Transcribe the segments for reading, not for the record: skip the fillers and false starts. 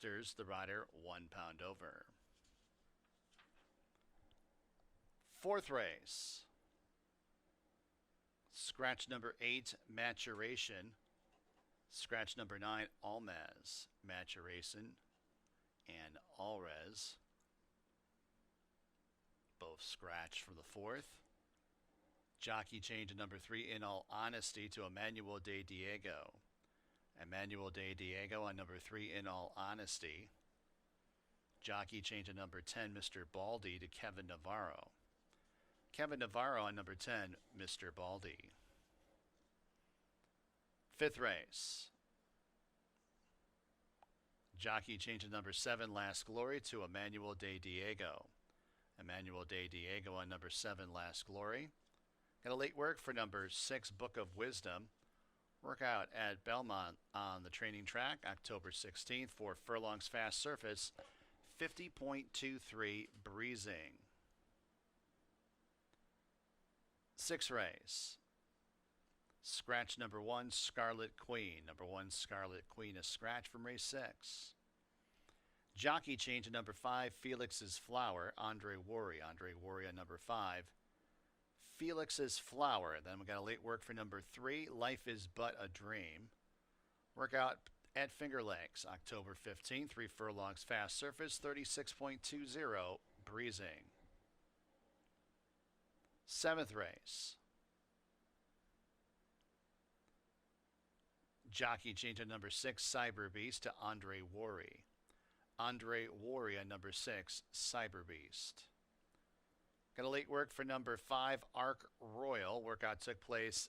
Stirs the rider 1 pound over. Fourth race. Scratch number 8, Maturation. Scratch number 9, Almaz. Maturation and Alres. Both scratch for the fourth. Jockey change to number 3, In All Honesty, to Emmanuel de Diego. Emmanuel de Diego on number 3, In All Honesty. Jockey change to number 10, Mr. Baldy, to Kevin Navarro. Kevin Navarro on number 10, Mr. Baldy. Fifth race. Jockey change to number 7, Last Glory, to Emmanuel de Diego. Emmanuel de Diego on number 7, Last Glory. Got a late work for number 6, Book of Wisdom. Workout at Belmont on the training track, October 16th, 4 furlongs fast surface, 50.23 breezing. Sixth race. Scratch number 1, Scarlet Queen. Number 1, Scarlet Queen, a scratch from race 6. Jockey change to number 5, Felix's Flower, Andre Worry. Andre Worry on number 5. Felix's Flower. Then we got a late work for number 3, Life is But a Dream. Workout at Finger Lakes, October 15th, 3 furlongs fast surface, 36.20 breezing. Seventh race. Jockey change to number 6, Cyber Beast, to Andre Worry. Andre Worry on number 6, Cyber Beast. Got a late work for number 5, Arc Royal. Workout took place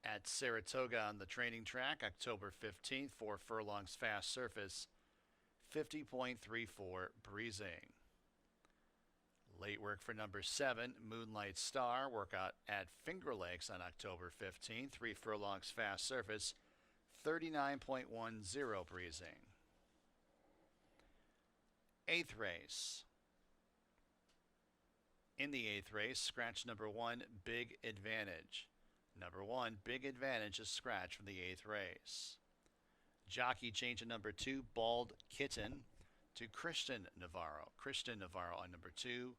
at Saratoga on the training track, October 15th, 4 furlongs fast surface, 50.34 breezing. Late work for number 7, Moonlight Star. Workout at Finger Lakes on October 15th, 3 furlongs fast surface, 39.10 breezing. Eighth race. In the eighth race, scratch number 1, Big Advantage. Number 1, Big Advantage, is scratch from the eighth race. Jockey change to number 2, Bald Kitten, to Christian Navarro. Christian Navarro on number 2,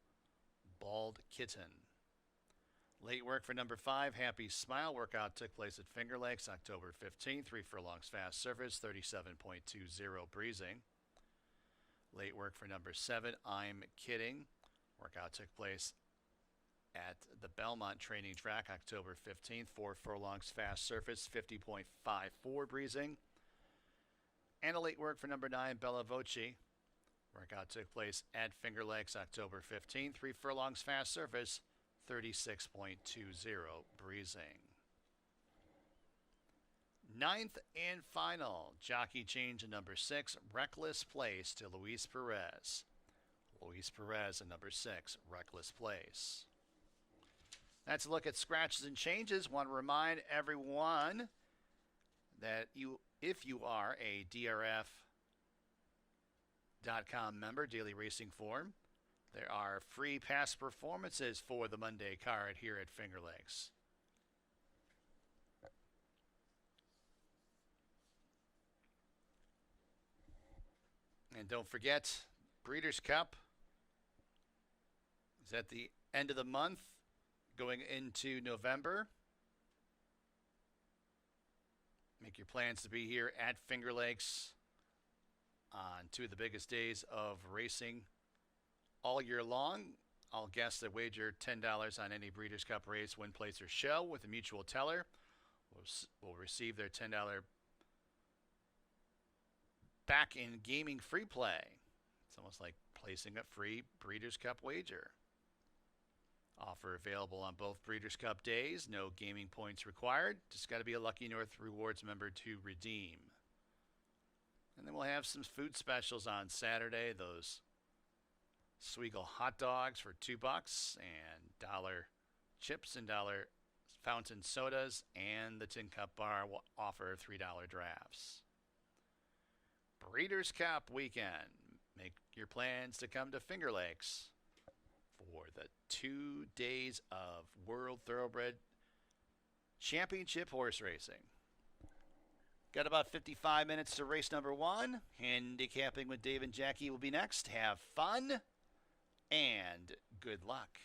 Bald Kitten. Late work for number 5, Happy Smile. Workout took place at Finger Lakes, October 15th, 3 furlongs fast surface, 37.20 breezing. Late work for number 7, I'm Kidding. Workout took place at the Belmont training track, October 15th, 4 furlongs fast surface, 50.54 breezing. And a late work for number 9, Bella Voce. Workout took place at Finger Lakes, October 15th, 3 furlongs fast surface, 36.20 breezing. Ninth and final, jockey change to number 6, Reckless Place, to Luis Perez. Luis Perez at number 6, Reckless Place. That's a look at scratches and changes. Want to remind everyone that if you are a DRF.com member, Daily Racing Form, there are free past performances for the Monday card here at Finger Lakes. And don't forget, Breeders' Cup is at the end of the month, going into November. Make your plans to be here at Finger Lakes on 2 of the biggest days of racing all year long. All guests that wager $10 on any Breeders' Cup race, win, place, or show with a mutual teller will receive their $10 back in gaming free play. It's almost like placing a free Breeders' Cup wager. Offer available on both Breeders' Cup days. No gaming points required. Just got to be a Lucky North Rewards member to redeem. And then we'll have some food specials on Saturday. Those Sweegle hot dogs for $2 and $1 chips and $1 fountain sodas, and the Tin Cup Bar will offer $3 drafts. Breeders' Cup weekend. Make your plans to come to Finger Lakes for the 2 days of World Thoroughbred Championship horse racing. Got about 55 minutes to race number one. Handicapping with Dave and Jackie will be next. Have fun and good luck.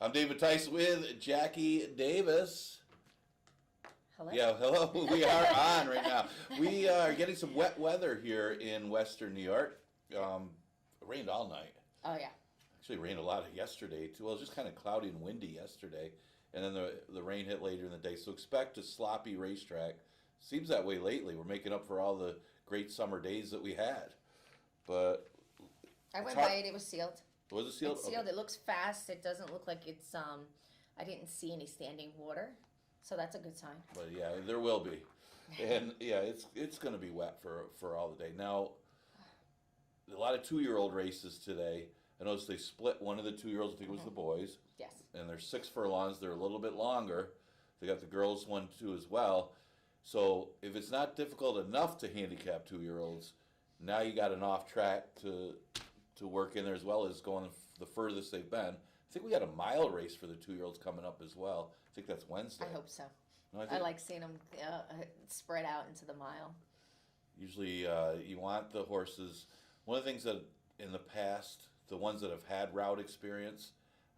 I'm David Tice with Jackie Davis. Hello. Yeah, hello. We are on right now. We are getting some wet weather here in Western New York. It rained all night. Oh yeah. Actually, rained a lot yesterday too. Well, it was just kind of cloudy and windy yesterday, and then the rain hit later in the day. So expect a sloppy racetrack. Seems that way lately. We're making up for all the great summer days that we had. But I went by it. It was sealed. Was it sealed? It's sealed. Okay. It looks fast. It doesn't look like it's. I didn't see any standing water, so that's a good sign. But yeah, there will be, and yeah, it's going to be wet for all the day. Now, a lot of 2-year-old races today. I noticed they split one of the 2-year-olds. I think it was the boys. Yes. And they're 6 furlongs. They're a little bit longer. They got the girls one too as well. So if it's not difficult enough to handicap 2-year-olds, now you got an off track to work in there as well as going the furthest they've been. I think we got a mile race for the 2-year-olds coming up as well. I think that's Wednesday. I hope so. No, I like seeing them spread out into the mile. Usually you want the horses. One of the things that in the past, the ones that have had route experience,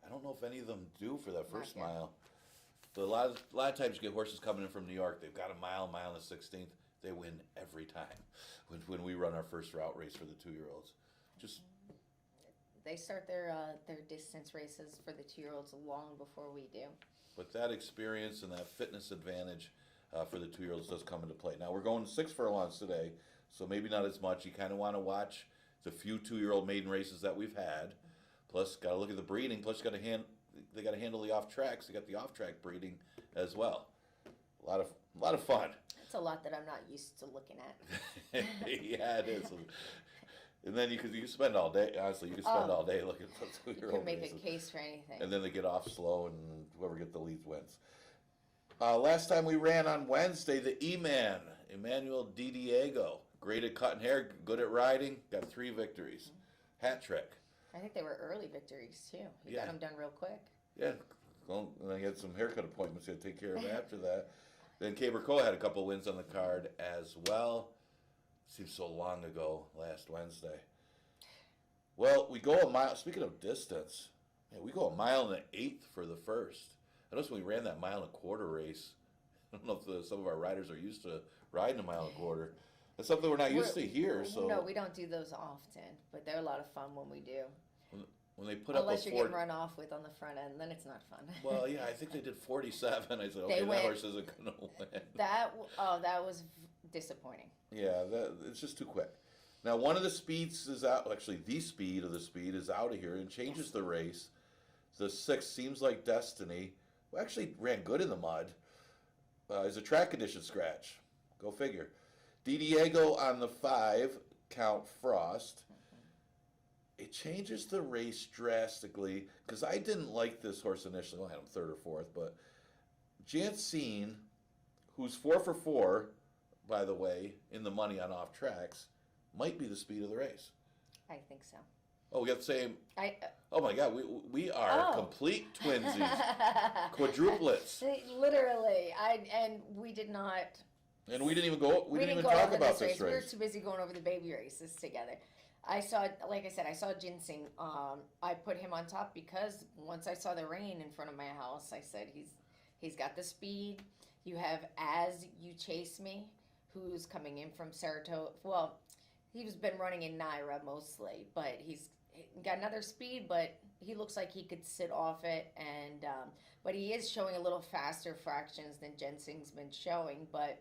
I don't know if any of them do for that first mile. But a lot of times you get horses coming in from New York. They've got a mile and the 16th. They win every time when we run our first route race for the 2-year-olds. Just they start their distance races for the 2-year-olds long before we do. But that experience and that fitness advantage for the 2-year-olds does come into play. Now we're going 6 furlongs today, so maybe not as much. You kind of want to watch the few 2-year-old maiden races that we've had. Plus, got to look at the breeding. Plus, they got to handle the off tracks. They got the off track breeding as well. A lot of fun. It's a lot that I'm not used to looking at. Yeah, it is. And then you can spend all day. Honestly, you can spend all day looking at the 2-year-old. You can make races. a case for anything. And then they get off slow, and whoever gets the leads wins. Last time we ran on Wednesday, the E-Man, Emmanuel Di Diego, great at cutting hair, good at riding, got 3 victories, hat trick. I think they were early victories too. He got them done real quick. Yeah, well, and I had some haircut appointments he had to take care of after that. Then Caberco had a couple wins on the card as well. Seems so long ago, last Wednesday. Well, we go a mile. Speaking of distance, we go a mile and 1/8 for the first. I noticed when we ran that 1.25 mile race. I don't know if some of our riders are used to riding a 1.25 miles. That's something we're not used to here. So no, we don't do those often, but they're a lot of fun when we do. When they put Unless up you're getting run off with on the front end, then it's not fun. Well, yeah, I think they did 47. I said, okay, that horse isn't going to win. That was disappointing. Yeah, it's just too quick. Now, one of the speeds is out. Actually, the speed of the speed is out of here and changes the race. The 6 Seems Like Destiny, who actually ran good in the mud, is a track condition scratch. Go figure. Di Diego on the 5, Count Frost. It changes the race drastically because I didn't like this horse initially. I had him 3rd or 4th, but Jantine, who's 4 for 4, by the way, in the money on off tracks, might be the speed of the race. I think so. Oh, we got the same. Oh my God, we are complete twinsies, quadruplets. Literally, we did not. And we didn't even go. We didn't even talk about this race. We were too busy going over the baby races together. I saw Ginseng. I put him on top because once I saw the rain in front of my house, I said he's got the speed. You have As You Chase Me, who's coming in from Saratoga. Well, He's been running in Naira mostly, but he's got another speed, but he looks like he could sit off it, and but he is showing a little faster fractions than Jensen's been showing. But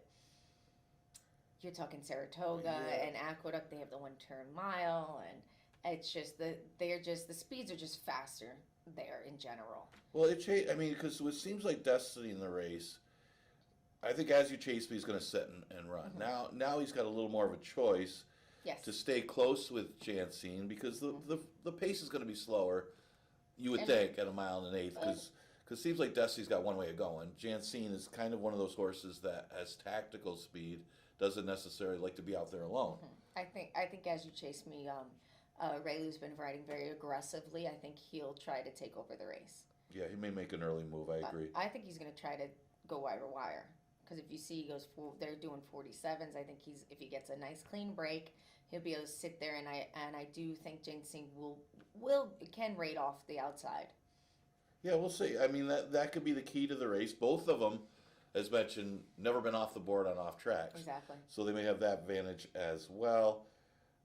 you're talking Saratoga and Aqueduct; they have the 1 turn mile, and it's just the speeds are just faster there in general. Well, I mean, because it seems like Destiny in the race. I think As You Chase Me is going to sit and run. Now he's got a little more of a choice to stay close with Jensine because the pace is going to be slower. You would think at 1 1/8 because it seems like Destiny's got one way of going. Jensine is kind of one of those horses that has tactical speed, doesn't necessarily like to be out there alone. I think As You Chase Me, Raylu's been riding very aggressively. I think he'll try to take over the race. Yeah, he may make an early move. I agree. I think he's going to try to go wire to wire because if you see he goes they're doing 47s. I think if he gets a nice clean break, he'll be able to sit there. And I do think Jensine can rate off the outside. Yeah, we'll see. I mean that could be the key to the race. Both of them, as mentioned, never been off the board on off tracks. Exactly. So they may have that advantage as well.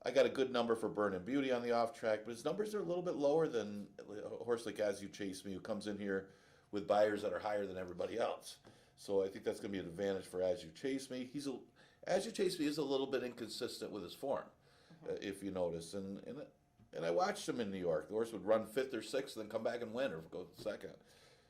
I got a good number for Burning Beauty on the off track, but his numbers are a little bit lower than a horse like As You Chase Me, who comes in here with buyers that are higher than everybody else. So I think that's going to be an advantage for As You Chase Me. As You Chase Me is a little bit inconsistent with his form, if you notice. And I watched him in New York. The horse would run 5th or 6th, and then come back and win or go 2nd.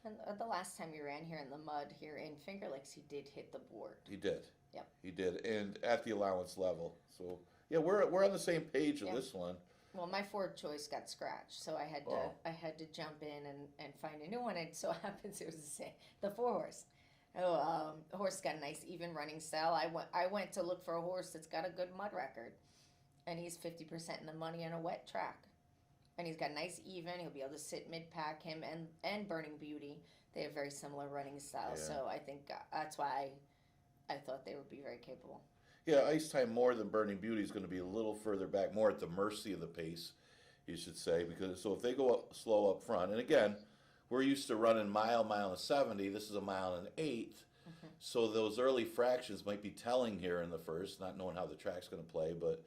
And the last time he ran here in the mud here in Finger Lakes, he did hit the board. He did. Yep. He did, and at the allowance level. So yeah, we're on the same page of this one. Well, my 4th choice got scratched, so I had to jump in and find a new one. And so happens it was the 4 horse. The horse got a nice even running style. I went to look for a horse that's got a good mud record, and he's 50% in the money on a wet track, and he's got a nice even. He'll be able to sit mid pack. Him and Burning Beauty, they have very similar running styles. Yeah. So I think that's why I thought they would be very capable. Yeah, Ice Time more than Burning Beauty is going to be a little further back, more at the mercy of the pace, you should say. Because so if they go up slow up front, and again, we're used to running mile and 70. This is a 1.8 miles. So those early fractions might be telling here in the first, not knowing how the track's going to play. But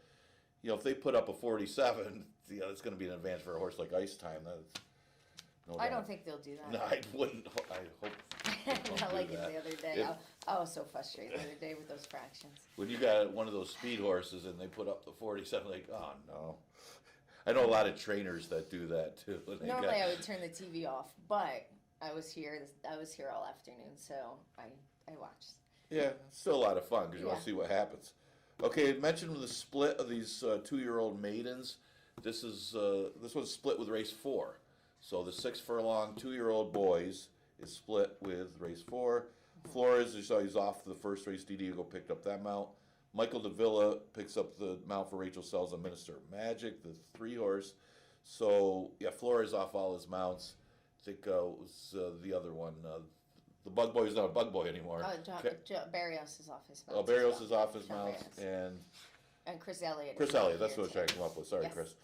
if they put up a 47, it's going to be an advantage for a horse like Ice Time. That's no I doubt. don't think they'll do that. No, I wouldn't. I hope. I like it the other day. If- I was so frustrated the other day with those fractions. When you got one of those speed horses and they put up the 47, like, oh no. I know a lot of trainers that do that too. Normally I would turn the TV off, but I was here all afternoon, so I watched. Yeah, it's still a lot of fun because you want to see what happens. Okay, I mentioned the split of these 2-year-old maidens. This one's split with race 4. So the 6 furlong 2-year-old boys is split with race 4. Flores, you saw he's off the first race. Diego picked up that mount. Michael Davila picks up the mount for Rachel Sells and Minister of Magic, the 3 horse. So yeah, Flores off all his mounts. I think it was the other one. The Bug Boy is not a Bug Boy anymore. Barrios is off his mount. Oh, Barrios is off his mount, and Chris Elliott. Chris Elliott, that's what I was trying to come up with. Sorry, Yes. Chris.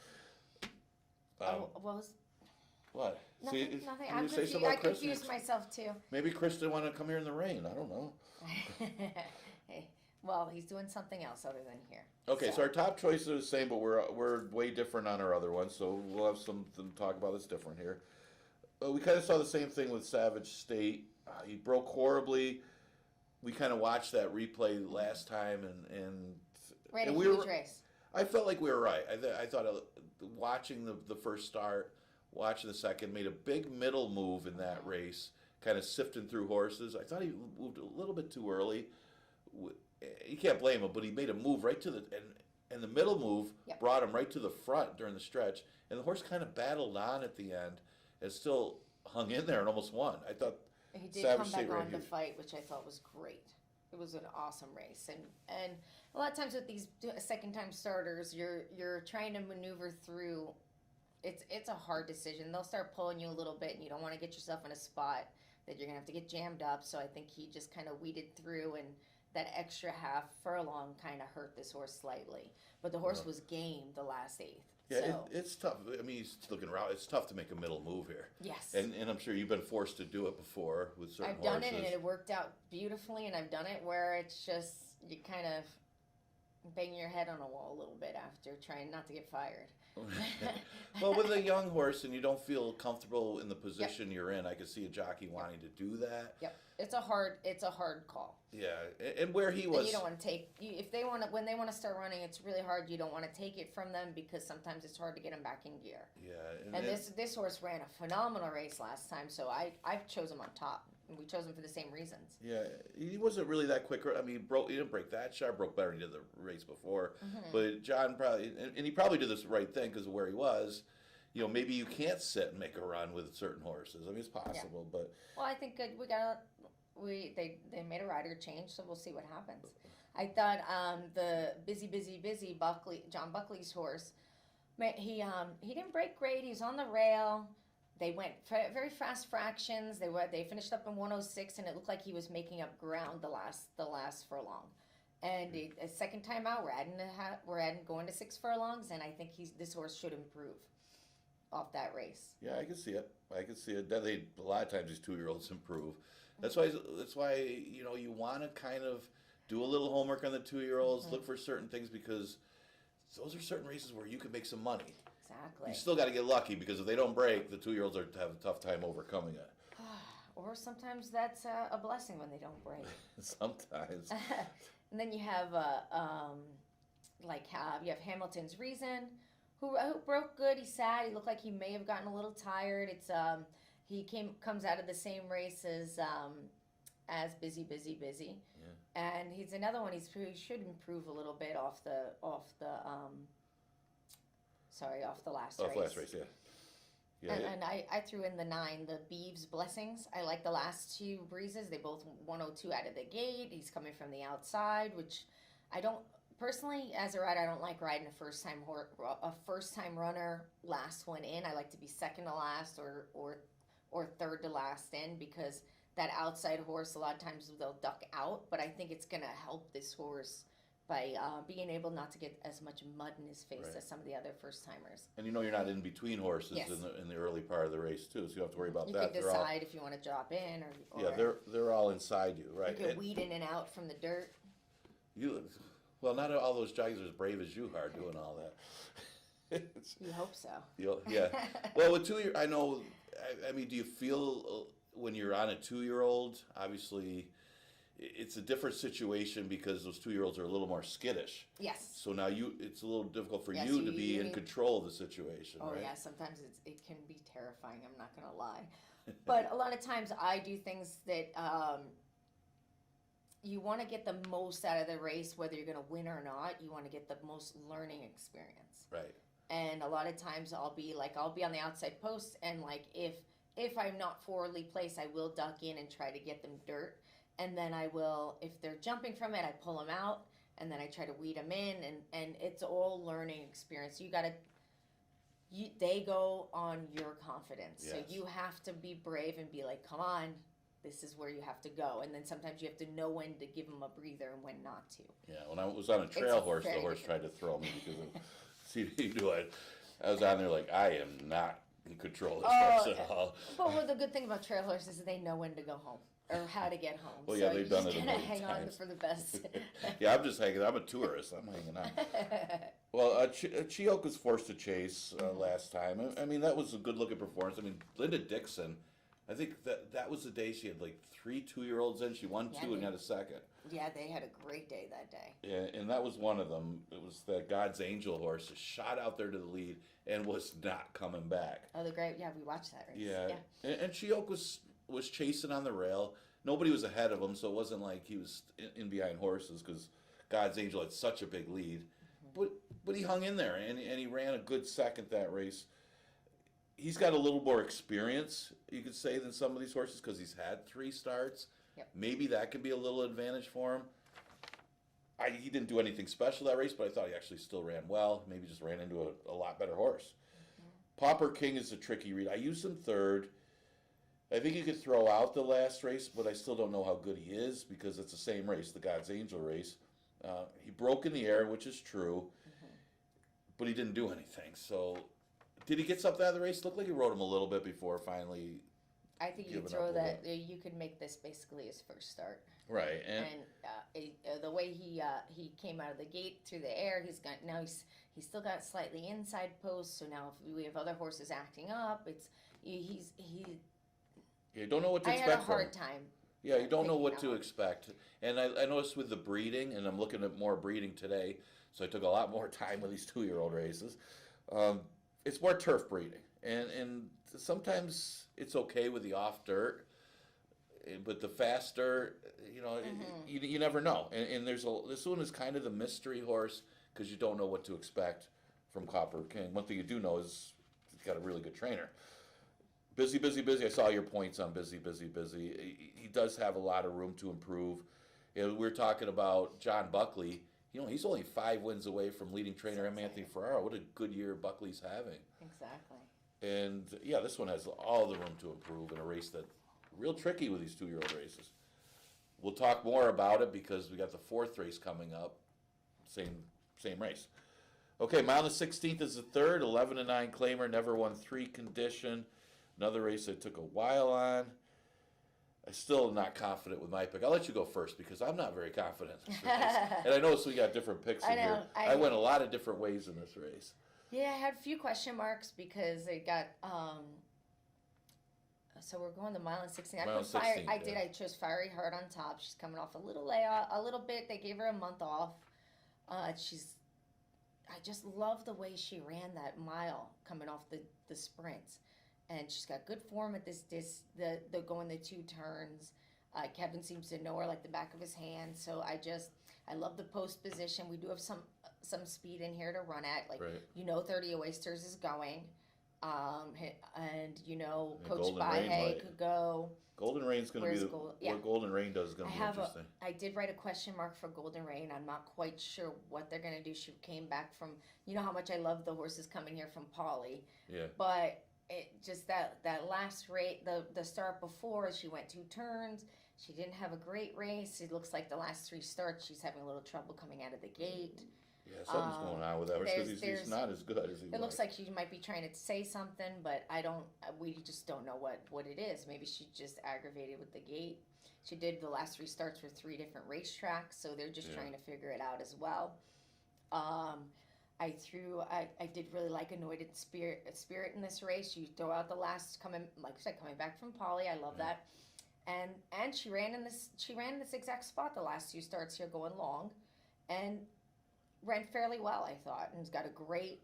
What? Nothing. See, I'm say confused. something I about Chris? confused myself too. Maybe Chris didn't want to come here in the rain. I don't know. Hey, well, he's doing something else other than here. Okay, so our top choices are the same, but we're way different on our other ones, so we'll have something to talk about that's different here. We kind of saw the same thing with Savage State. He broke horribly. We kind of watched that replay last time, and Ran a and huge race. I felt like we were right. I thought watching the first start, watching the second, made a big middle move in that race, kind of sifting through horses. I thought he moved a little bit too early. You can't blame him, but he made a move right to and the middle move brought him right to the front during the stretch, and the horse kind of battled on at the end and still hung in there and almost won. I thought He did Savage come State back ran on to huge. fight, which I thought was great. It was an awesome race, and a lot of times with these second time starters, you're trying to maneuver through. It's a hard decision. They'll start pulling you a little bit, and you don't want to get yourself in a spot that you're gonna have to get jammed up. So I think he just kind of weeded through, and that extra half furlong kind of hurt this horse slightly. But the horse was game the last 8th. Yeah, So, it's tough. I mean, he's looking around. It's tough to make a middle move here. yes. And I'm sure you've been forced to do it before with certain I've done horses. it and it worked out beautifully, and I've done it where it's just you kind of bang your head on a wall a little bit after trying not to get fired. Well, with a young horse and you don't feel comfortable in the position you're in, I could see a jockey wanting to do that. Yep, it's a hard call. Yeah, and where he And was, you don't want to take if they want to when they want to start running. It's really hard. You don't want to take it from them because sometimes it's hard to get them back in gear. yeah, And this horse ran a phenomenal race last time, so I chose him on top. And we chose him for the same reasons. yeah, he wasn't really that quick. I mean, he didn't break that sharp. Broke better than he did the race before. But John probably, and he probably did this right thing because of where he was. You know, maybe you can't sit and make a run with certain horses. I mean, it's possible, but Well, I think they made a rider change, so we'll see what happens. I thought the busy John Buckley's horse, he didn't break great. He was on the rail. They went very fast fractions. They finished up in 106, and it looked like he was making up ground the last furlong. And a second time out, we're adding going to 6 furlongs, and I think this horse should improve off that race. yeah, I can see it. I can see it. A lot of times these 2-year-olds improve. That's why you know you want to kind of do a little homework on the 2-year-olds. Look for certain things because those are certain races where you can make some money. Exactly. You still got to get lucky because if they don't break, the 2-year-olds have a tough time overcoming it. Or sometimes that's a blessing when they don't break. Sometimes. And then you have you have Hamilton's Reason, who broke good. He's sad. He looked like he may have gotten a little tired. It's he comes out of the same race as Busy. Yeah. And he's another one. He should improve a little bit off the last race. Off last race, yeah. Yeah, And I threw in the 9, the Beeves Blessings. I like the last 2 breezes. They both 102 out of the gate. He's coming from the outside, which I don't personally, as a rider, I don't like riding a first time runner last one in. I like to be second to last or third to last in because that outside horse a lot of times they'll duck out. But I think it's gonna help this horse by being able not to get as much mud in his face Right. as some of the other first timers. and you know you're not in between horses Yes. in the early part of the race too, so you don't have to worry about You that. can decide if you want to drop in or Yeah, they're all inside you, right? you can weed in and out from the dirt. Well, not all those jockeys are as brave as you are doing all that. You hope so. Yeah. Well, with 2-year, I know. I mean, do you feel when you're on a 2-year-old? Obviously, it's a different situation because those 2-year-olds are a little more skittish. Yes. So now it's a little difficult for Yes, you to be you in need- control of the situation, Oh right? yeah, sometimes it can be terrifying. I'm not gonna lie, but a lot of times I do things that you want to get the most out of the race, whether you're gonna win or not. You want to get the most learning experience. Right. And a lot of times I'll be on the outside post, and like if I'm not forwardly placed, I will duck in and try to get them dirt, and then I will, if they're jumping from it, I pull them out, and then I try to weed them in, and it's all learning experience. They go on your confidence, so Yes. you have to be brave and be like, come on, this is where you have to go, and then sometimes you have to know when to give them a breather and when not to. Yeah. When I was on a trail horse, the very horse different. tried to throw me because of see you do it. I was on there like I am not in control of this horse at all. But the good thing about trail horses is they know when to go home or how to get home. Well, yeah, so they've you done just it a gotta million hang on times. for the best. Yeah, I'm just hanging. I'm a tourist. I'm hanging on. Well, Chioke was forced to chase last time. I mean, that was a good-looking performance. I mean, Linda Dixon, I think that was the day she had like 3 2-year-olds in. She won 2 and got a second. Yeah, they had a great day that day. Yeah, and that was one of them. It was that God's Angel horse that shot out there to the lead and was not coming back. Oh, the great! Yeah, we watched that race. Yeah, and Chioke was chasing on the rail. Nobody was ahead of him, so it wasn't like he was in behind horses because God's Angel had such a big lead. But he hung in there and he ran a good second that race. He's got a little more experience, you could say, than some of these horses because he's had 3 starts. Yep. Maybe that could be a little advantage for him. He didn't do anything special that race, but I thought he actually still ran well. Maybe just ran into a lot better horse. Pauper King is a tricky read. I used him 3rd. I think you could throw out the last race, but I still don't know how good he is because it's the same race, the God's Angel race. He broke in the air, which is true, but he didn't do anything. So, did he get something out of the race? Looked like he rode him a little bit before finally I think you Giving throw up a that. You could make this basically his first start. Right, and The way he came out of the gate through the air, he's still got slightly inside post. So now if we have other horses acting up, you don't know what to I expect had a from him. hard time. Yeah, you don't know what thinking to out. expect. And I noticed with the breeding, and I'm looking at more breeding today, so I took a lot more time with these 2-year-old races. It's more turf breeding, and sometimes it's okay with the off dirt, but the faster, you never know. And this one is kind of the mystery horse because you don't know what to expect from Copper King. One thing you do know is he's got a really good trainer. Busy, busy, busy. I saw your points on busy, busy, busy. He does have a lot of room to improve. We were talking about John Buckley. He's only 5 wins away from leading trainer M. Anthony Ferraro. What a good year Buckley's having. Exactly. And yeah, this one has all the room to improve in a race that's real tricky with these 2-year-old races. We'll talk more about it because we got the 4th race coming up. Same race. Okay, mile the 16th is the 3rd. 11-9 claimer, never won 3 condition. Another race I took a while on. I still am not confident with my pick. I'll let you go first because I'm not very confident in this race. And I noticed we got different picks in here. I went a lot of different ways in this race. Yeah, I had a few question marks because it got. So we're going the mile and 16. I put fire. 16, I did. I chose Fiery Heart on top. She's coming off a little layoff, a little bit. They gave her a month off. I just love the way she ran that mile coming off the sprints. And she's got good form at the going the 2 turns. Kevin seems to know her like the back of his hand. So I love the post position. We do have some speed in here to run at. Like, right. 30 Oysters is going. And Coach Golden Rain Bahe could go. Golden Rain's going to be what Golden Rain does is going to be interesting. I did write a question mark for Golden Rain. I'm not quite sure what they're going to do. She came back from, how much I love the horses coming here from Polly. Yeah. But it just that last race, the start before, she went 2 turns. She didn't have a great race. It looks like the last 3 starts, she's having a little trouble coming out of the gate. Yeah, something's going on with that because he's not as good as he was. It looks like she might be trying to say something, but we just don't know what it is. Maybe she's just aggravated with the gate. She did the last 3 starts for 3 different racetracks, so they're just trying to figure it out as well. I did really like Anointed Spirit in this race. You throw out the last coming back from Polly. I love that. And she ran in this exact spot the last 2 starts here going long, and ran fairly well, I thought, and has got a great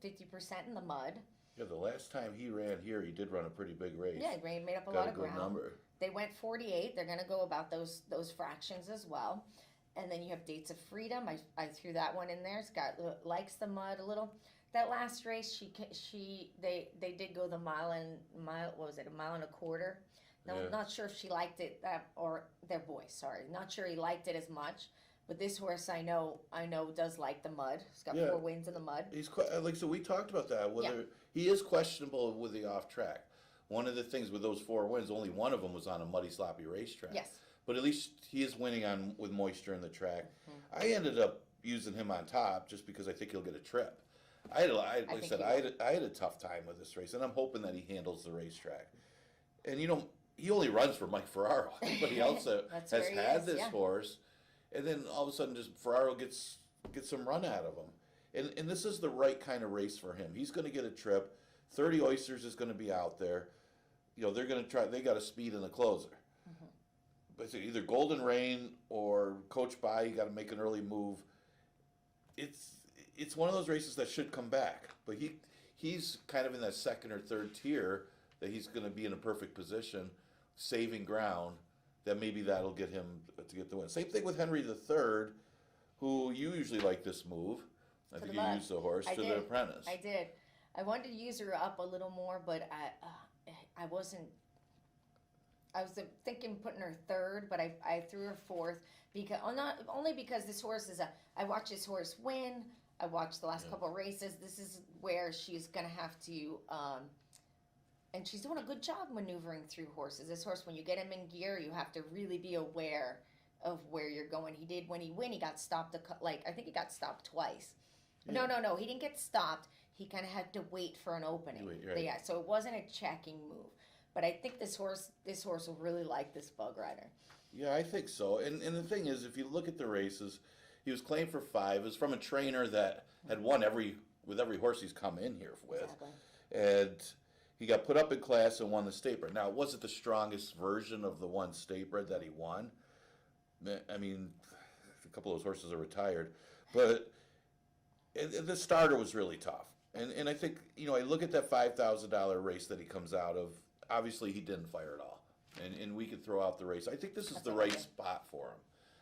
50% in the mud. Yeah, the last time he ran here, he did run a pretty big race. Yeah, he made up a lot of ground. Number. They went 48. They're going to go about those fractions as well. And then you have Dates of Freedom. I threw that one in there. It's got likes the mud a little. That last race, they did go the mile and a quarter. No, yeah. Not sure if she liked it or their boy. Sorry, not sure he liked it as much. But this horse, I know, does like the mud. He's got 4 wins in the mud. He's so we talked about that. He is questionable with the off track. One of the things with those 4 wins, only one of them was on a muddy, sloppy racetrack. Yes. But at least he is winning with moisture in the track. Mm-hmm. I ended up using him on top just because I think he'll get a trip. I had a tough time with this race, and I'm hoping that he handles the racetrack. And he only runs for Mike Ferraro. Everybody else has had this horse. And then all of a sudden, just Ferraro gets some run out of him, and this is the right kind of race for him. He's going to get a trip. 30 Oysters is going to be out there. They're going to try. They got a speed in the closer. Mm-hmm. But either Golden Rain or Coach Bai, you got to make an early move. It's one of those races that should come back, but he's kind of in that 2nd or 3rd tier that he's going to be in a perfect position, saving ground. That maybe that'll get him to get the win. Same thing with Henry III, who you usually like this move. I think you used the horse to the apprentice. I did. I wanted to use her up a little more, but I wasn't. I was thinking putting her 3rd, but I threw her 4th because only because this horse is I watched this horse win. I watched the last couple of races. This is where she's gonna have to. And she's doing a good job maneuvering through horses. This horse, when you get him in gear, you have to really be aware of where you're going. He did when he got stopped. I think he got stopped twice. Yeah. No, he didn't get stopped. He kind of had to wait for an opening. Right. Yeah, so it wasn't a checking move. But I think this horse will really like this bug rider. Yeah, I think so. And the thing is, if you look at the races, he was claimed for 5. It was from a trainer that had won with every horse he's come in here with. Exactly. And he got put up in class and won the state bred. Now, it wasn't the strongest version of the one state bred that he won. I mean, a couple of those horses are retired. But the starter was really tough. And I think, I look at that $5,000 race that he comes out of. Obviously, he didn't fire at all. And we could throw out the race. I think this is That's the what I right did. spot for him.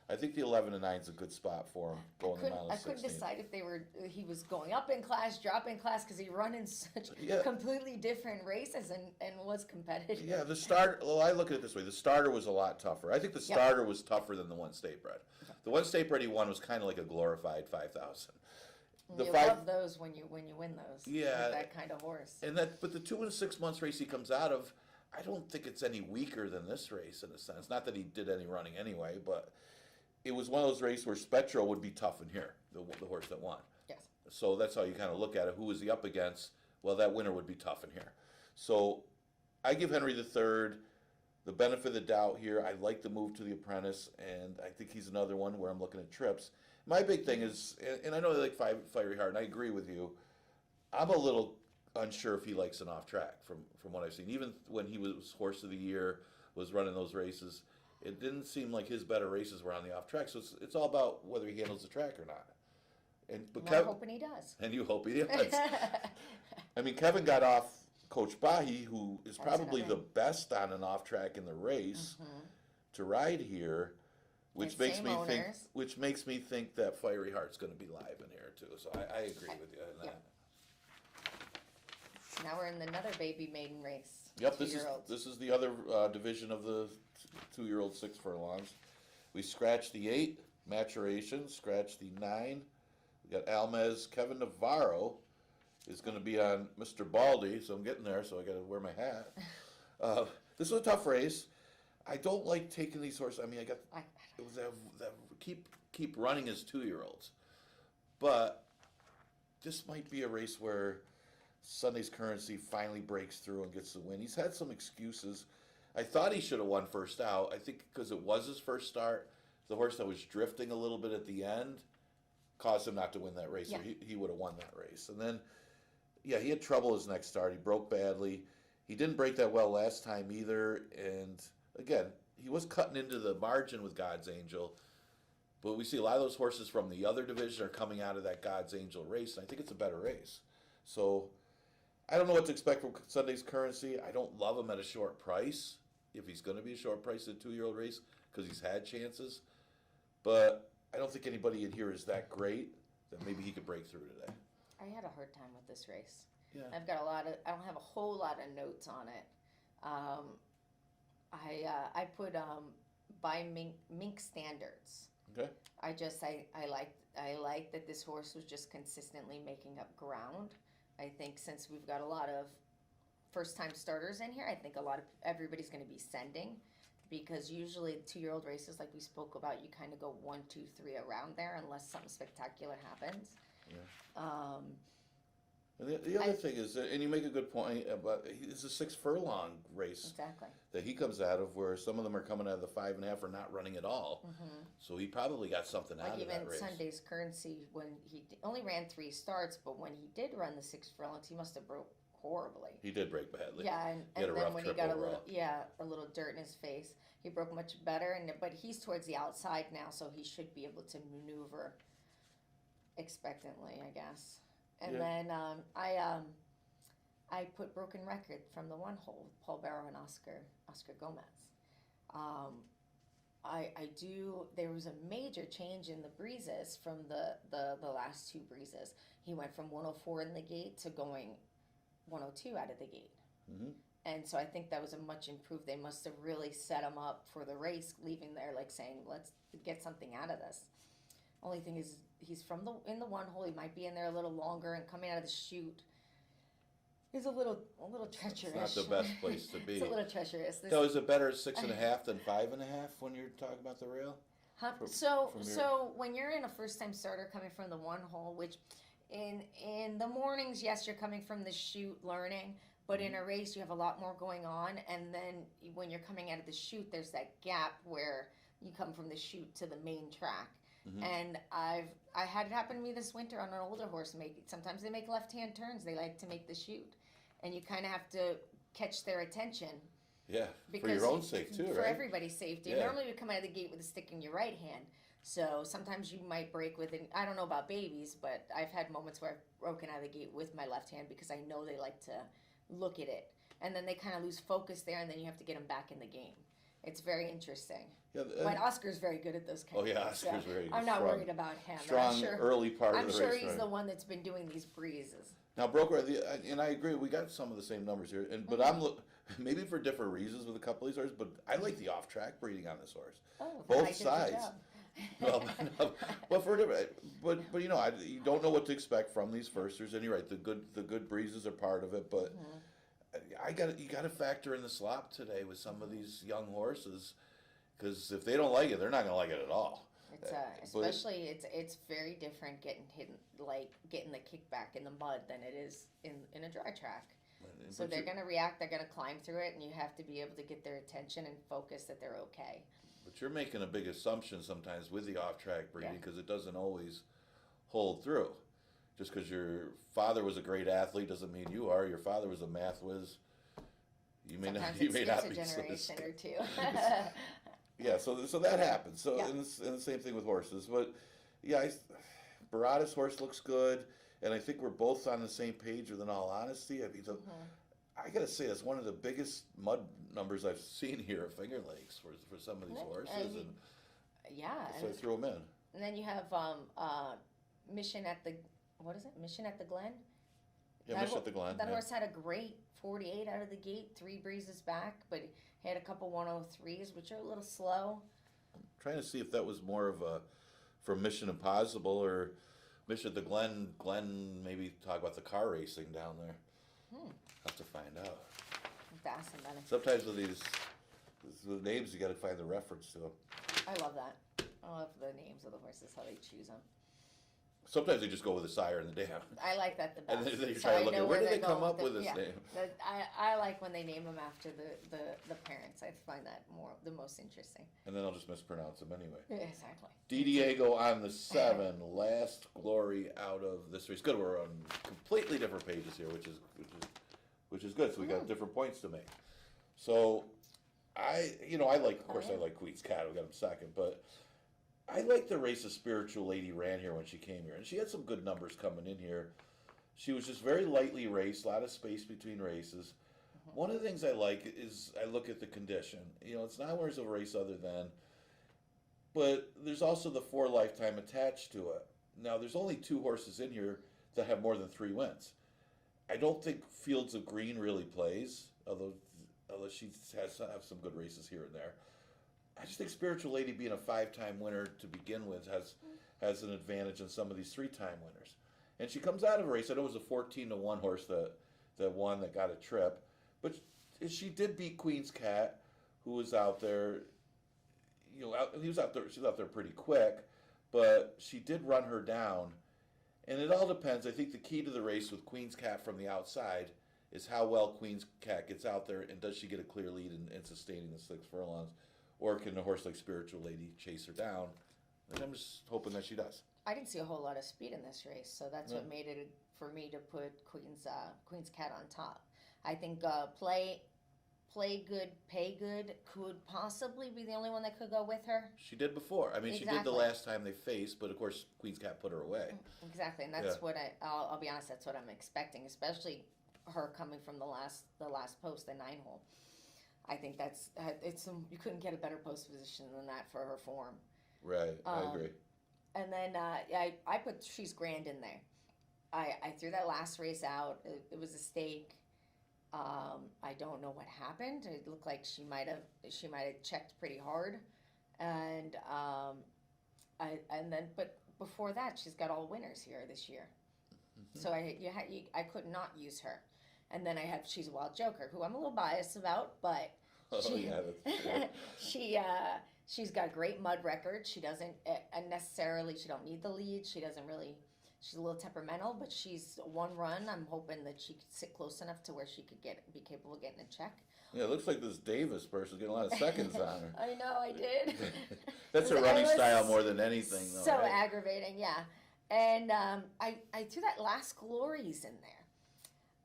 I think the 11 and 9 is a good spot for him going the mile I of couldn't 16. decide if he was going up in class, dropping class, because he run in such Yeah. completely different races and was competitive. Yeah, the start. Well, I look at it this way: the starter was a lot tougher. I think the starter was tougher than the one state bred. The one state bred he won was kind of like a glorified 5,000. You love those when you win those. Yeah. With that kind of horse. But the 2 and 6 months race he comes out of, I don't think it's any weaker than this race in a sense. Not that he did any running anyway, but it was one of those races where Spectro would be tough in here, the horse that won. Yes. So that's how you kind of look at it. Who was he up against? Well, that winner would be tough in here. So I give Henry III the benefit of the doubt here. I like the move to the apprentice, and I think he's another one where I'm looking at trips. My big thing is, and I know they like Fiery Heart, and I agree with you, I'm a little unsure if he likes an off track from what I've seen. Even when he was Horse of the Year, was running those races, it didn't seem like his better races were on the off track. So it's all about whether he handles the track or not. I'm hoping he does. And you hope he does. I mean, Kevin got off Coach Bahi, who is probably the best on an off track in the race to ride here, which makes me think that Fiery Heart's going to be live in here too. So I agree with you on that. Now we're in another baby maiden race. Yep, this is the other division of the 2-year-old 6 furlongs. We scratched the 8, Maturation, scratched the 9. We got Almez. Kevin Navarro is going to be on Mr. Baldy, so I'm getting there, so I got to wear my hat. This was a tough race. I don't like taking these horses. I mean, it was that keep running as 2-year-olds, but this might be a race where Sunday's Currency finally breaks through and gets the win. He's had some excuses. I thought he should have won first out. I think because it was his first start, the horse that was drifting a little bit at the end caused him not to win that race. Yeah. So he would have won that race. And then, he had trouble his next start. He broke badly. He didn't break that well last time either. And again, he was cutting into the margin with God's Angel. But we see a lot of those horses from the other division are coming out of that God's Angel race. And I think it's a better race. So I don't know what to expect from Sunday's Currency. I don't love him at a short price, if he's going to be a short price in a 2-year-old race, because he's had chances. But I don't think anybody in here is that great that maybe he could break through today. I had a hard time with this race. Yeah. I've got I don't have a whole lot of notes on it. I put by Mink standards. Okay. I like that this horse was just consistently making up ground. I think since we've got a lot of first-time starters in here, I think everybody's going to be sending, because usually 2-year-old races, like we spoke about, you kind of go 1, 2, 3 around there unless something spectacular happens. Yeah. And the other thing is, and you make a good point about, it's a 6 furlong race Exactly. that he comes out of, where some of them are coming out of the 5.5 or not running at all. Mm-hmm. So he probably got something out Like of even that race. Sunday's Currency, when he only ran 3 starts, but when he did run the 6 furlongs, he must have broke horribly. He did break badly. Yeah, He had and a then rough when he trip got overall. a little dirt in his face, he broke much better. But he's towards the outside now, so he should be able to maneuver expectantly, I guess. And Yeah. then I put Broken Record from the 1 hole, Paul Barrow and Oscar Gomez. I do. There was a major change in the breezes from the last 2 breezes. He went from 104 in the gate to going 102 out of the gate. Mm-hmm. And so I think that was a much improved. They must have really set him up for the race, leaving there like saying, "Let's get something out of this." Only thing is, he's in the 1 hole. He might be in there a little longer, and coming out of the chute is a little treacherous. It's not the best place to be. It's a little treacherous. So is it better at 6.5 than 5.5 when you're talking about the rail? So when you're in a first time starter coming from the 1 hole, which in the mornings, yes, you're coming from the chute learning, But in a race, you have a lot more going on, and then when you're coming out of the chute, there's that gap where you come from the chute to the main track. Mhm. And I had it happen to me this winter on an older horse. Sometimes they make left-hand turns. They like to make the chute, and you kind of have to catch their attention. Yeah, Because for your own sake too, for right? everybody's safety. Yeah. Normally, we come out of the gate with a stick in your right hand. So sometimes you might break with it. I don't know about babies, but I've had moments where I've broken out of the gate with my left hand because I know they like to look at it. And then they kind of lose focus there, and then you have to get them back in the game. It's very interesting. Yeah, But Oscar's very good at those kinds oh yeah, of things. Oscar's very I'm not strong, worried about him. strong early part I'm of the sure race. he's right? the one that's been doing these breezes. Now, Broker, and I agree, we got some of the same numbers here, but maybe for different reasons with a couple of these horses, but I like the off-track breeding on this horse. Oh, Both I did a good sides. job. Well, but for different, but you know, you don't know what to expect from these firsters, and you're right. The good breezes are part of it, but you got to factor in the slop today with some of these young horses, because if they don't like it, they're not going to like it at all. It's especially it's very different getting hit, like getting the kickback in the mud than it is in a dry track. So But they're going to react. They're going to climb through it, and you have to be able to get their attention and focus that they're okay. But you're making a big assumption sometimes with the off-track breeding Yeah. because it doesn't always hold through. Just because your father was a great athlete doesn't mean you are. Your father was a math whiz. You may Sometimes not. You may it not skips be. a so generation or two. Yeah, so that happens. So Yeah. and the same thing with horses. But yeah, Barada's horse looks good, and I think we're both on the same page. With in all honesty, I mean, I gotta say that's one of the biggest mud numbers I've seen here at Finger Lakes for some of these horses, and Yeah, so I threw them in. and then you have Mission at the Glen. Yeah, Mission at the Glen. That yeah. horse had a great 48 out of the gate, 3 breezes back, but he had a couple 103s, which are a little slow. Trying to see if that was more of a from Mission Impossible or Mission at the Glen. Glen, maybe talk about the car racing down there. Have to find out. That's a minute. Sometimes with these the names, you got to find the reference to them. I love that. I love the names of the horses, how they choose them. Sometimes they just go with the sire and the dam. I like that the best. And then you're So trying I to look know at where did they're they come going up with this name? I like when they name them after the parents. I find that the most interesting. And then I'll just mispronounce them anyway. Yeah, exactly. Diego on the 7, last glory out of this race. Good, we're on completely different pages here, which is good. So we got different points to make. So I like, of course, I like Queen's Cat. We got him second, but I like the race a Spiritual Lady ran here when she came here, and she had some good numbers coming in here. She was just very lightly raced, a lot of space between races. One of the things I like is I look at the condition. It's not where's a race other than, but there's also the 4 lifetime attached to it. Now, there's only 2 horses in here that have more than 3 wins. I don't think Fields of Green really plays, although she has some good races here and there. I just think Spiritual Lady being a 5-time winner to begin with has an advantage on some of these 3-time winners. And she comes out of a race. I know it was a 14-1 horse that won, that got a trip, but she did beat Queen's Cat, who was out there. He was out there. She was out there pretty quick, but she did run her down. And it all depends. I think the key to the race with Queen's Cat from the outside is how well Queen's Cat gets out there, and does she get a clear lead in sustaining the 6 furlongs, or can a horse like Spiritual Lady chase her down? And I'm just hoping that she does. I didn't see a whole lot of speed in this race, so that's what made it for me to put Queen's Cat on top. I think play good, pay good could possibly be the only one that could go with her. She did before. I mean, she did the Exactly. last time they faced, but of course Queen's Cat put her away. Exactly, and that's what I'll be honest, that's what I'm expecting, especially her coming from the last post, the 9-hole. I think that's you couldn't get a better post position than that for her form. Right, I agree. And then I put She's Grand in there. I threw that last race out. It was a stake. I don't know what happened. It looked like she might have checked pretty hard, but before that she's got all winners here this year. So I could not use her. And then I have She's a Wild Joker, who I'm a little biased about, but she's got a great mud record. She doesn't necessarily. She don't need the lead. She She's a little temperamental, but she's one run. I'm hoping that she could sit close enough to where she could be capable of getting a check. Yeah, it looks like this Davis person's getting a lot of seconds on her. I know, I did. That's her It running was style more than anything, though. So right? aggravating, yeah. And I threw that last Glories in there.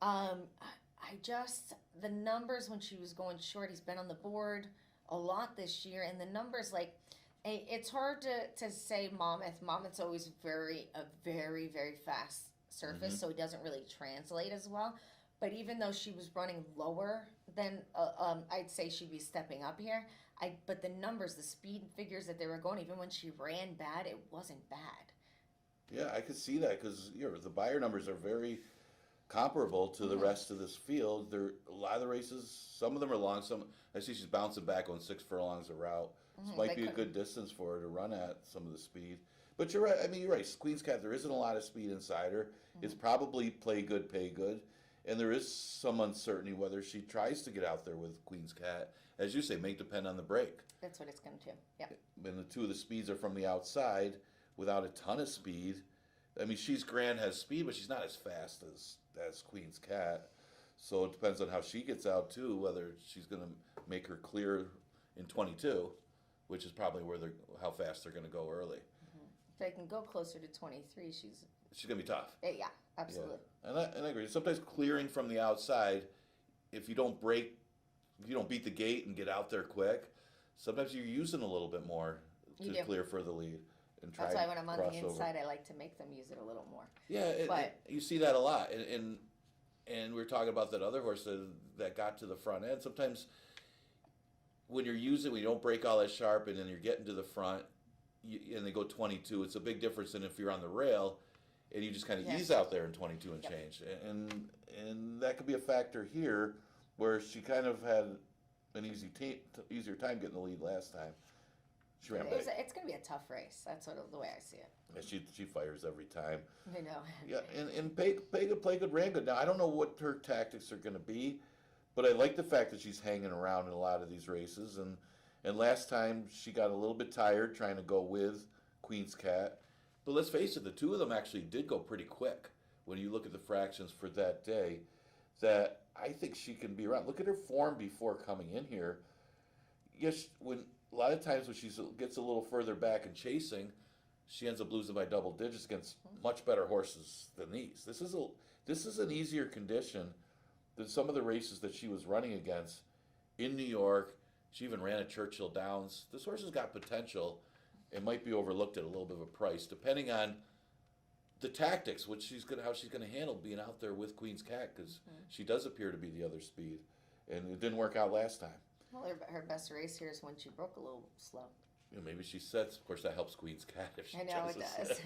I just, the numbers when she was going short, he's been on the board a lot this year, and the numbers, like, it's hard to say Monmouth. Monmouth's always a very, very fast surface, so it doesn't really translate as well. But even though she was running lower than, I'd say she'd be stepping up here. But the numbers, the speed figures that they were going, even when she ran bad, it wasn't bad. Yeah, I could see that because the buyer numbers are very comparable to the rest of this field. There, a lot of the races, some of them are long. Some I see she's bouncing back on 6 furlongs a route. This might be a good distance for her to run at some of the speed. But you're right. I mean, you're right. Queen's Cat, there isn't a lot of speed inside her. It's probably play good, pay good. And there is some uncertainty whether she tries to get out there with Queen's Cat. As you say, may depend on the break. That's what it's going to. Yeah. And the two of the speeds are from the outside without a ton of speed. I mean, Grand has speed, but she's not as fast as Queen's Cat. So it depends on how she gets out, too, whether she's going to make her clear in 22, which is probably how fast they're going to go early. If they can go closer to 23, she's going to be tough. Yeah, absolutely. Yeah. And I agree. Sometimes clearing from the outside, if you don't beat the gate and get out there quick, sometimes you're using a little bit more to clear for the lead. And try That's why when I'm on the crossover. inside, I like to make them use it a little more. Yeah, you see that a lot. And we were talking about that other horse that got to the front end. Sometimes when you don't break all that sharp and then you're getting to the front and they go 22, it's a big difference than if you're on the rail and you just kind of ease out there in 22 and change. And that could be a factor here where she kind of had an easier time getting the lead last time. She ran big. It's going to be a tough race. That's the way I see it. Yeah, she fires every time. I know. Yeah, and play good, ran good. Now, I don't know what her tactics are going to be, but I like the fact that she's hanging around in a lot of these races. And last time, she got a little bit tired trying to go with Queen's Cat. But let's face it, the two of them actually did go pretty quick when you look at the fractions for that day, that I think she can be around. Look at her form before coming in here. Yes, a lot of times when she gets a little further back and chasing, she ends up losing by double digits against much better horses than these. This is an easier condition than some of the races that she was running against in New York. She even ran at Churchill Downs. This horse has got potential. It might be overlooked at a little bit of a price, depending on the tactics, how she's going to handle being out there with Queen's Cat, because she does appear to be the other speed, and it didn't work out last time. Well, her best race here is when she broke a little slow. Maybe she sets. Of course, that helps Queen's Cat if she I know it does.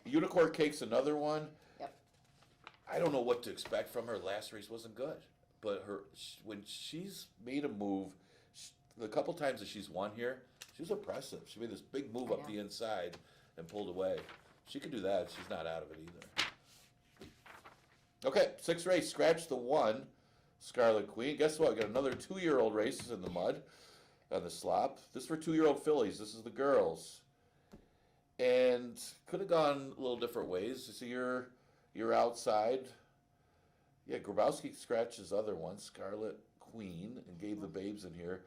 Unicorn Cake's another one. Yep. I don't know what to expect from her. Last race wasn't good, but when she's made a move, the couple times that she's won here, she was impressive. She made this big move up the inside and pulled away. She could do that. She's not out of it either. Okay, 6th race. Scratch the 1. Scarlet Queen. Guess what? We got another 2-year-old races in the mud on the slop. This is for 2-year-old fillies. This is the girls. And could have gone a little different ways. You see you're outside. Yeah, Grabowski scratched his other one, Scarlet Queen, and gave the babes in here.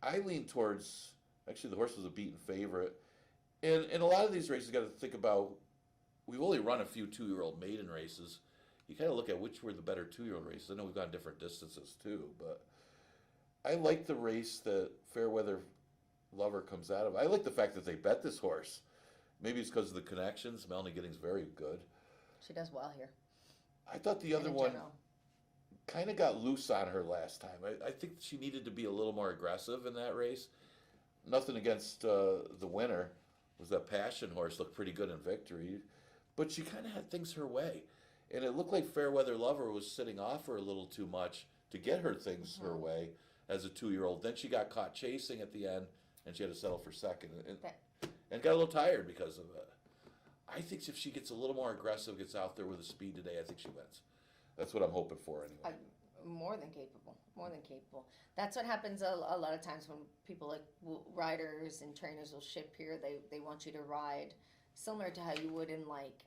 I lean towards, actually the horse was a beaten favorite. And in a lot of these races, you got to think about, we've only run a few 2-year-old maiden races. You kind of look at which were the better 2-year-old races. I know we've gone different distances too, but I like the race that Fairweather Lover comes out of. I like the fact that they bet this horse. Maybe it's because of the connections. Melanie Giddings very good. She does well here. I thought the other one kind of got loose on her last time. I think she needed to be a little more aggressive in that race. Nothing against the winner. Was that Passion horse looked pretty good in victory, but she kind of had things her way. And it looked like Fairweather Lover was sitting off her a little too much to get her things her way as a 2-year-old. Then she got caught chasing at the end, and she had to settle for second. And got a little tired because of it. I think if she gets a little more aggressive, gets out there with the speed today, I think she wins. That's what I'm hoping for anyway. More than capable. More than capable. That's what happens a lot of times when people like riders and trainers will ship here. They want you to ride similar to how you would in like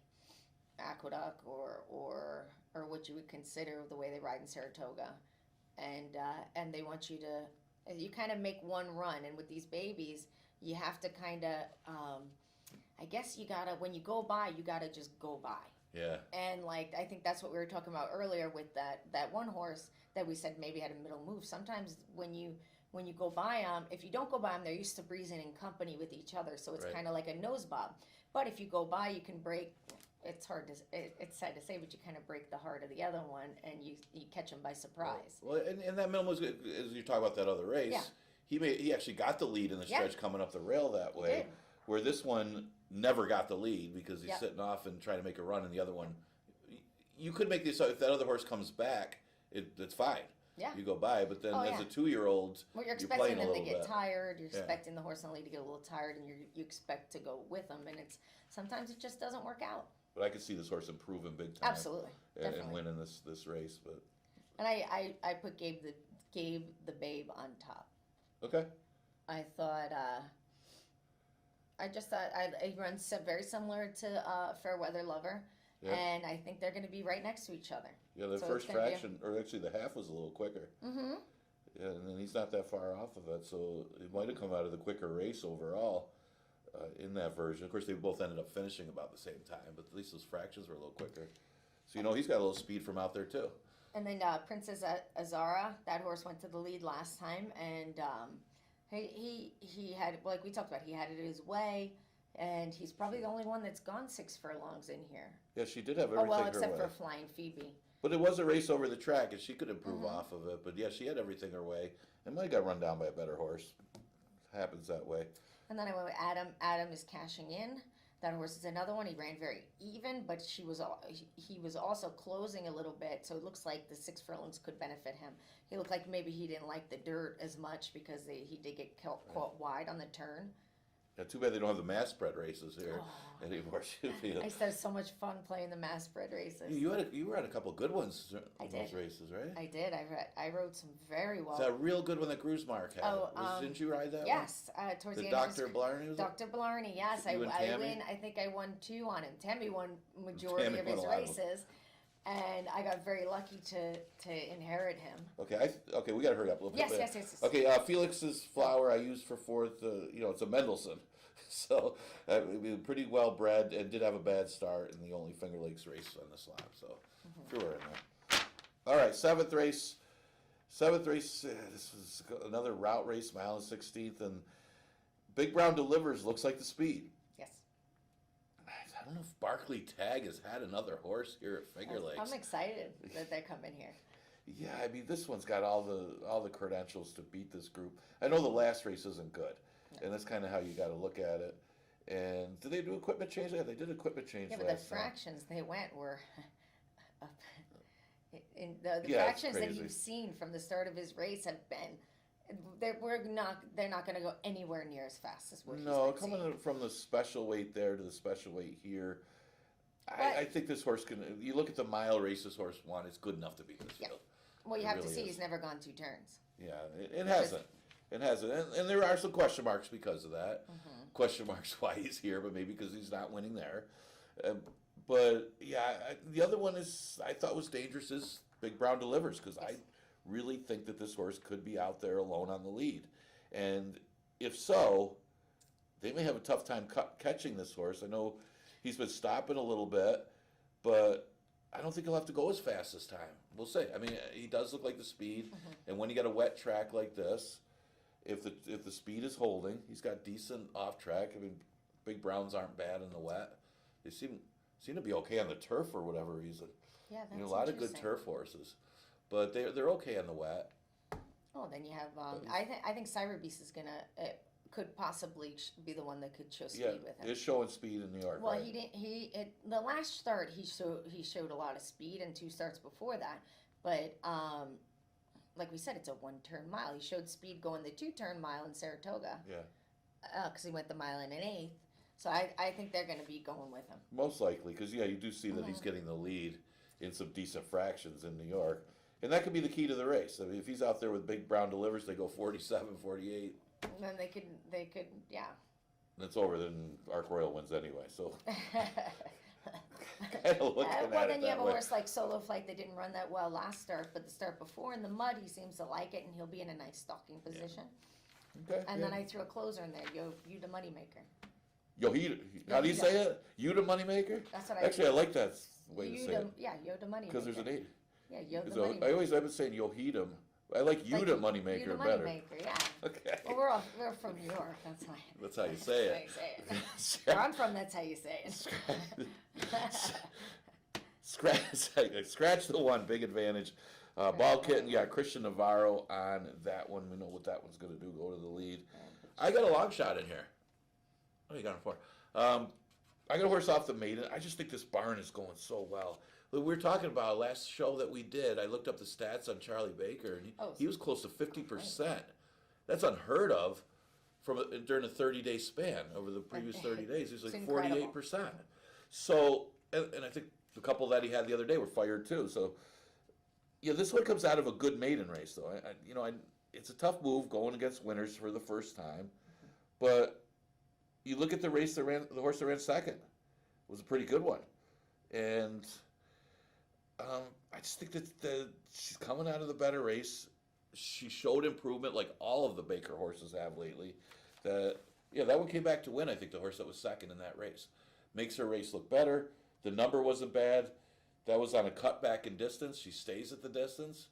Aqueduct or what you would consider the way they ride in Saratoga, and they want you to kind of make one run, and with these babies you have to kind of I guess you gotta, when you go by, you gotta just go by. Yeah. And like I think that's what we were talking about earlier with that one horse that we said maybe had a middle move. Sometimes when you go by them, if you don't go by them, they're used to breezing in company with each other, so it's Right. kind of like a nose bob. But if you go by, you can break. It's hard to it's sad to say, but you kind of break the heart of the other one, and you catch them by surprise. Well, and that middle was, as you talk about that other race, Yeah. he actually got the lead in the Yeah. stretch coming up the rail that He way, did. where this one never got the lead because he's Yeah. sitting off and trying to make a run, and the other one, you could make this, if that other horse comes back, it's fine. Yeah. You go by, but then Oh, as yeah. a 2-year-old, Well, you're you're expecting playing a them to little get bit. tired. You're Yeah. expecting the horse and lady to get a little tired, and you expect to go with them, and it's sometimes it just doesn't work out. But I could see this horse improving big time. Absolutely, And definitely. winning this race. But And I put Gabe the Babe on top. okay. I thought he runs very similar to Fairweather Lover, Yeah. and I think they're going to be right next to each other. Yeah, the So first it's gonna be a- fraction, or actually the half was a little quicker. Mm-hmm. Yeah, and then he's not that far off of it, so it might have come out of the quicker race overall in that version. Of course, they both ended up finishing about the same time, but at least those fractions were a little quicker. So, he's got a little speed from out there, too. And then Princess Azara, that horse went to the lead last time, and he had, like we talked about, he had it his way, and he's probably the only one that's gone 6 furlongs in here. Yeah, she did have Oh everything well, her except way. for Flying Phoebe. But it was a race over the track, and she could improve Mhm. off of it. But, yeah, she had everything her way. And might have got run down by a better horse. Happens that way. And then I went with Adam. Adam is cashing in. That horse is another one. He ran very even, but he was also closing a little bit, so it looks like the 6 furlongs could benefit him. He looked like maybe he didn't like the dirt as much because he did get caught wide on the turn. Yeah, too bad they don't have the mass spread races here Oh. anymore. I used to have so much fun playing the mass spread races. You were at a couple good ones I in those did. races, right? I did. I rode some very well. It's that real good one that Gruzmark had. Oh, Didn't you ride that yes, towards one? the The end. Dr. Blarney was it? Dr. Blarney, yes. You and Tammy? I think I won 2 on him. Tammy won majority Tammy of won his a lot of them. races, and I got very lucky to inherit him. Okay, okay, we got to hurry up a little Yes, bit. yes. Okay, Felix's flower I used for 4th. It's a Mendelssohn, so pretty well bred and did have a bad start in the only Finger Lakes race on this lap. So threw her in there. All right, 7th race. This is another route race, mile and 16th, and Big Brown Delivers looks like the speed. Yes. I don't know if Barkley Tag has had another horse here at Finger Lakes. I'm excited that they're coming here. Yeah, I mean this one's got all the credentials to beat this group. I know the last race isn't good, and that's kind of how you got to look at it. And did they do equipment change? Yeah, they did equipment change Yeah, but the last time. fractions they went were. In the Yeah, it's fractions that crazy. you've seen from the start of his race have been, they're not going to go anywhere near as fast as what he's No, been coming seeing. from the special weight there to the special weight here, But- I think this horse can. You look at the mile race this horse won; it's good enough to beat this Yeah. field. Well, you It have to really see is. he's never gone 2 turns. Yeah, it hasn't. It hasn't, and there are some question marks because of that. Question marks why he's here, but maybe because he's not winning there. But yeah, the other one is I thought was dangerous is Big Brown Delivers because I really think that this horse could be out there alone on the lead, and if so, they may have a tough time catching this horse. I know he's been stopping a little bit, but I don't think he'll have to go as fast this time. We'll see. I mean, he does look like the speed, and when you got a wet track like this, if the speed is holding, he's got decent off track. I mean, Big Browns aren't bad in the wet. They seem to be okay on the turf for whatever reason. Yeah, that's A lot of good interesting. turf horses, but they're okay on the wet. Oh, then you have. I think Cyber Beast is gonna could possibly be the one that could show speed Yeah, with him. it's showing speed in New York. Well, right? he didn't. The last start he showed a lot of speed, and 2 starts before that. But like we said, it's a 1-turn mile. He showed speed going the 2-turn mile in Saratoga. Yeah. Because he went the mile in an 1/8. So I think they're going to be going with him. Most likely, because you do see that he's getting the lead in some decent fractions in New York, and that could be the key to the race. I mean, if he's out there with Big Brown Delivers, they go 47, 48. And then they could, yeah. That's over. Then Arc Royal wins anyway. So kind of looking at well, it then you that have a way. horse like Solo Flight that didn't run that well last start, but the start before in the mud, he seems to like it, and he'll be in a nice stalking position. Okay, And yeah. then I threw a closer in there, you the moneymaker. Yo, how do you say it? You the moneymaker? That's what I Actually, I like that way to say it. Yeah, yo the moneymaker. Because there's an 8. Yeah, yo the So moneymaker. I've been saying yo heat 'em. I like you Like the you moneymaker the better. moneymaker, yeah. Okay. Well, we're from New York, that's why. That's how you say That's it. how you say it. Where I'm from, that's how you say it. Scratch the one, big advantage. Ball Kitten, yeah, Christian Navarro on that one. We know what that one's going to do, go to the lead. I got a long shot in here. What you got him for? I got a horse off the maiden. I just think this barn is going so well. We were talking about last show that we did. I looked up the stats on Charlie Baker, and he was close to 50%. That's unheard of during a 30-day span over the previous 30 days. He was like 48%. So, and I think the couple that he had the other day were fired too. So, yeah, this one comes out of a good maiden race, though. It's a tough move going against winners for the first time, but you look at the race the horse that ran second. It was a pretty good one, and I just think that she's coming out of the better race. She showed improvement like all of the Baker horses have lately. That one came back to win. I think the horse that was second in that race makes her race look better. The number wasn't bad. That was on a cutback in distance. She stays at the distance.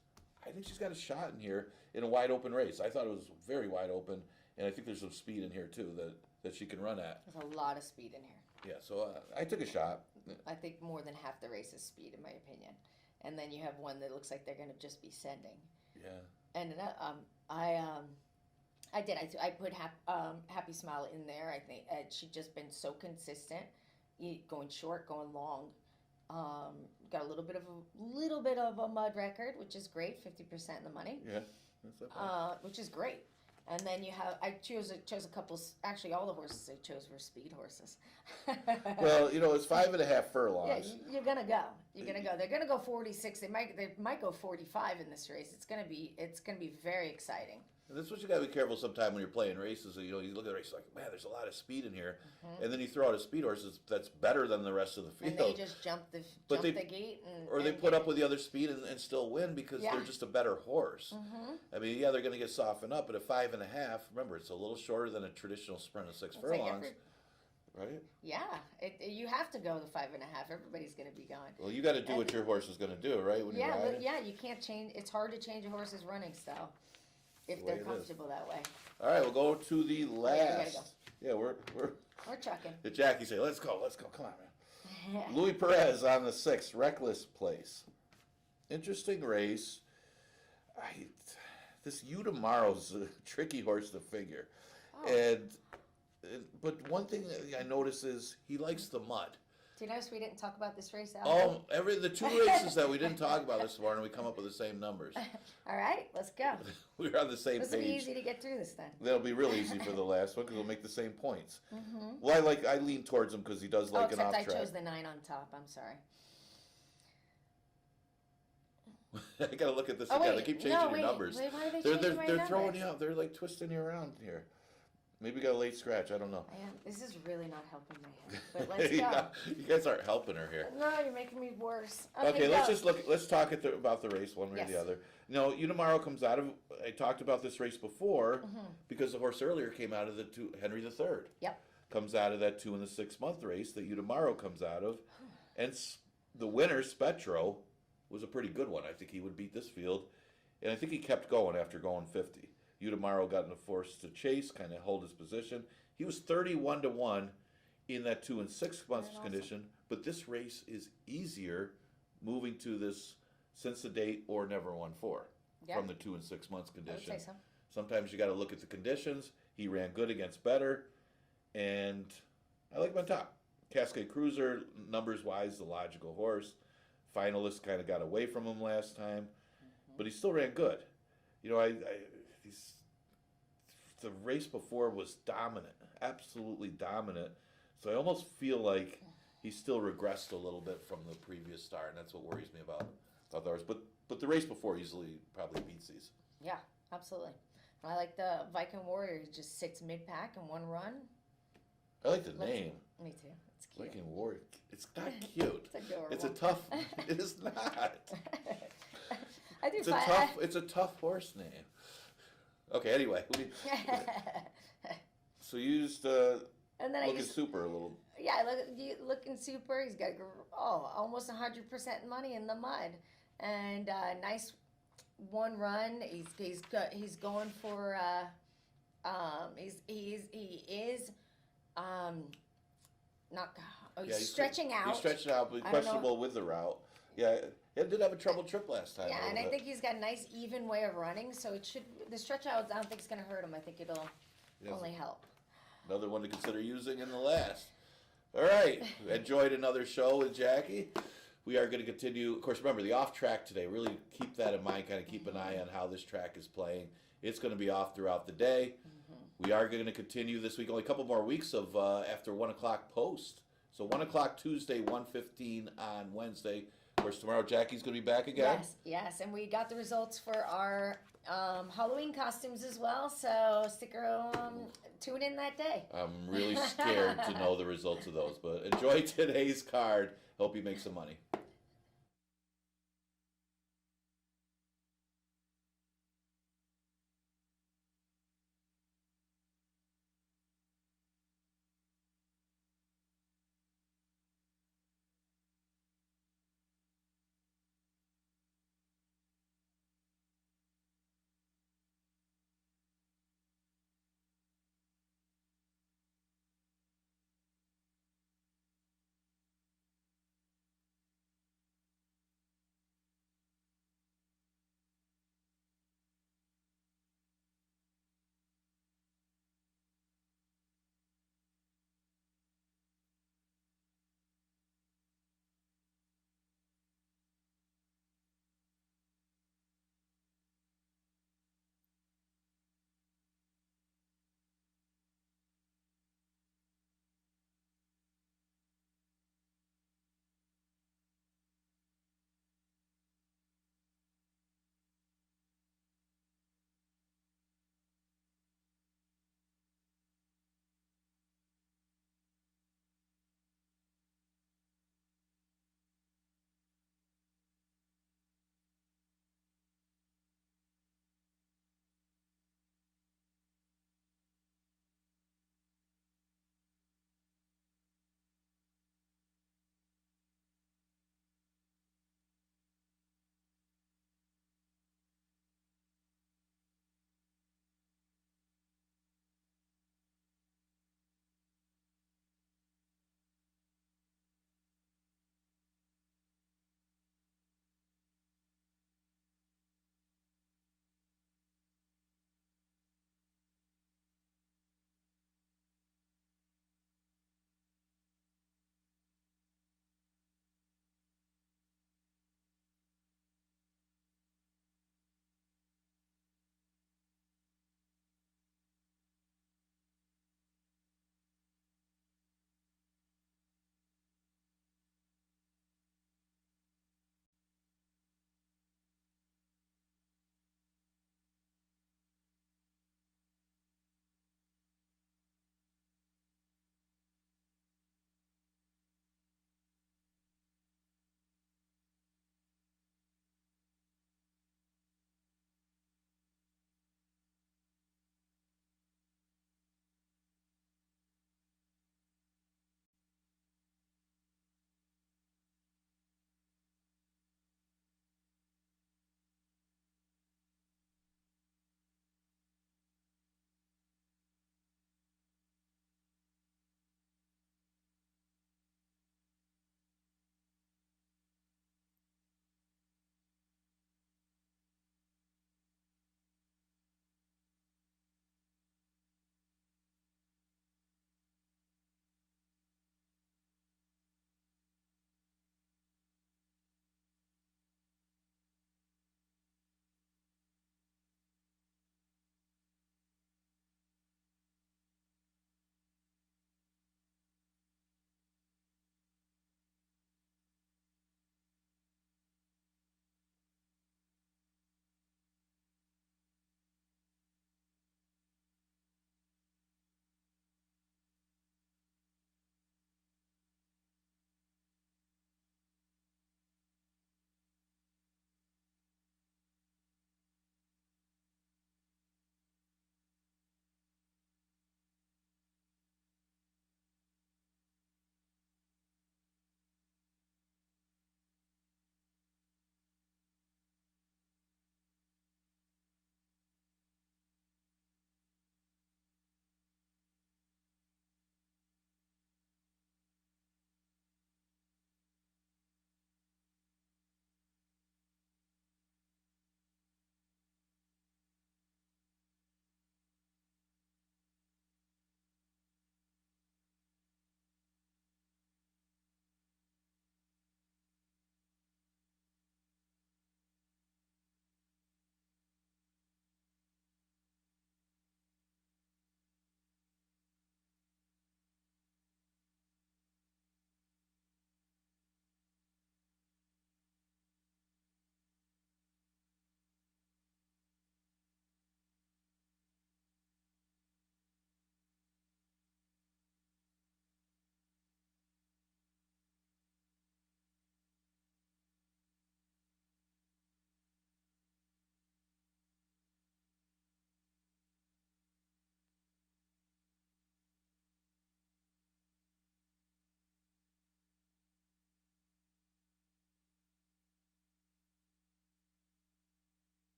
I think she's got a shot in here in a wide open race. I thought it was very wide open, and I think there's some speed in here too that she can run at. There's a lot of speed in here. Yeah, so I took a shot. I think more than half the race is speed, in my opinion. And then you have one that looks like they're going to just be sending. Yeah. And I did. I put Happy Smile in there. I think she's just been so consistent, going short, going long. Got a little bit of a mud record, which is great. 50% in the money. Yeah, that's not bad. Which is great. And then you have, I chose a couple, actually all the horses I chose were speed horses. Well, it's 5.5 furlongs. Yeah, you're gonna go. They're gonna go 46. They might go 45 in this race. It's gonna be very exciting. And that's what you gotta be careful sometime when you're playing races. You look at the race like, man, there's a lot of speed in here, and then you throw out a speed horse that's better than the rest of the field. And they just jump the gate, they put up with the other speed and still win because they're just a better horse. I mean, they're gonna get softened up, but at 5.5, remember it's a little shorter than a traditional sprint of 6 furlongs, right? Yeah, you have to go the 5.5. Everybody's gonna be going. Well, you got to do what your horse is gonna do, right? When you're riding. You can't change. It's hard to change a horse's running style if they're comfortable that way. All right, we'll go to the last. We gotta go. Yeah, we're trucking. Did Jackie say, let's go, come on, man. Louis Perez on the 6th, Reckless Place. Interesting race. This Tomorrow's a tricky horse to figure. But one thing that I notice is he likes the mud. Do you notice we didn't talk about this race out? Oh, the 2 races that we didn't talk about this morning, we come up with the same numbers. All right, let's go. We're on the same This page. will be easy to get through this then. That'll be real easy for the last one because we'll make the same points. Well, I lean towards him because he does like an off track. Except I chose the 9 on top. I'm sorry. I gotta look at this again. They keep changing your numbers. Wait, why are they changing my they're numbers? throwing you out. They're like twisting you around here. Maybe we got a late scratch. I don't know. This is really not helping my head. But let's go. You guys aren't helping her here. No, you're making me worse. Okay, let's talk about the race one way or the other. Tomorrow comes out of. I talked about this race before because the horse earlier came out of the Henry III. Yep. Comes out of that 2 and 6 month race that Tomorrow comes out of, and the winner Spetro was a pretty good one. I think he would beat this field, and I think he kept going after going 50. Tomorrow got in a force to chase, kind of hold his position. He was 31-1 in that 2 and 6 months condition, but this race is easier moving to this since the date or never won 4 from the 2 and 6 months condition. I would say so. Sometimes you got to look at the conditions. He ran good against better, and I like him on top. Cascade Cruiser, numbers wise, the logical horse. Finalist kind of got away from him last time, but he still ran good. The race before was dominant, absolutely dominant. So I almost feel like he still regressed a little bit from the previous start, and that's what worries me about the horse. But the race before easily probably beats these. Yeah, absolutely. I like the Viking Warrior. He just sits mid-pack in one run. I like the name. Me too. It's cute. Lincoln Ward. It's not cute. It's adorable. It's a tough. It is not. I do It's a find tough. It's a tough horse name. Okay. Anyway, so you used and then I looking used, super a little. yeah, looking super. He's got almost 100% money in the mud, and nice one run. He's going for he is not Yeah, he's stretching out. He's stretching out, but I don't know. questionable with the route. Yeah, he did have a trouble trip last time. Yeah, a and I little think bit. he's got a nice even way of running, so it should the stretch out. I don't think it's gonna hurt him. I think it'll Yes. only help. Another one to consider using in the last. All right, enjoyed another show with Jackie. We are going to continue. Of course, remember the off track today. Really keep that in mind. Kind of keep an eye on how this track is playing. It's going to be off throughout the day. We are going to continue this week. Only a couple more weeks of after 1 o'clock post. So 1 o'clock Tuesday, 1:15 on Wednesday. Of course, tomorrow Jackie's going to be back again. Yes, and we got the results for our Halloween costumes as well. So tune in that day. I'm really scared to know the results of those. But enjoy today's card. Hope you make some money.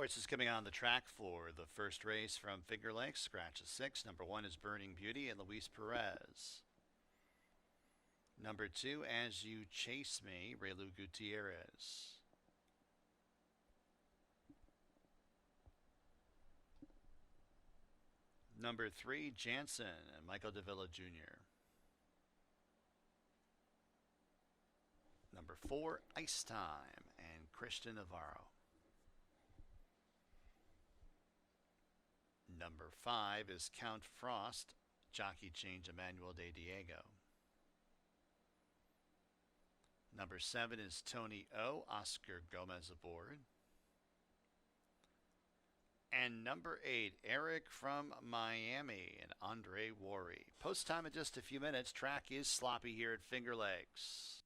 Horses coming on the track for the first race from Finger Lakes. Scratch a 6. Number 1 is Burning Beauty and Luis Perez. Number 2, As You Chase Me, Relu Gutierrez. Number 3, Jansen and Michael Davila Jr. Number 4, Ice Time and Christian Navarro. Number 5 is Count Frost, jockey change Emmanuel de Diego. Number 7 is Tony O, Oscar Gomez aboard. And number 8, Eric from Miami and Andre Worry. Post time in just a few minutes. Track is sloppy here at Finger Lakes.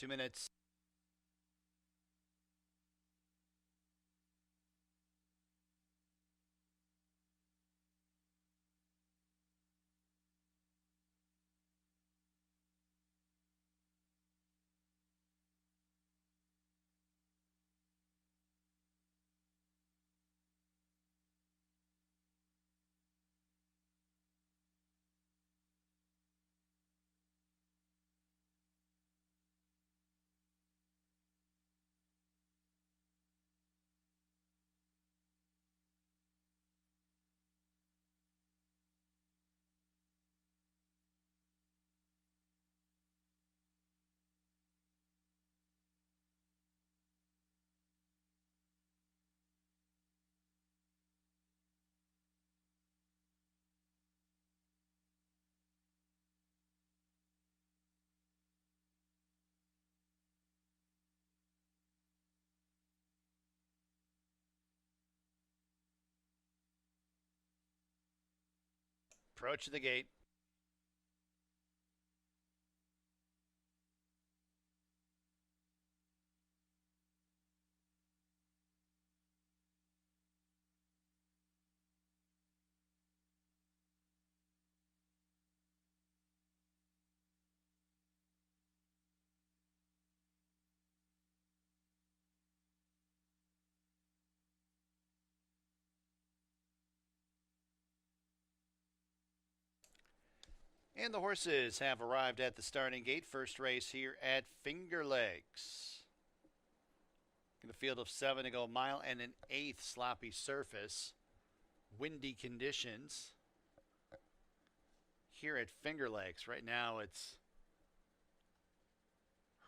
Two minutes. approaching the gate. And the horses have arrived at the starting gate. First race here at Finger Lakes. In a field of 7 to go, mile and an eighth, sloppy surface. Windy conditions here at Finger Lakes. Right now it's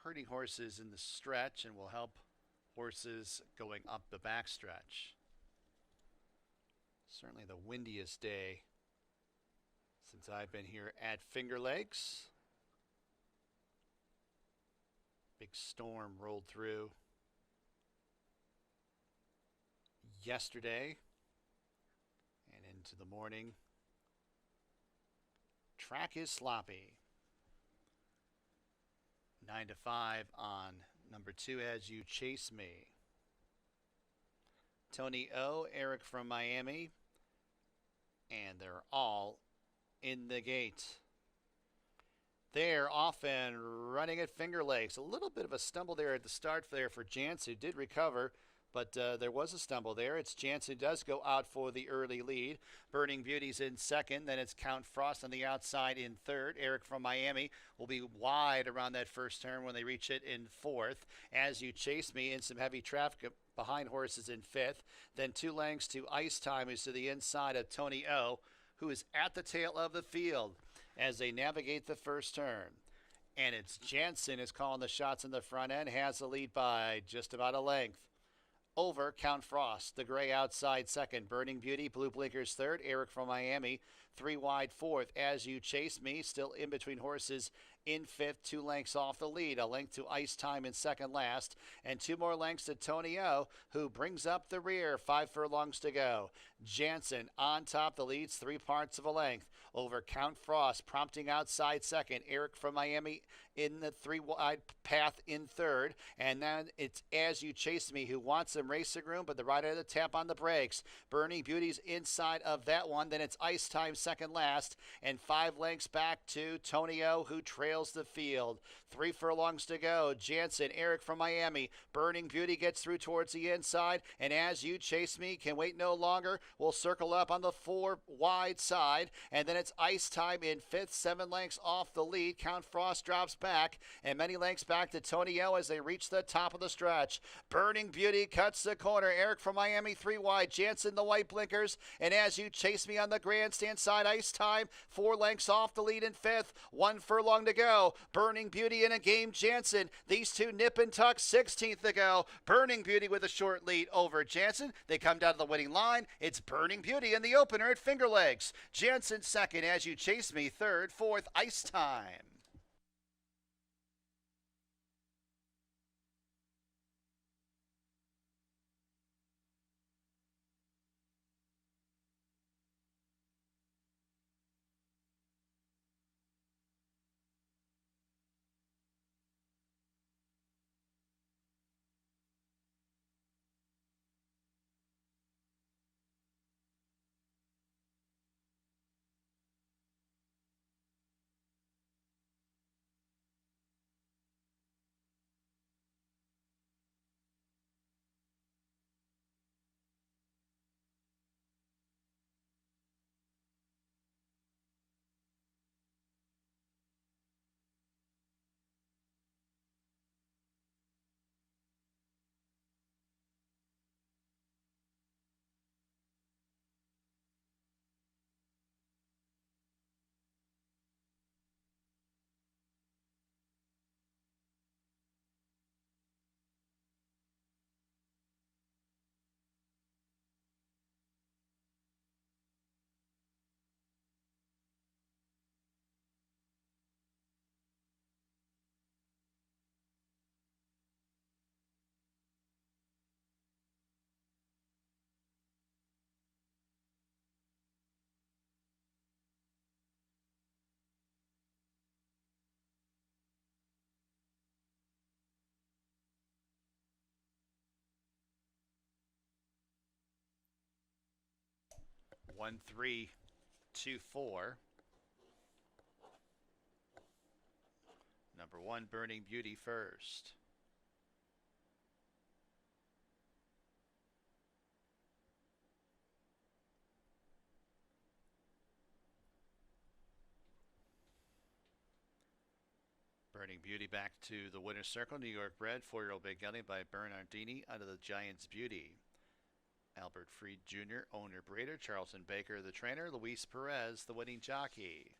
hurting horses in the stretch and will help horses going up the backstretch. Certainly the windiest day since I've been here at Finger Lakes. Big storm rolled through yesterday and into the morning. Track is sloppy. 9 to 5 on number 2 As You Chase Me. Tony O, Eric from Miami, and they're all in the gate. They're off and running at Finger Lakes. A little bit of a stumble there at the start there for Jansen, who did recover, but there was a stumble there. It's Jansen does go out for the early lead. Burning Beauty's in second. Then it's Count Frost on the outside in third. Eric from Miami will be wide around that first turn when they reach it in fourth. As You Chase Me in some heavy traffic behind horses in fifth. Then 2 lengths to Ice Time, who's to the inside of Tony O, who is at the tail of the field as they navigate the first turn. And it's Jansen is calling the shots in the front end, has the lead by just about a length over Count Frost. The gray outside second. Burning Beauty, Blue Blinkers third. Eric from Miami, 3 wide fourth. As You Chase Me, still in between horses in fifth, 2 lengths off the lead. A length to Ice Time in second last, and 2 more lengths to Tony O, who brings up the rear. 5 furlongs to go. Jansen on top, the leads 3 parts of a length over Count Frost, prompting outside second. Eric from Miami in the 3 wide path in third, and then it's As You Chase Me, who wants some racing room, but the rider had to tap on the brakes. Burning Beauty's inside of that one. Then it's Ice Time second last, and 5 lengths back to Tony O, who trails the field. 3 furlongs to go. Jansen, Eric from Miami. Burning Beauty gets through towards the inside, and As You Chase Me can wait no longer. Will circle up on the 4 wide side, and then it's Ice Time in fifth, 7 lengths off the lead. Count Frost drops back, and many lengths back to Tony O as they reach the top of the stretch. Burning Beauty cuts the corner. Eric from Miami 3 wide. Jansen the white blinkers, and As You Chase Me on the grandstand side. Ice Time 4 lengths off the lead in fifth. 1 furlong to go. Burning Beauty in a game. Jansen. These two nip and tuck. 16th to go. Burning Beauty with a short lead over Jansen. They come down to the winning line. It's Burning Beauty in the opener at Finger Lakes. Jansen second. As You Chase Me third. Fourth, Ice Time. 1324. Number 1, Burning Beauty first. Burning Beauty back to the winner's circle. New York bred, 4-year-old Big Gelly by Bernardini out of the Giants Beauty. Albert Freed Jr., owner breeder. Charlton Baker, the trainer. Luis Perez, the winning jockey.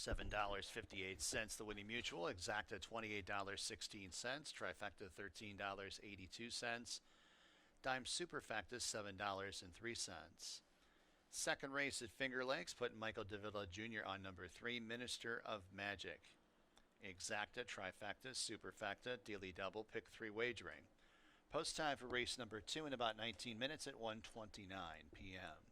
$7.58, the winning mutual. Exacta $28.16. Trifecta $13.82. Dime Superfecta $7.03. Second race at Finger Lakes, putting Michael Davila Jr. on number 3, Minister of Magic. Exacta, Trifecta, Superfecta, Daily Double, Pick 3 wagering. Post time for race number 2 in about 19 minutes at 1:29 p.m.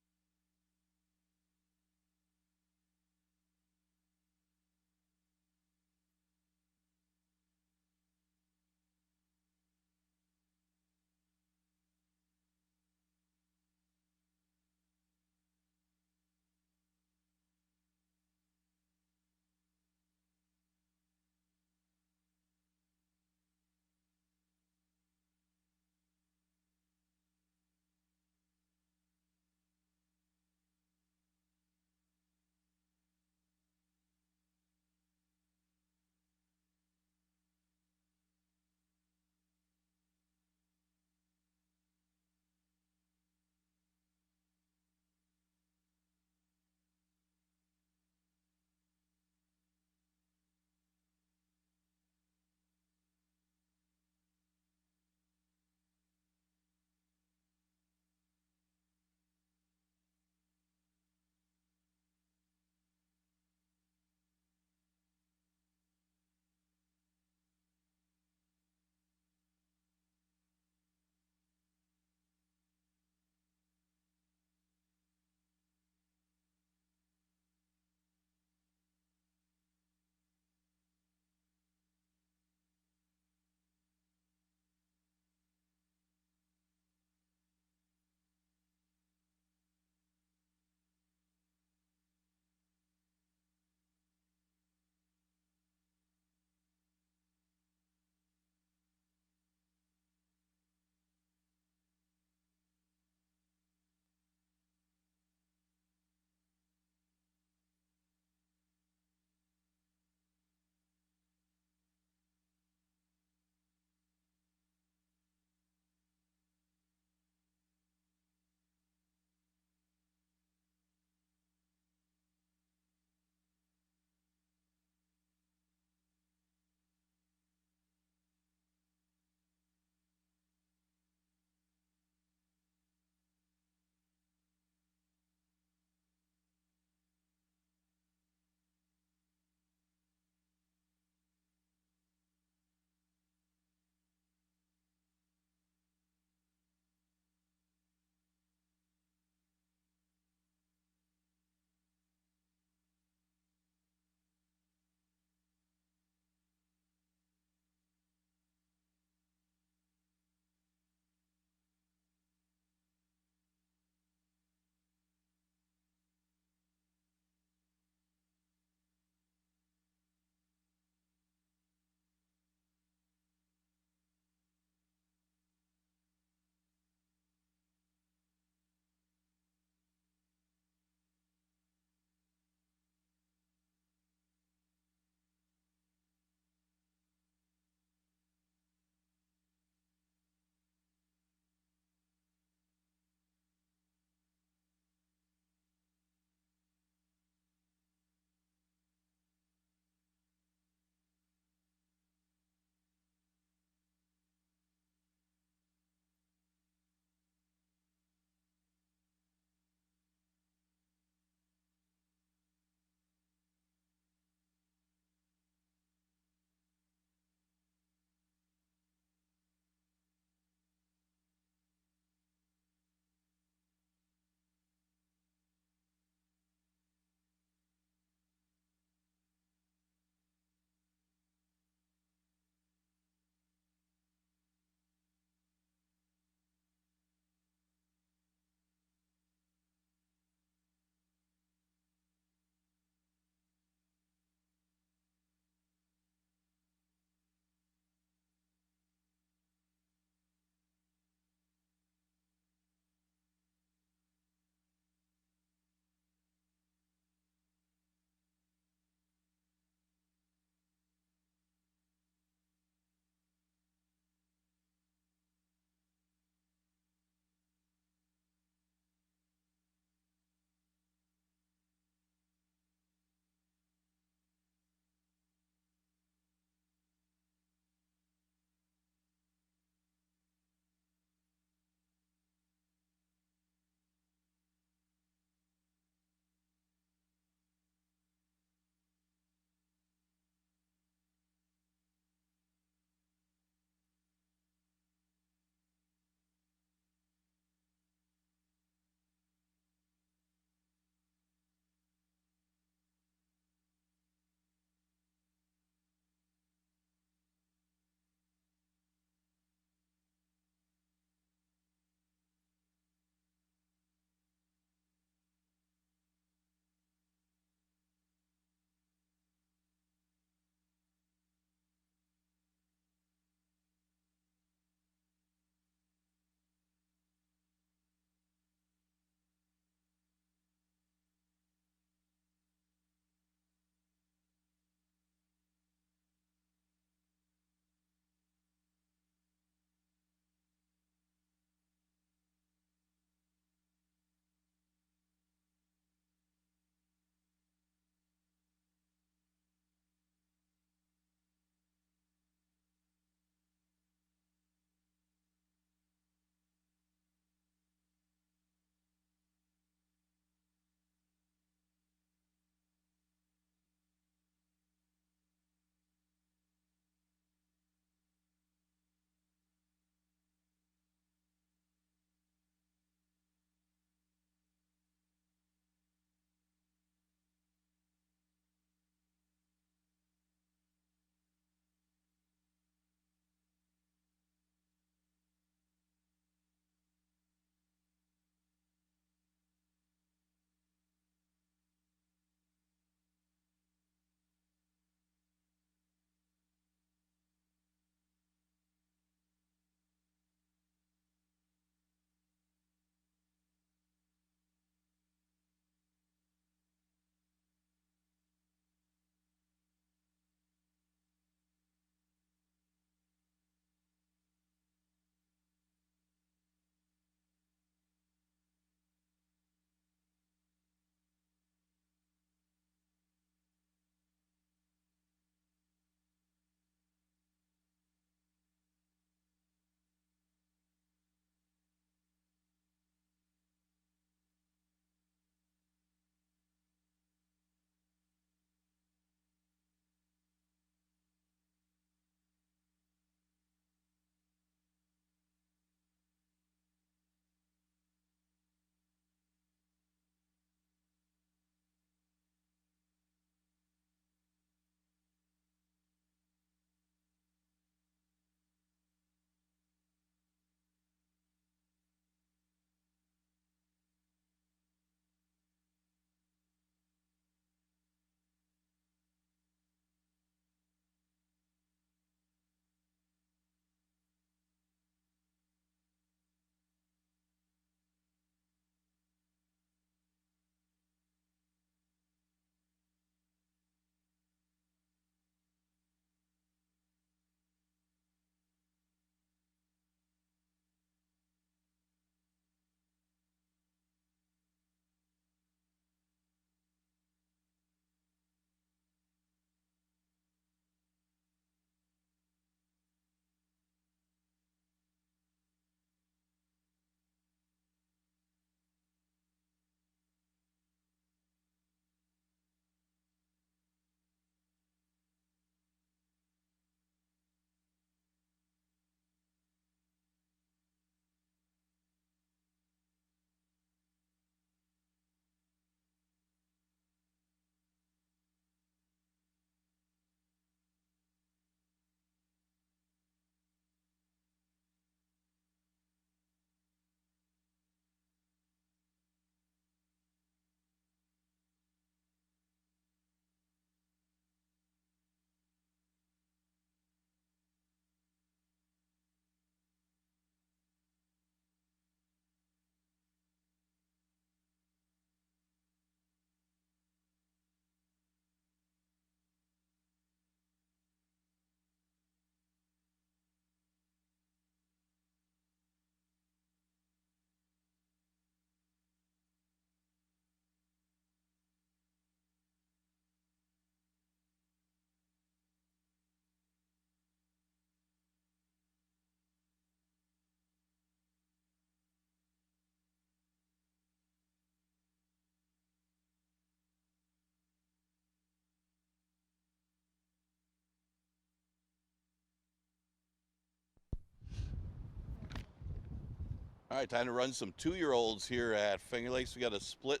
All right, time to run some 2-year-olds here at Finger Lakes. We got a split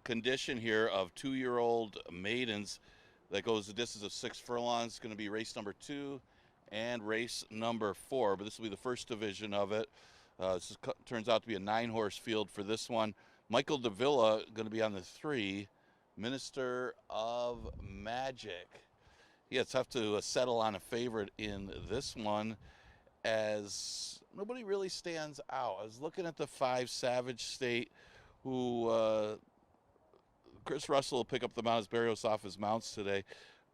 condition here of 2-year-old maidens that goes the distance of 6 furlongs. It's going to be race number 2 and race number 4, but this will be the first division of it. Turns out to be a 9-horse field for this one. Michael Davila going to be on the 3, Minister of Magic. Yeah, it's tough to settle on a favorite in this one, as nobody really stands out. I was looking at the 5, Savage State, who Chris Russell will pick up the Mounts Barrios off his mounts today.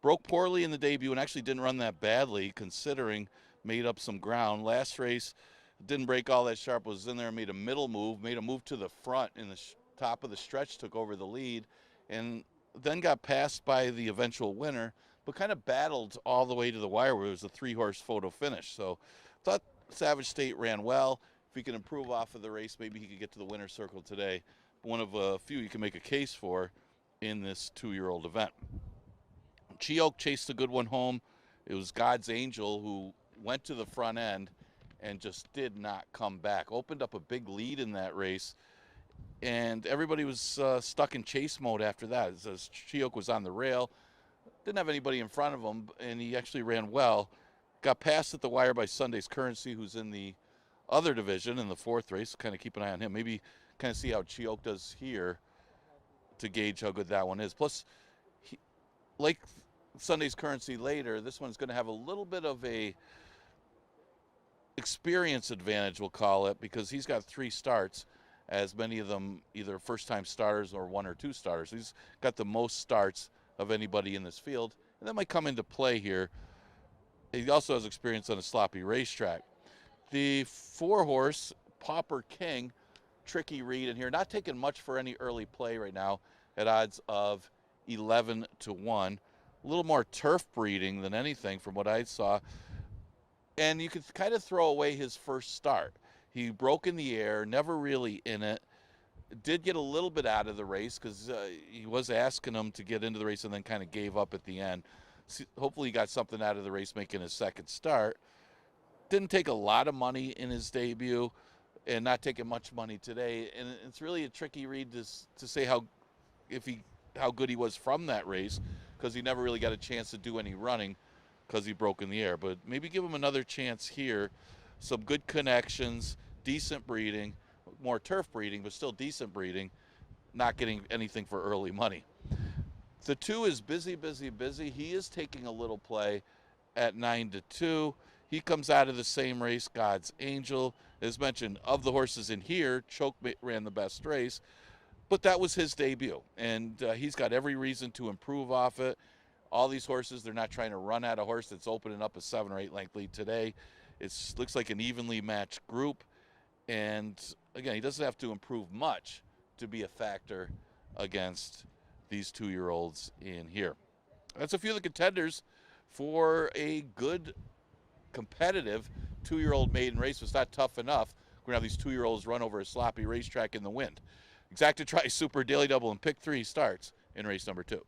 Broke poorly in the debut and actually didn't run that badly, considering made up some ground. Last race, didn't break all that sharp, was in there and made a middle move, made a move to the front in the top of the stretch, took over the lead, and then got passed by the eventual winner, but kind of battled all the way to the wire where it was a 3-horse photo finish. So thought Savage State ran well. If he can improve off of the race, maybe he could get to the winner's circle today. One of a few you can make a case for in this 2-year-old event. Cheoke chased a good one home. It was God's Angel who went to the front end and just did not come back. Opened up a big lead in that race, and everybody was stuck in chase mode after that. As Cheoke was on the rail, didn't have anybody in front of him, and he actually ran well. Got passed at the wire by Sunday's Currency, who's in the other division in the 4th race. Kind of keep an eye on him. Maybe kind of see how Cheoke does here to gauge how good that one is. Plus, like Sunday's Currency later, this one's going to have a little bit of a experience advantage, we'll call it, because he's got 3 starts, as many of them either first-time starters or 1 or 2 starters. He's got the most starts of anybody in this field, and that might come into play here. He also has experience on a sloppy racetrack. The 4-horse, Pauper King, tricky read in here. Not taking much for any early play right now at odds of 11 to 1. A little more turf breeding than anything from what I saw. And you could kind of throw away his first start. He broke in the air, never really in it. Did get a little bit out of the race because he was asking him to get into the race and then kind of gave up at the end. Hopefully he got something out of the race making his second start. Didn't take a lot of money in his debut and not taking much money today. And it's really a tricky read to say how good he was from that race, because he never really got a chance to do any running because he broke in the air. But maybe give him another chance here. Some good connections, decent breeding, more turf breeding, but still decent breeding, not getting anything for early money. The 2 is busy. He is taking a little play at 9 to 2. He comes out of the same race, God's Angel. As mentioned, of the horses in here, Choke ran the best race, but that was his debut, and he's got every reason to improve off it. All these horses, they're not trying to run at a horse that's opening up a 7 or 8 length lead today. It looks like an evenly matched group, and again, he doesn't have to improve much to be a factor against these 2-year-olds in here. That's a few of the contenders for a good competitive 2-year-old maiden race. It's not tough enough. We're going to have these 2-year-olds run over a sloppy racetrack in the wind. Exacta Tri Super Daily Double and Pick 3 starts in race number 2.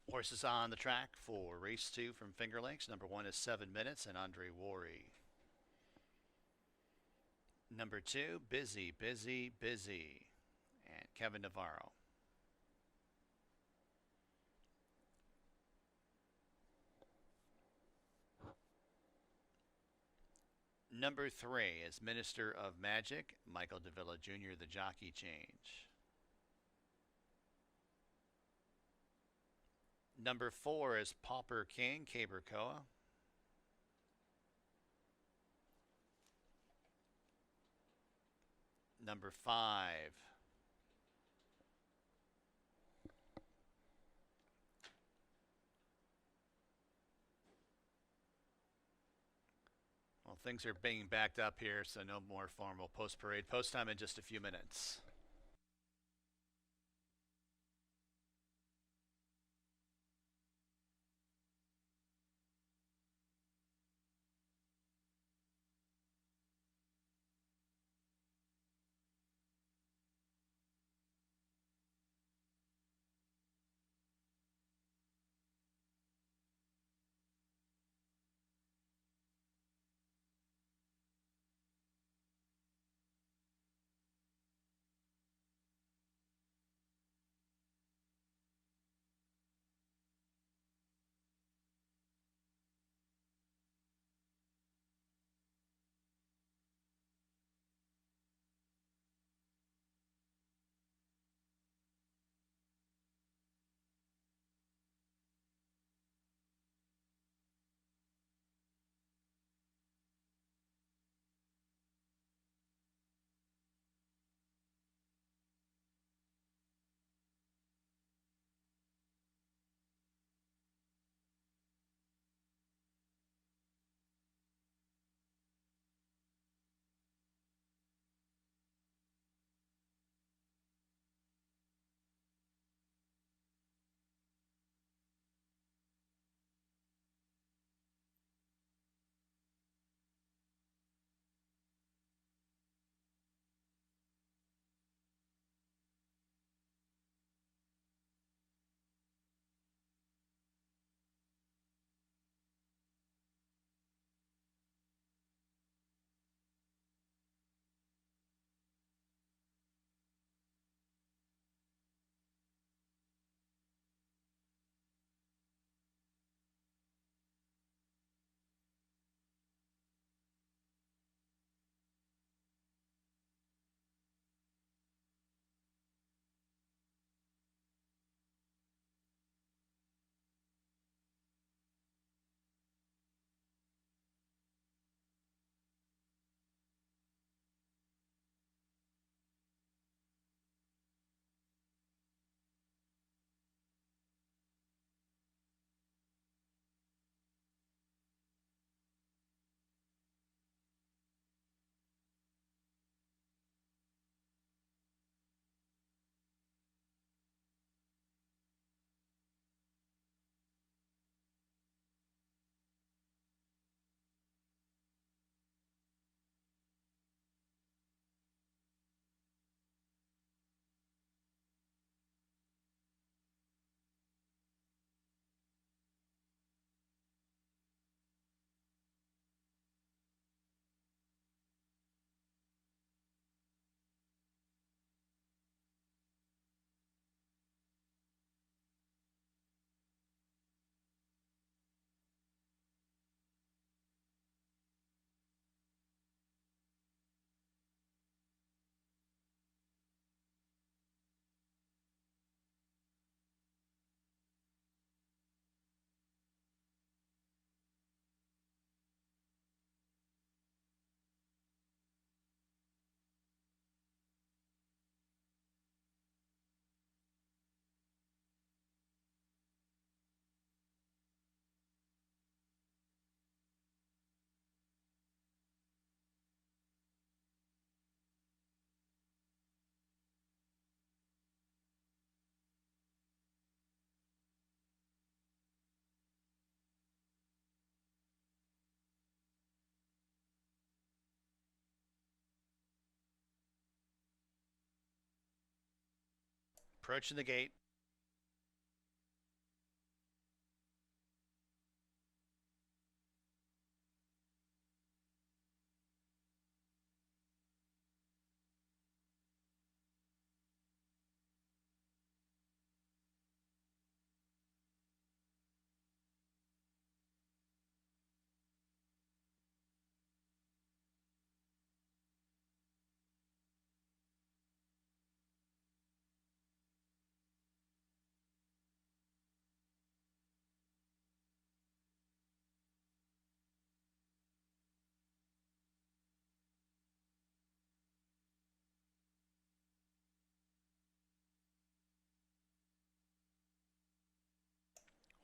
Horses on the track for race 2 from Finger Lakes. Number 1 is 7 Minutes and Andre Worry. Number 2, Busy, Busy, Busy, and Kevin Navarro. Number 3 is Minister of Magic, Michael Davila Jr., the jockey change. Number 4 is Pauper King, Cabercoa. Number 5. Well, things are being backed up here, so no more formal post parade. Post time in just a few minutes. Approaching the gate.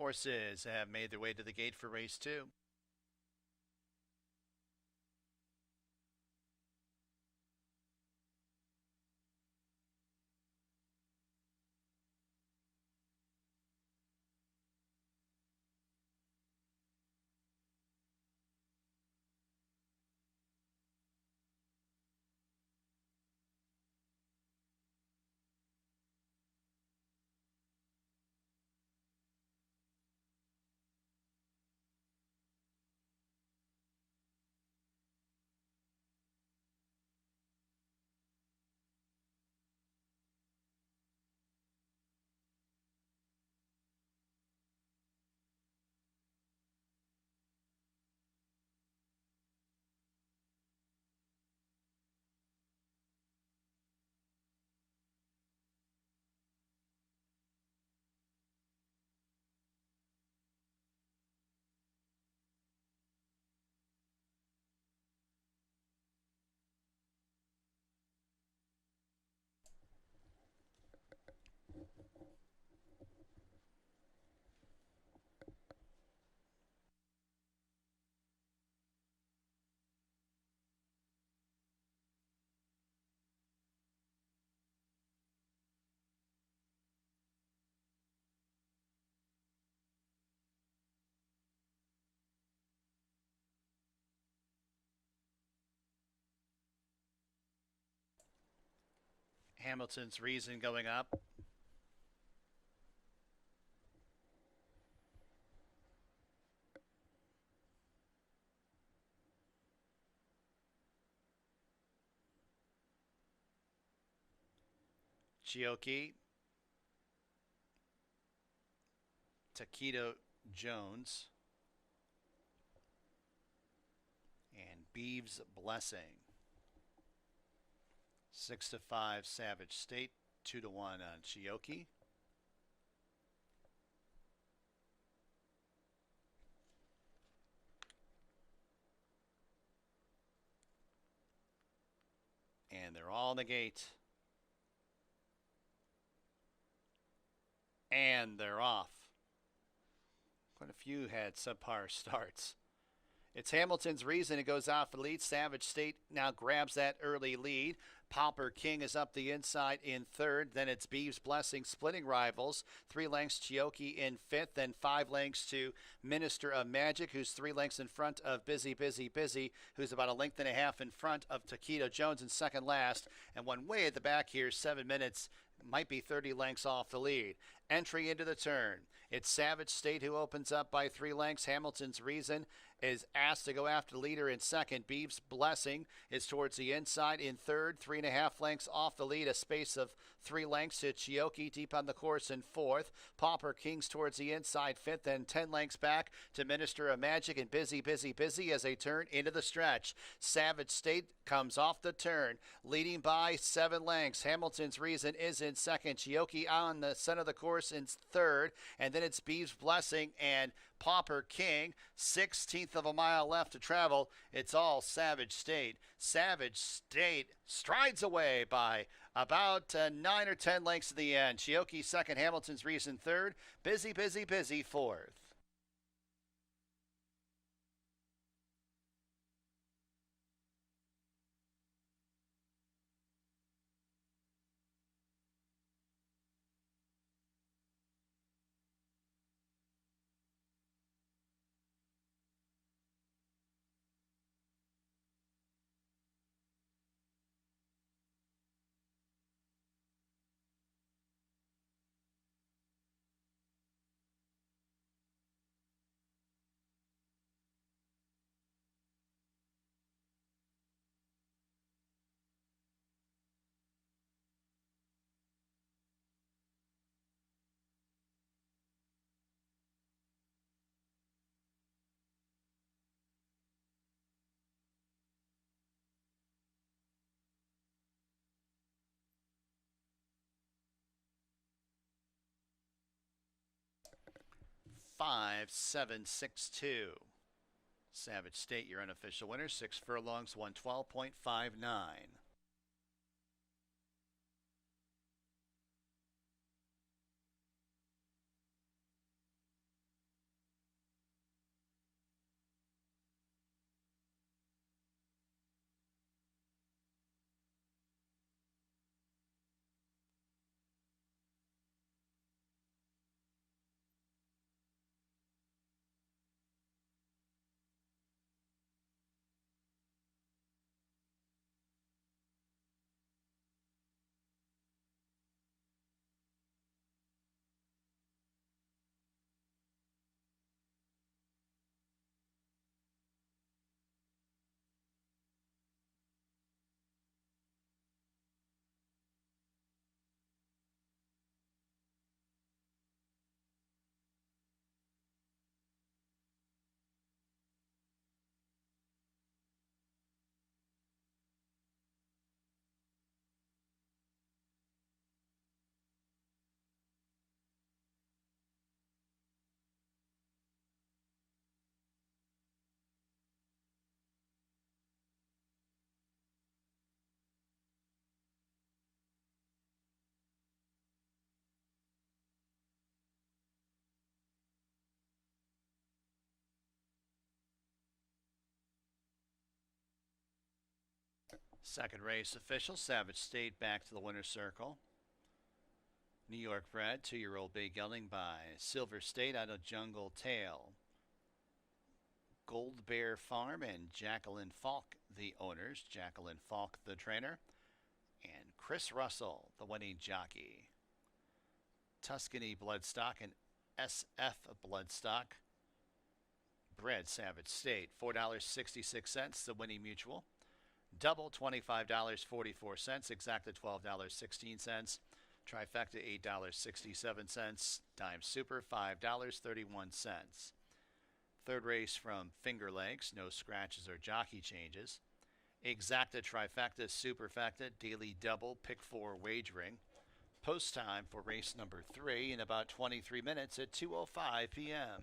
Horses have made their way to the gate for race 2. Hamilton's Reason going up. Jockey. Taquito Jones. And Beeves Blessing. 6-5 Savage State. 2-1 on Jockey. And they're all in the gate. And they're off. Quite a few had subpar starts. It's Hamilton's Reason. It goes off the lead. Savage State now grabs that early lead. Popper King is up the inside in third. Then it's Beeves Blessing splitting rivals. 3 lengths Jockey in fifth. Then 5 lengths to Minister of Magic, who's 3 lengths in front of Busy, who's about a length and a half in front of Taquito Jones in second last. And one way at the back here, 7 minutes, might be 30 lengths off the lead. Entry into the turn. It's Savage State who opens up by 3 lengths. Hamilton's Reason is asked to go after the leader in second. Beeves Blessing is towards the inside in third. 3.5 lengths off the lead, a space of 3 lengths to Jockey deep on the course in fourth. Popper King's towards the inside fifth, and 10 lengths back to Minister of Magic and Busy as they turn into the stretch. Savage State comes off the turn, leading by 7 lengths. Hamilton's Reason is in second. Jockey on the center of the course in third, and then it's Beeves Blessing and Popper King. 1/16 of a mile left to travel. It's all Savage State. Savage State strides away by about 9 or 10 lengths to the end. Jockey second, Hamilton's Reason third, Busy fourth. Five, 7, 6, 2. Savage State, your unofficial winner. 6 furlongs, 112.59. Second race official, Savage State back to the winner's circle. New York bred, 2-year-old bay gelding by Silver State out of Jungle Tail. Gold Bear Farm and Jacqueline Falk, the owners. Jacqueline Falk, the trainer. And Chris Russell, the winning jockey. Tuscany Bloodstock and SF Bloodstock. Bred Savage State, $4.66, the winning mutual. Double, $25.44. Exacta, $12.16. Trifecta, $8.67. Dime Super, $5.31. Third race from Finger Lakes, no scratches or jockey changes. Exacta, trifecta, superfecta, daily double, pick 4 wagering. Post time for race number 3 in about 23 minutes at 2:05 p.m.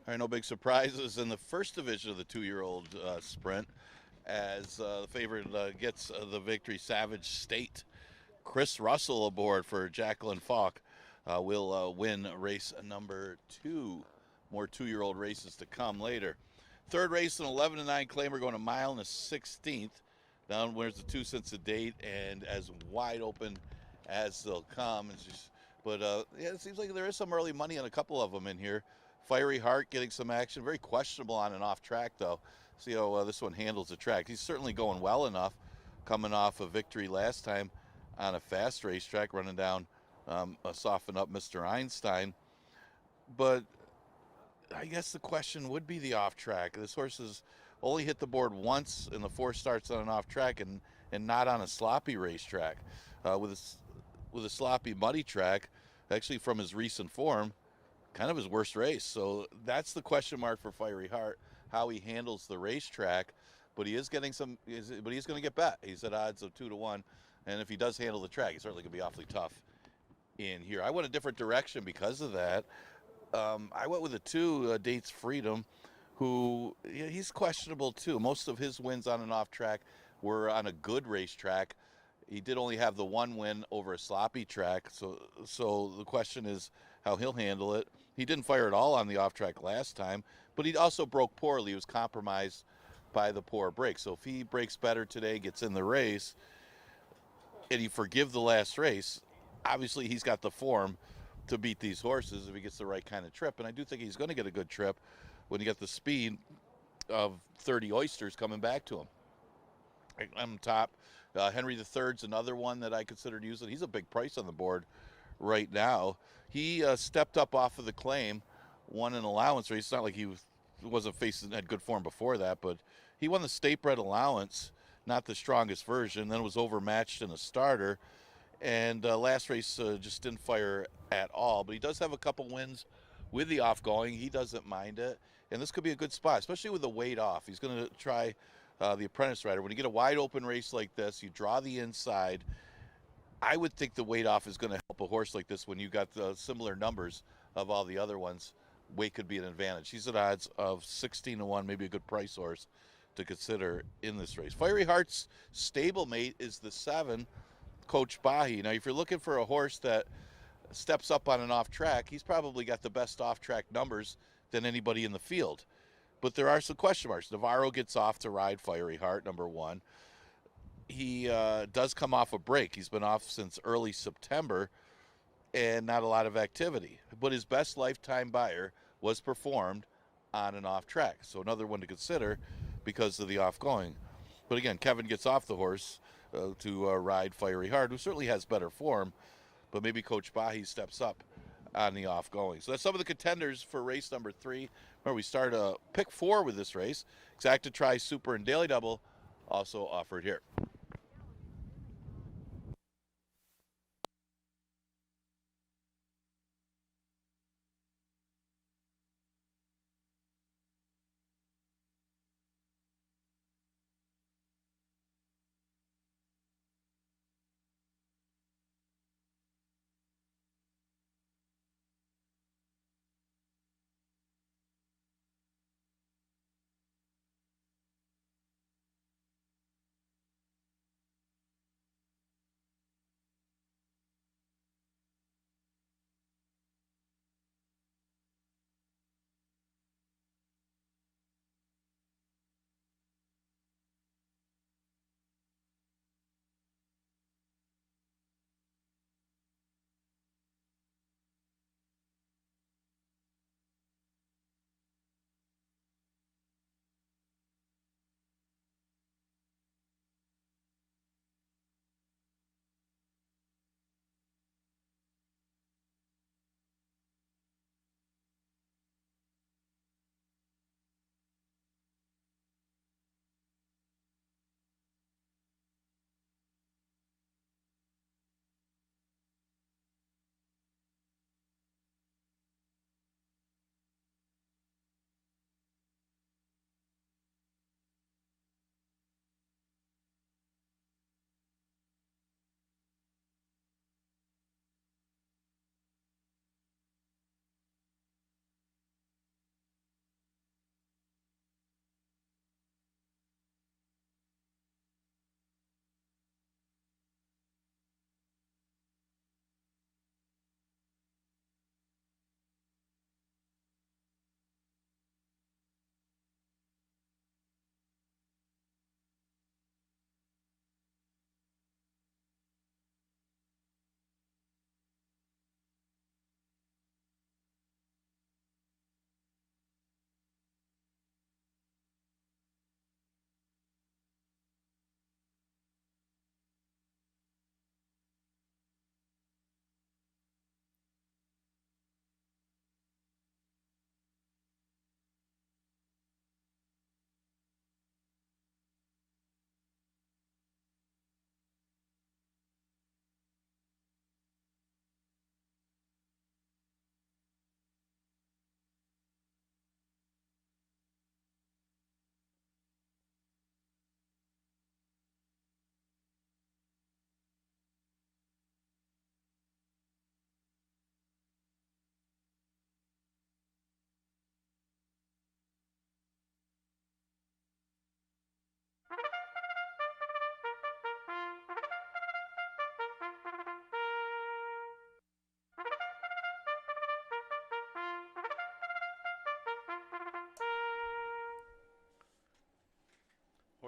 All right, no big surprises in the first division of the 2-year-old sprint as the favorite gets the victory. Savage State. Chris Russell aboard for Jacqueline Falk will win race number 2. More 2-year-old races to come later. Third race, an 11-9 claimer going a mile and a 16th. Down winners the 2 cents a date and as wide open as they'll come. But yeah, it seems like there is some early money on a couple of them in here. Fiery Heart getting some action. Very questionable on and off track, though. See how this one handles the track. He's certainly going well enough, coming off a victory last time on a fast racetrack, running down soften up Mr. Einstein. But I guess the question would be the off track. This horse has only hit the board once in the 4 starts on an off track and not on a sloppy racetrack. With a sloppy muddy track, actually from his recent form, kind of his worst race. So that's the question mark for Fiery Heart, how he handles the racetrack. But he is getting but he's going to get bet. He's at odds of 2-1. And if he does handle the track, he's certainly going to be awfully tough in here. I went a different direction because of that. I went with a 2, Dates Freedom, who he's questionable too. Most of his wins on and off track were on a good racetrack. He did only have the 1 win over a sloppy track. So the question is how he'll handle it. He didn't fire at all on the off track last time, but he also broke poorly. He was compromised by the poor break. So if he breaks better today, gets in the race, and you forgive the last race, obviously he's got the form to beat these horses if he gets the right kind of trip. And I do think he's going to get a good trip when you get the speed of 30 oysters coming back to him. I'm top. Henry III's another one that I considered using. He's a big price on the board right now. He stepped up off of the claim, won an allowance race. It's not like he had good form before that, but he won the state bred allowance, not the strongest version, then was overmatched in a starter. And last race just didn't fire at all. But he does have a couple wins with the off-going. He doesn't mind it. And this could be a good spot, especially with the weight off. He's going to try the apprentice rider. When you get a wide-open race like this, you draw the inside. I would think the weight off is going to help a horse like this when you got the similar numbers of all the other ones. Weight could be an advantage. He's at odds of 16-1, maybe a good price horse to consider in this race. Fiery Heart's stablemate is the 7, Coach Bahi. Now, if you're looking for a horse that steps up on an off track, he's probably got the best off track numbers than anybody in the field. But there are some question marks. Navarro gets off to ride Fiery Heart, number 1. He does come off a break. He's been off since early September and not a lot of activity. But his best lifetime buyer was performed on an off track. So another one to consider because of the off going. But again, Kevin gets off the horse to ride Fiery Heart, who certainly has better form, but maybe Coach Bahi steps up on the off going. So that's some of the contenders for race number 3. Remember, we start pick 4 with this race. Exacta Tri, Super, and Daily Double also offered here.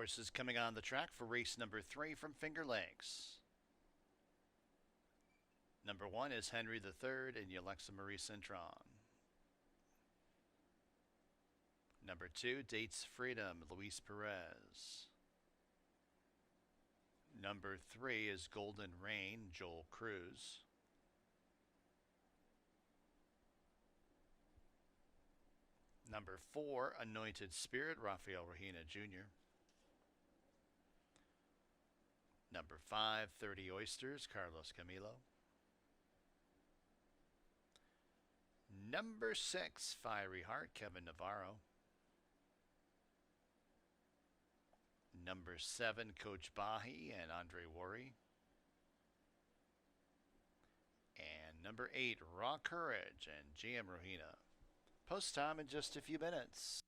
horses coming on the track for race number 3 from Finger Lakes. Number 1 is Henry III and Alexa Marie Cintron. Number 2, Dates Freedom, Luis Perez. Number 3 is Golden Rain, Joel Cruz. Number 4, Anointed Spirit, Rafael Regina Jr. Number 5, 30 Oysters, Carlos Camilo. Number 6, Fiery Heart, Kevin Navarro. Number 7, Coach Bahi and Andre Worry. And number 8, Raw Courage and GM Rohina. Post time in just a few minutes.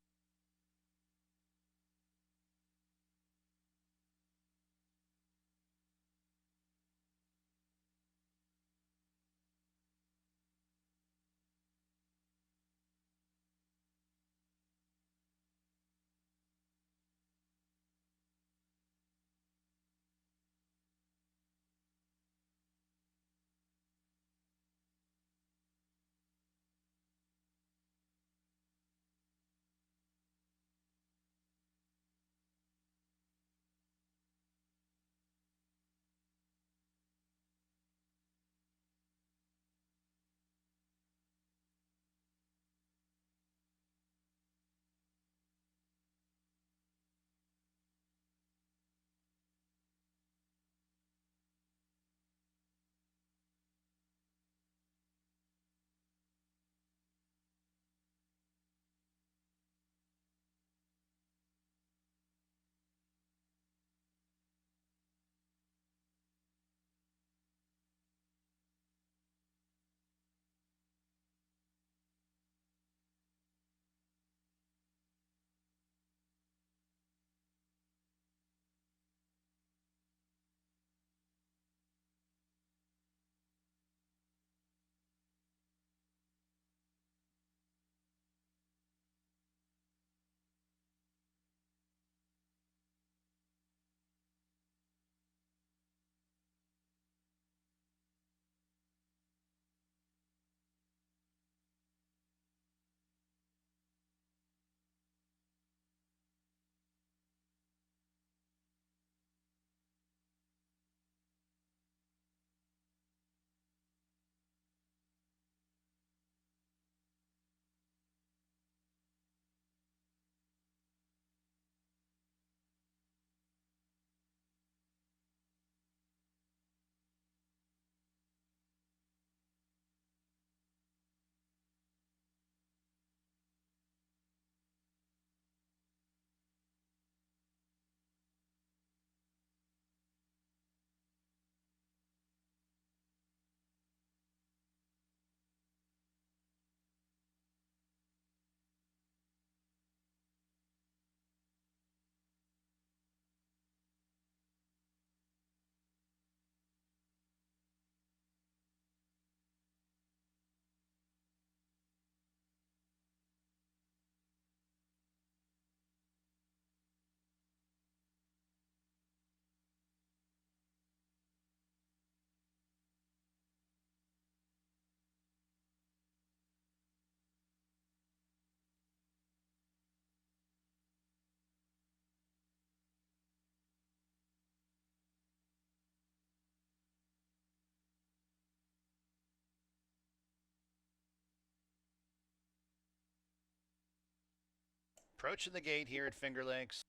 Approaching the gate here at Finger Lakes.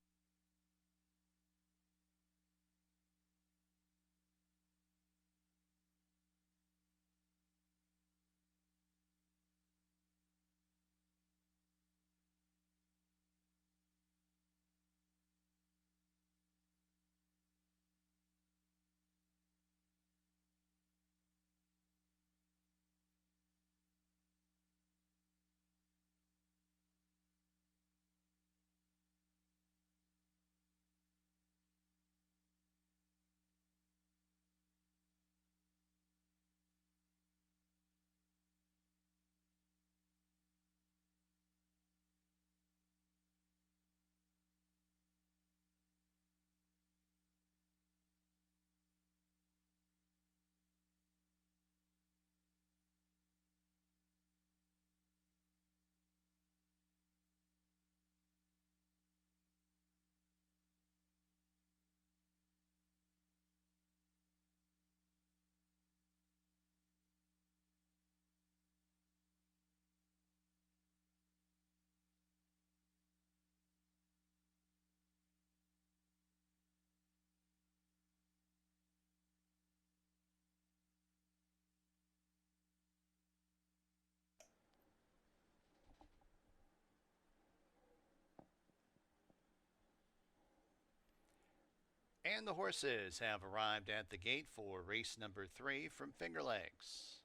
And the horses have arrived at the gate for race number 3 from Finger Lakes.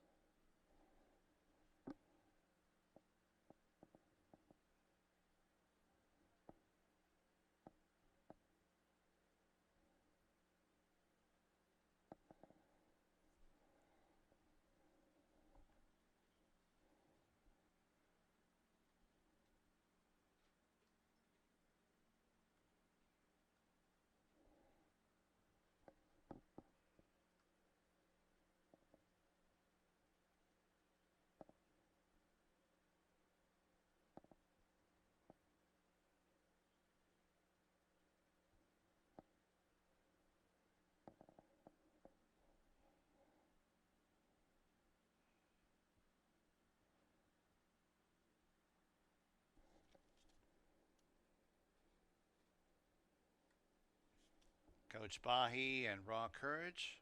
Coach Bahi and Raw Courage.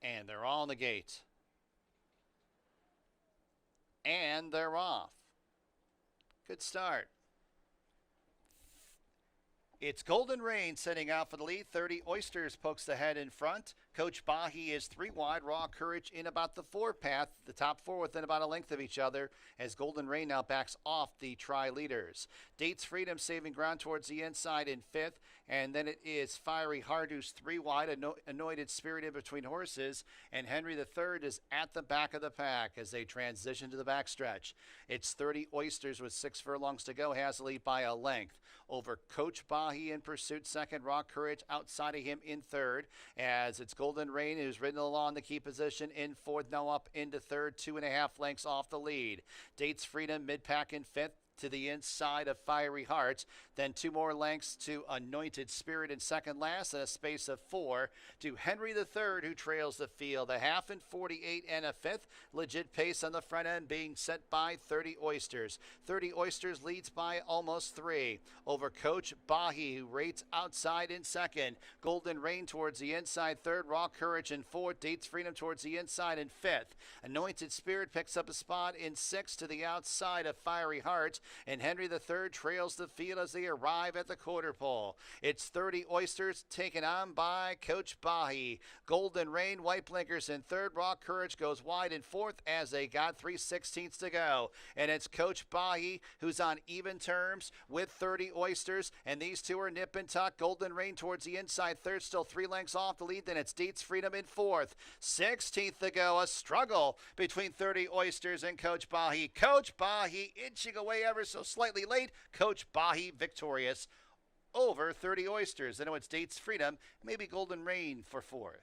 And they're all in the gate. And they're off. Good start. It's Golden Rain setting out for the lead. 30 Oysters pokes the head in front. Coach Bahi is 3 wide. Raw Courage in about the 4 path. The top 4 within about a length of each other as Golden Rain now backs off the tri-leaders. Dates Freedom saving ground towards the inside in 5th. And then it is Fiery Heart, who's 3 wide. Anointed Spirit in between horses. And Henry III is at the back of the pack as they transition to the backstretch. It's 30 Oysters with 6 furlongs to go. Has the lead by a length over Coach Bahi in pursuit. Second, Raw Courage outside of him in third, as it's Golden Rain who's ridden along the key position in fourth, now up into third, 2.5 lengths off the lead. Dates Freedom mid-pack in fifth, to the inside of Fiery Heart, then 2 more lengths to Anointed Spirit in second last, and a space of 4 to Henry III, who trails the field. A half in 48 and a fifth. Legit pace on the front end being set by 30 Oysters. 30 Oysters leads by almost 3 over Coach Bahi, who rates outside in second. Golden Rain towards the inside third. Raw Courage in fourth. Dates Freedom towards the inside in fifth. Anointed Spirit picks up a spot in sixth to the outside of Fiery Heart, and Henry III trails the field as they arrive at the quarter pole. It's 30 Oysters taken on by Coach Bahi. Golden Rain, White Blinkers in third. Raw Courage goes wide in fourth as they got 3/16 to go. And it's Coach Bahi who's on even terms with 30 Oysters, and these two are nip and tuck. Golden Rain towards the inside third, still 3 lengths off the lead. Then it's Dates Freedom in fourth. 16th to go. A struggle between 30 Oysters and Coach Bahi. Coach Bahi inching away ever so slightly late. Coach Bahi victorious over 30 Oysters. I know it's Dates Freedom, maybe Golden Rain for fourth.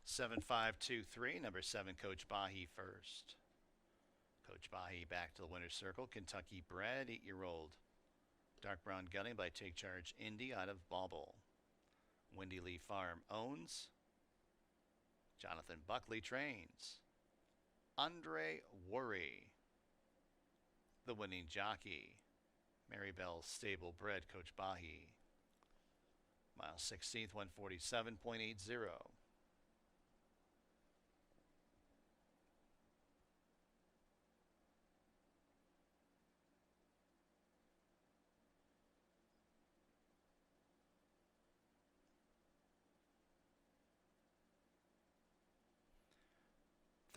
7523, number 7, Coach Bahi first. Coach Bahi back to the winner's circle. Kentucky bred, 8-year-old. Dark brown gunning by Take Charge Indy out of Bauble. Windy Lee Farm owns. Jonathan Buckley trains. Andre Worry, the winning jockey. Marybelle Stable bred, Coach Bahi. Mile 16th, 147.80.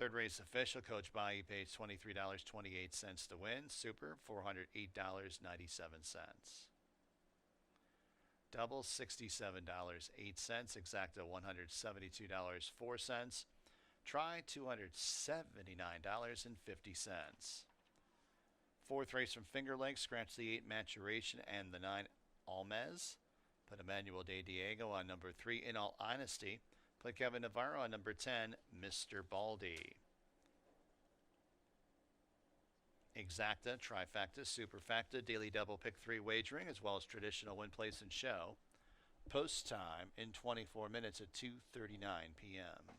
Third race official, Coach Bahi pays $23.28 to win. Super, $408.97. Double, $67.08. Exacta, $172.04. Try, $279.50. Fourth race from Finger Lakes, scratch the 8 Maturation and the 9 Almez. Put Emmanuel De Diego on number 3, In All Honesty. Put Kevin Navarro on number 10, Mr. Baldy. Exacta, Trifecta, Superfecta, Daily Double Pick 3 wagering, as well as traditional win, place, and show. Post time in 24 minutes at 2:39 p.m.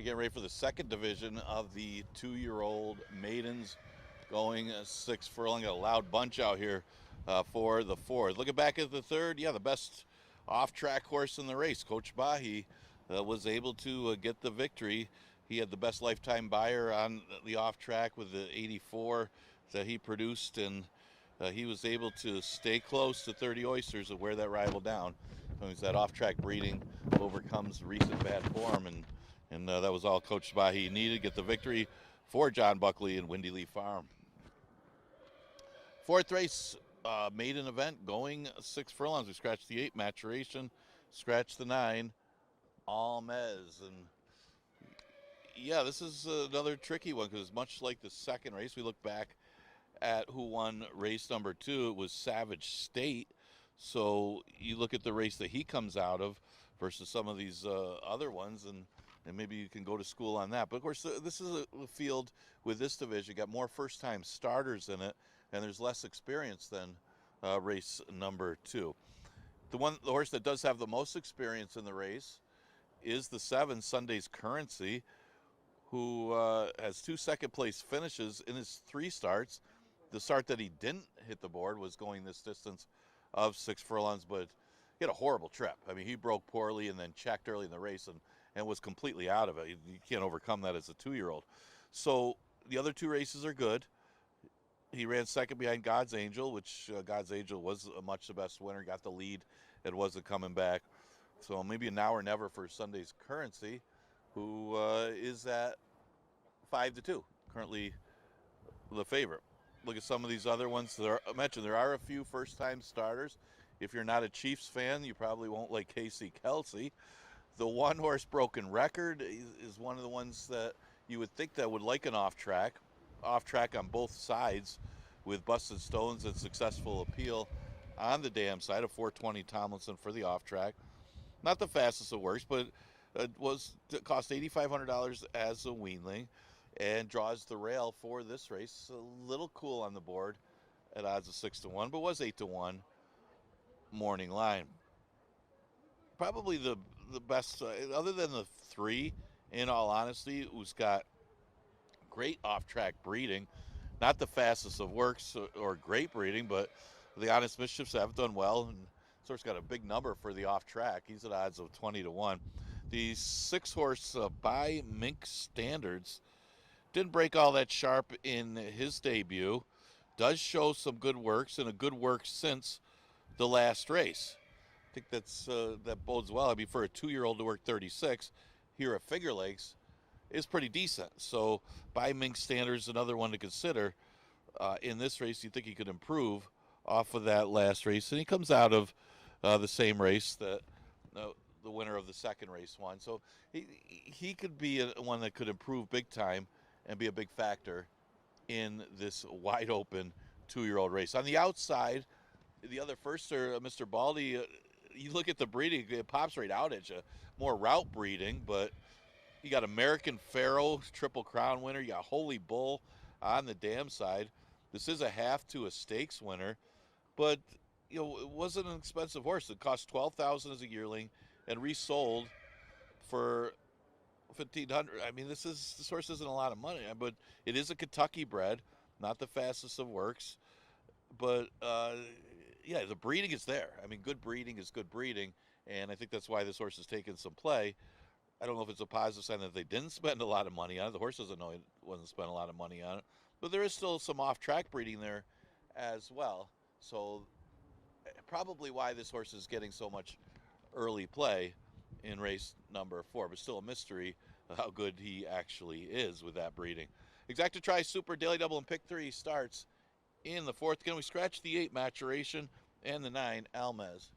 Getting ready for the second division of the 2-year-old maidens, going 6 furlong. Got a loud bunch out here for the fourth. Looking back at the third, yeah, the best off-track horse in the race, Coach Bahi, was able to get the victory. He had the best lifetime buyer on the off-track with the 84 that he produced, and he was able to stay close to 30 Oysters and wear that rival down. So it's that off-track breeding overcomes recent bad form, and that was all Coach Bahi needed to get the victory for John Buckley and Windy Lee Farm. Fourth race, maiden event, going 6 furlongs. We scratched the 8, Maturation, scratched the 9, Almez. And yeah, this is another tricky one because much like the second race, we look back at who won race number 2. It was Savage State. So you look at the race that he comes out of versus some of these other ones, and maybe you can go to school on that. But of course, this is a field with this division, got more first-time starters in it, and there's less experience than race number 2. The horse that does have the most experience in the race is the 7, Sunday's Currency, who has 2 second-place finishes in his 3 starts. The start that he didn't hit the board was going this distance of 6 furlongs, but he had a horrible trip. I mean, he broke poorly and then checked early in the race and was completely out of it. You can't overcome that as a 2-year-old. So the other 2 races are good. He ran second behind God's Angel, which God's Angel was much the best winner, got the lead and wasn't coming back. So maybe a now or never for Sunday's Currency, who is at 5-2, currently the favorite. Look at some of these other ones. I mentioned there are a few first-time starters. If you're not a Chiefs fan, you probably won't like Casey Kelsey. The one-horse Broken Record is one of the ones that you would think that would like an off-track on both sides with Busted Stones and Successful Appeal on the dam side of 420 Tomlinson for the off-track. Not the fastest it works, but it cost $8,500 as a weanling and draws the rail for this race. A little cool on the board at odds of 6-1, but was 8-1 morning line. Probably the best, other than the 3, in all honesty, who's got great off-track breeding. Not the fastest of works or great breeding, but the Honest Mischiefs have done well, and Sort's got a big number for the off-track. He's at odds of 20-1. The 6-horse by Mink Standards didn't break all that sharp in his debut. Does show some good works and a good work since the last race. I think that bodes well. I mean, for a 2-year-old to work 36 here at Finger Lakes is pretty decent. So by Mink Standards, another one to consider. In this race, you think he could improve off of that last race. And he comes out of the same race that the winner of the second race won. So he could be one that could improve big time and be a big factor in this wide open 2-year-old race. On the outside, the other firster, Mr. Baldy, you look at the breeding, it pops right out at you. More route breeding, but you got American Pharaoh, Triple Crown winner. You got Holy Bull on the dam side. This is a half to a stakes winner, but it wasn't an expensive horse. It cost $12,000 as a yearling and resold for $1,500. I mean, this horse isn't a lot of money, but it is a Kentucky bred, not the fastest of works. But yeah, the breeding is there. I mean, good breeding is good breeding, and I think that's why this horse has taken some play. I don't know if it's a positive sign that they didn't spend a lot of money on it. The horse doesn't know it wasn't spent a lot of money on it, but there is still some off-track breeding there as well. So probably why this horse is getting so much early play in race number 4, but still a mystery how good he actually is with that breeding. Exacta Tri Super Daily Double and Pick 3 starts in the 4th. Can we scratch the 8, Maturation, and the 9, Almez?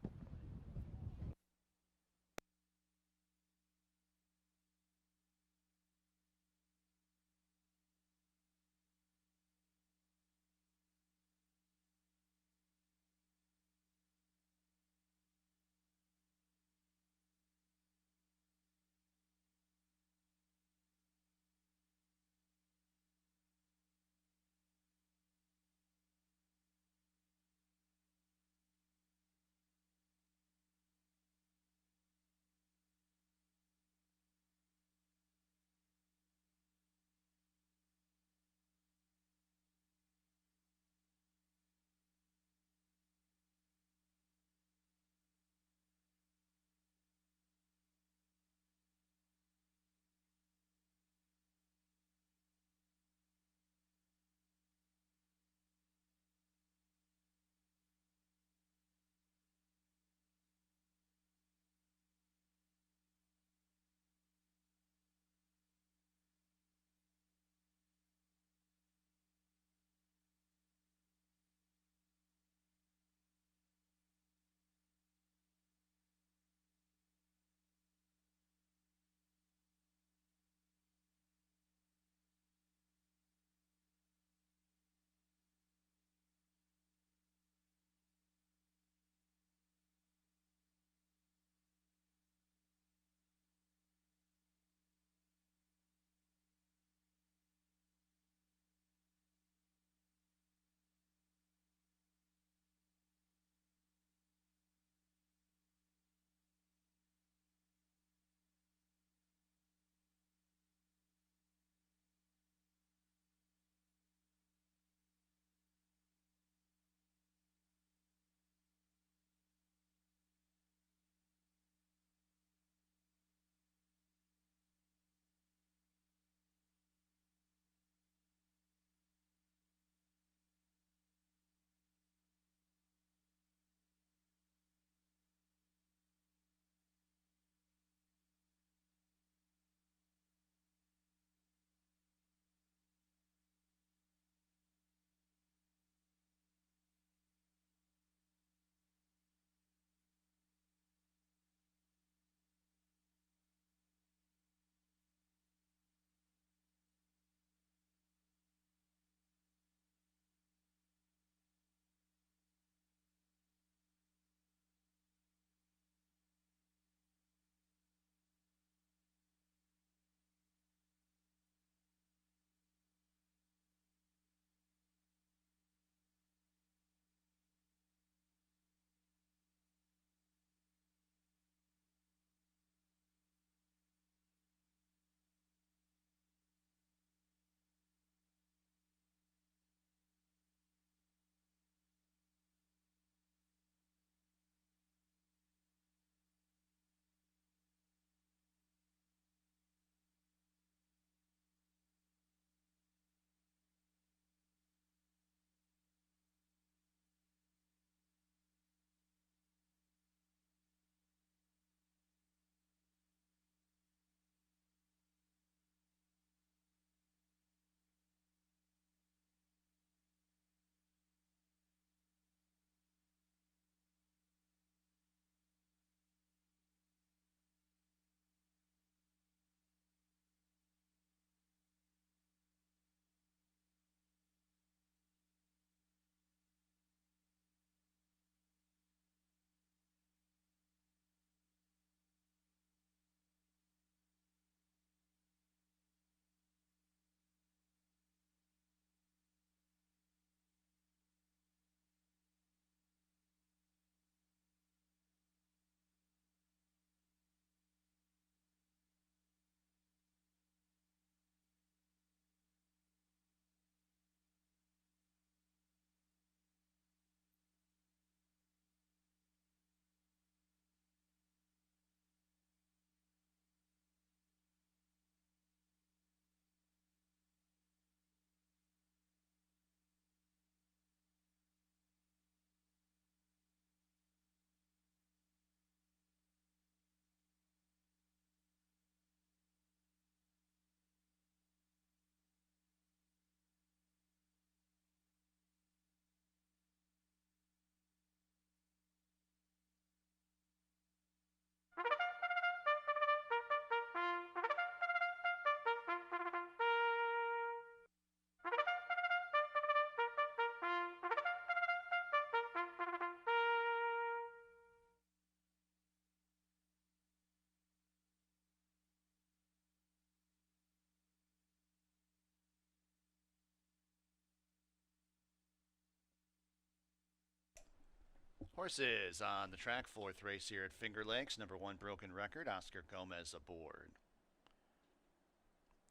Horses on the track, fourth race here at Finger Lakes. Number 1, Broken Record, Oscar Gomez aboard.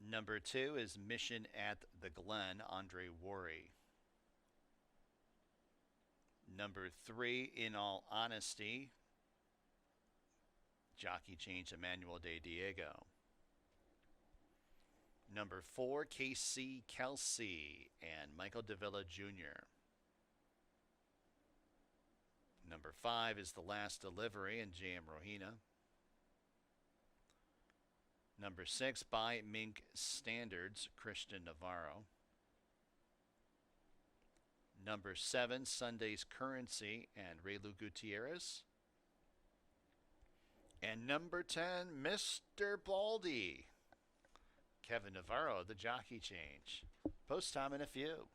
Number 2 is Mission at the Glen, Andre Worry. Number 3, In All Honesty, jockey change Emmanuel De Diego. Number 4, KC Kelsey and Michael Davila Jr. Number 5 is The Last Delivery and J.M. Rohina. Number 6, By Mink Standards, Christian Navarro. Number 7, Sunday's Currency and Raylu Gutierrez. And number 10, Mr. Baldy, Kevin Navarro, the jockey change. Post time in a few.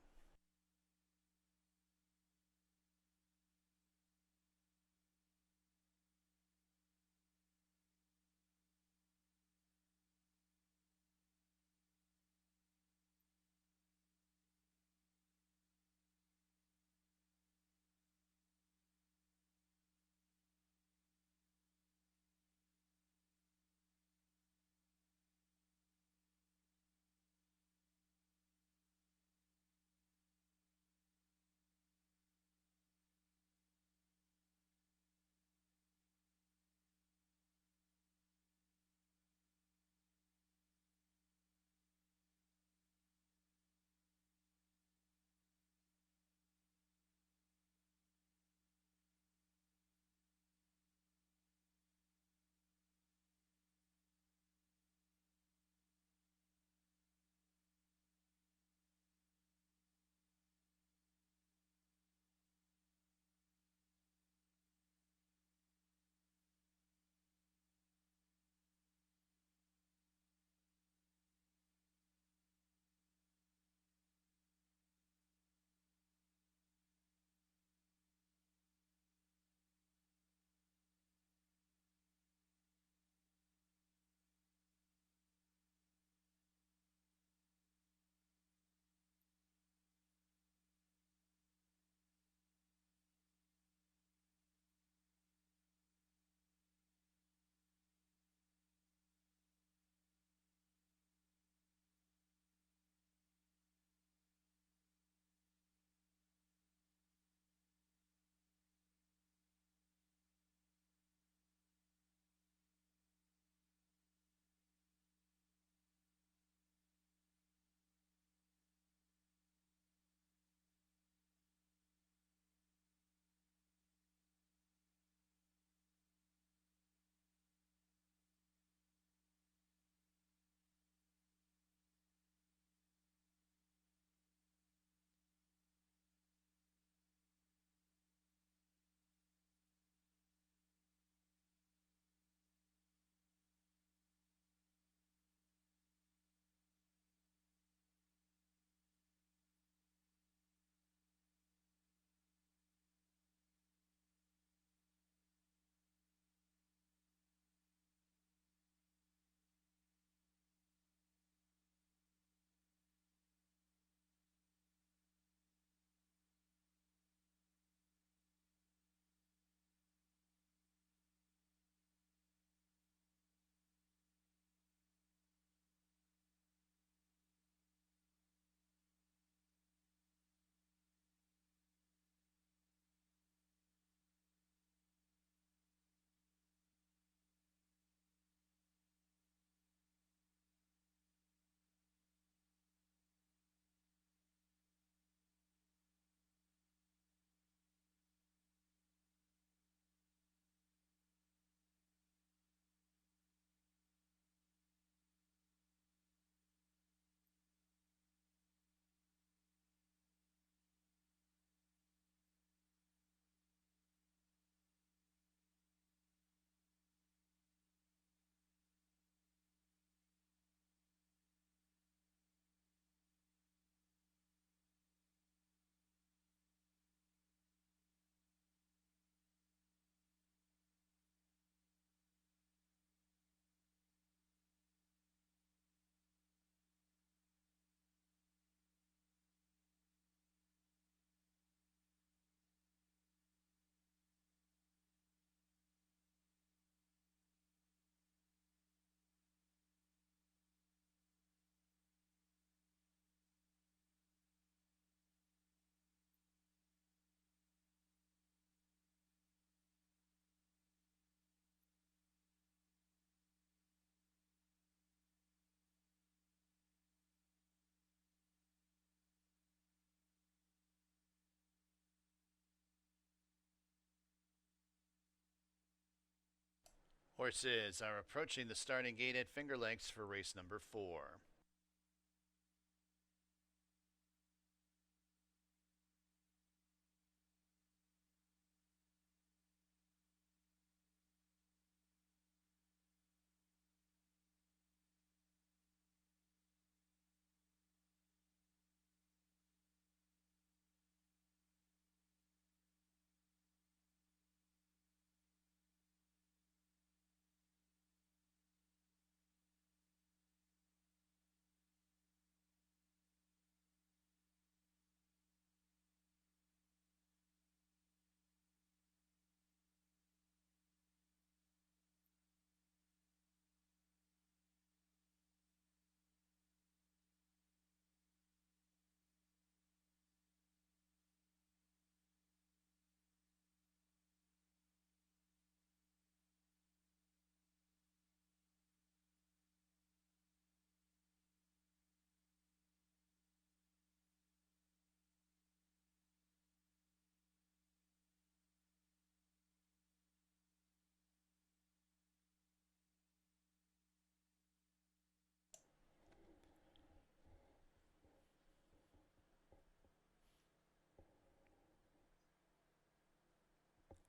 Horses are approaching the starting gate at Finger Lakes for race number 4.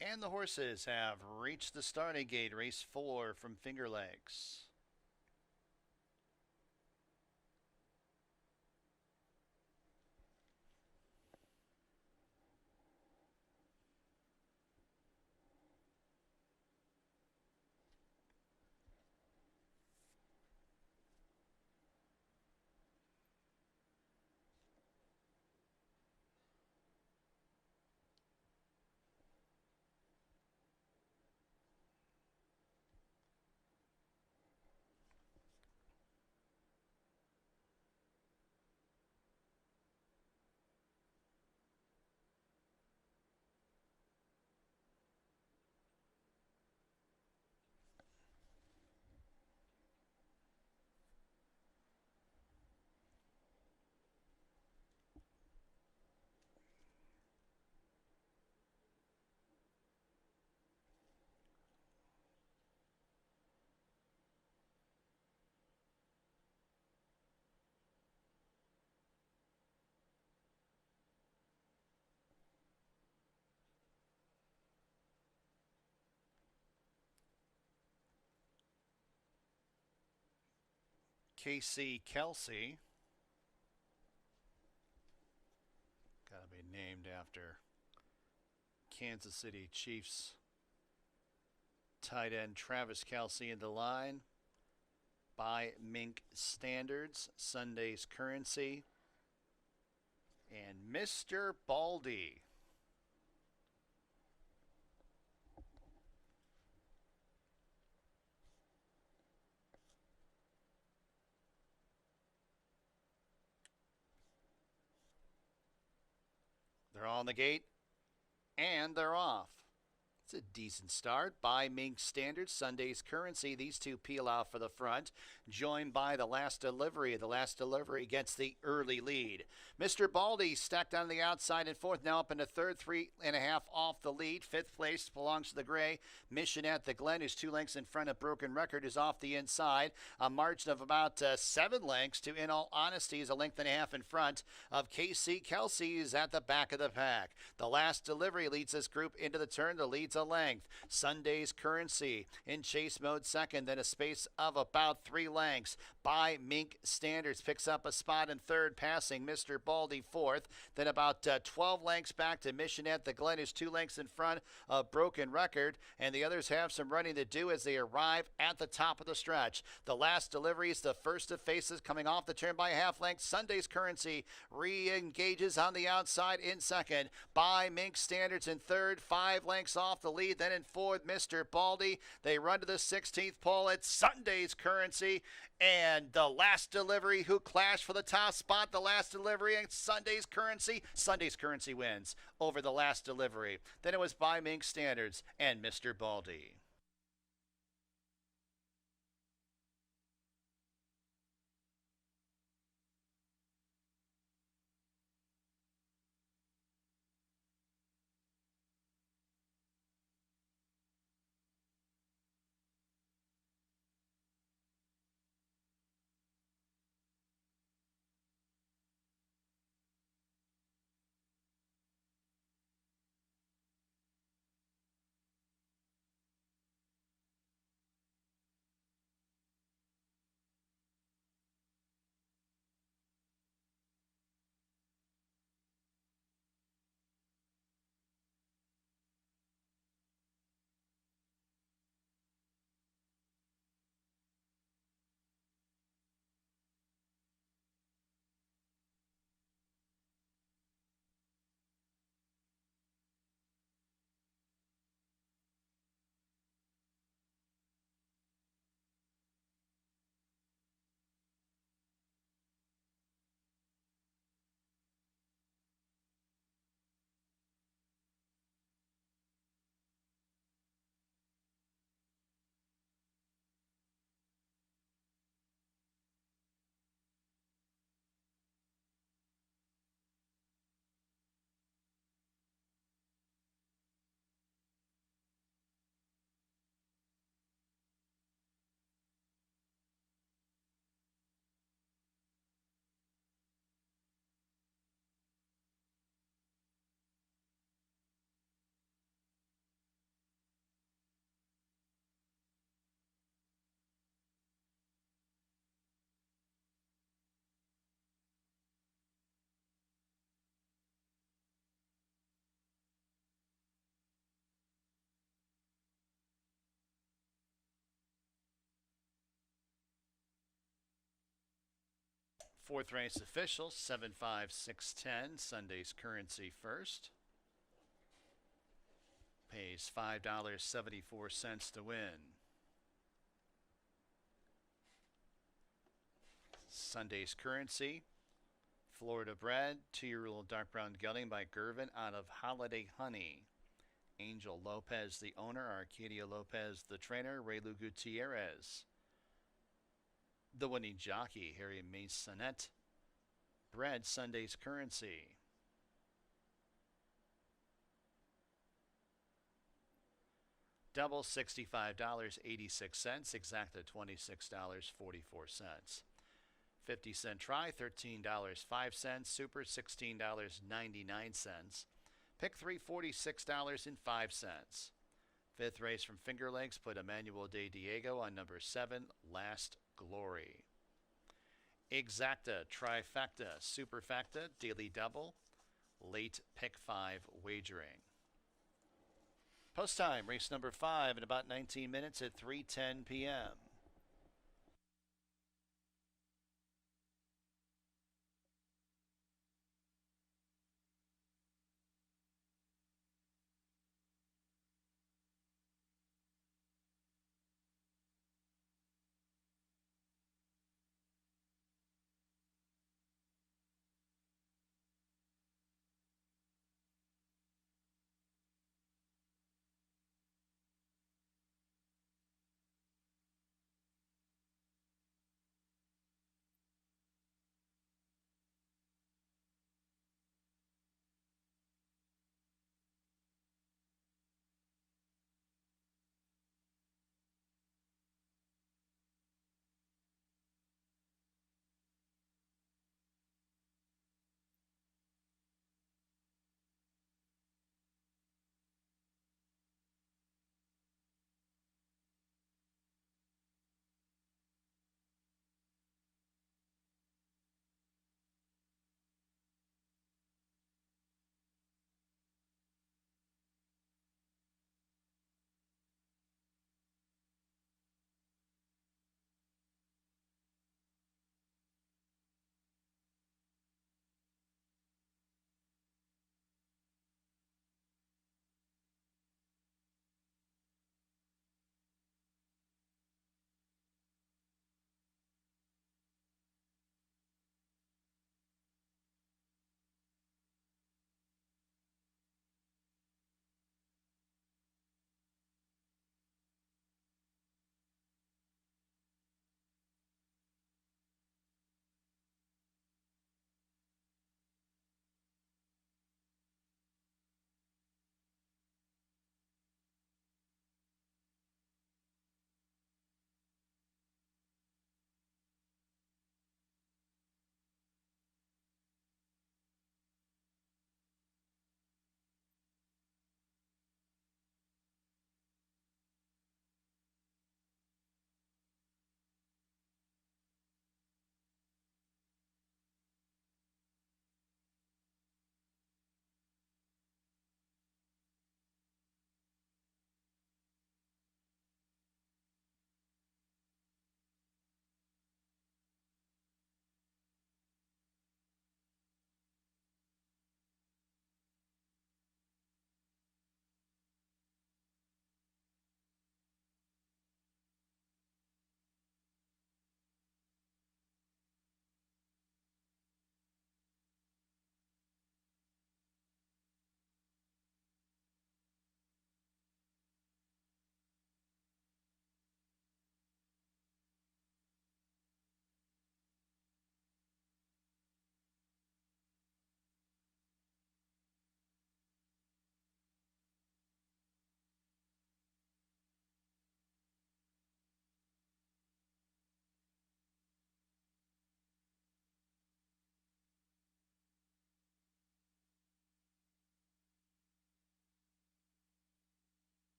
And the horses have reached the starting gate, race 4 from Finger Lakes. Casey Kelsey, got to be named after Kansas City Chiefs tight end Travis Kelsey in the line. By Mink Standards, Sunday's Currency, and Mr. Baldy. They're on the gate, and they're off. It's a decent start by Mink Standards, Sunday's Currency. These two peel out for the front, joined by the last delivery. The last delivery gets the early lead. Mr. Baldy stacked on the outside in fourth, now up into third, 3.5 off the lead. Fifth place belongs to the gray. Mission at the Glen, who's 2 lengths in front of Broken Record, is off the inside. A margin of about 7 lengths to, in all honesty, is a length and a half in front of KC Kelsey, is at the back of the pack. The last delivery leads this group into the turn. The lead's a length. Sunday's Currency in chase mode second, then a space of about 3 lengths. By Mink Standards picks up a spot in third, passing Mr. Baldy fourth. Then about 12 lengths back to Mission at the Glen, who's 2 lengths in front of Broken Record, and the others have some running to do as they arrive at the top of the stretch. The last delivery is the first of faces coming off the turn by a half length. Sunday's Currency re-engages on the outside in second. By Mink Standards in third, 5 lengths off the lead. Then in fourth, Mr. Baldy. They run to the 16th pole at Sunday's Currency. And the last delivery, who clashed for the top spot, the last delivery and Sunday's Currency. Sunday's Currency wins over the last delivery. Then it was By Mink Standards and Mr. Baldy. Fourth race official, 75610, Sunday's currency first. Pays $5.74 to win. Sunday's currency, Florida bred, 2-year-old dark brown gelding by Gervin out of Holiday Honey. Angel Lopez, the owner, Arcadia Lopez, the trainer, Raylu Gutierrez. The winning jockey, Harry Masonet, bred Sunday's currency. Double $65.86, exacta $26.44. 50-cent try, $13.05. Super, $16.99. Pick 3, $46.05. Fifth race from Finger Lakes, put Emmanuel de Diego on number 7, Last Glory. Exacta, trifecta, superfecta, daily double, late pick 5 wagering. Post time, race number 5 in about 19 minutes at 3:10 p.m.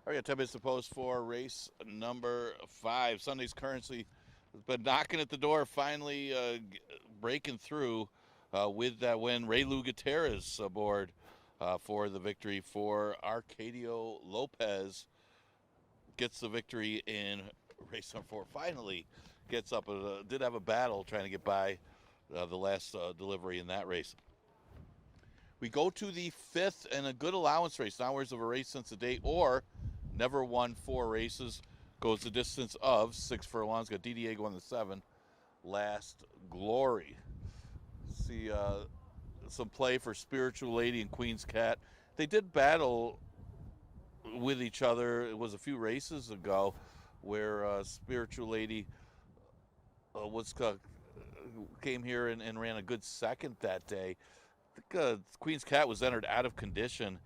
All right, 10 minutes to post for race number 5. Sunday's Currency has been knocking at the door, finally breaking through with that win. Ray Lou Gutierrez aboard for the victory for Arcadio Lopez. Gets the victory in race number 4. Finally gets up. Did have a battle trying to get by the last delivery in that race. We go to the 5th and a good allowance race. Not words of a race since the date, or never won 4 races. Goes the distance of 6 furlongs. Got DDA going the 7. Last Glory. See some play for Spiritual Lady and Queen's Cat. They did battle with each other. It was a few races ago where Spiritual Lady came here and ran a good second that day. I think Queen's Cat was entered out of condition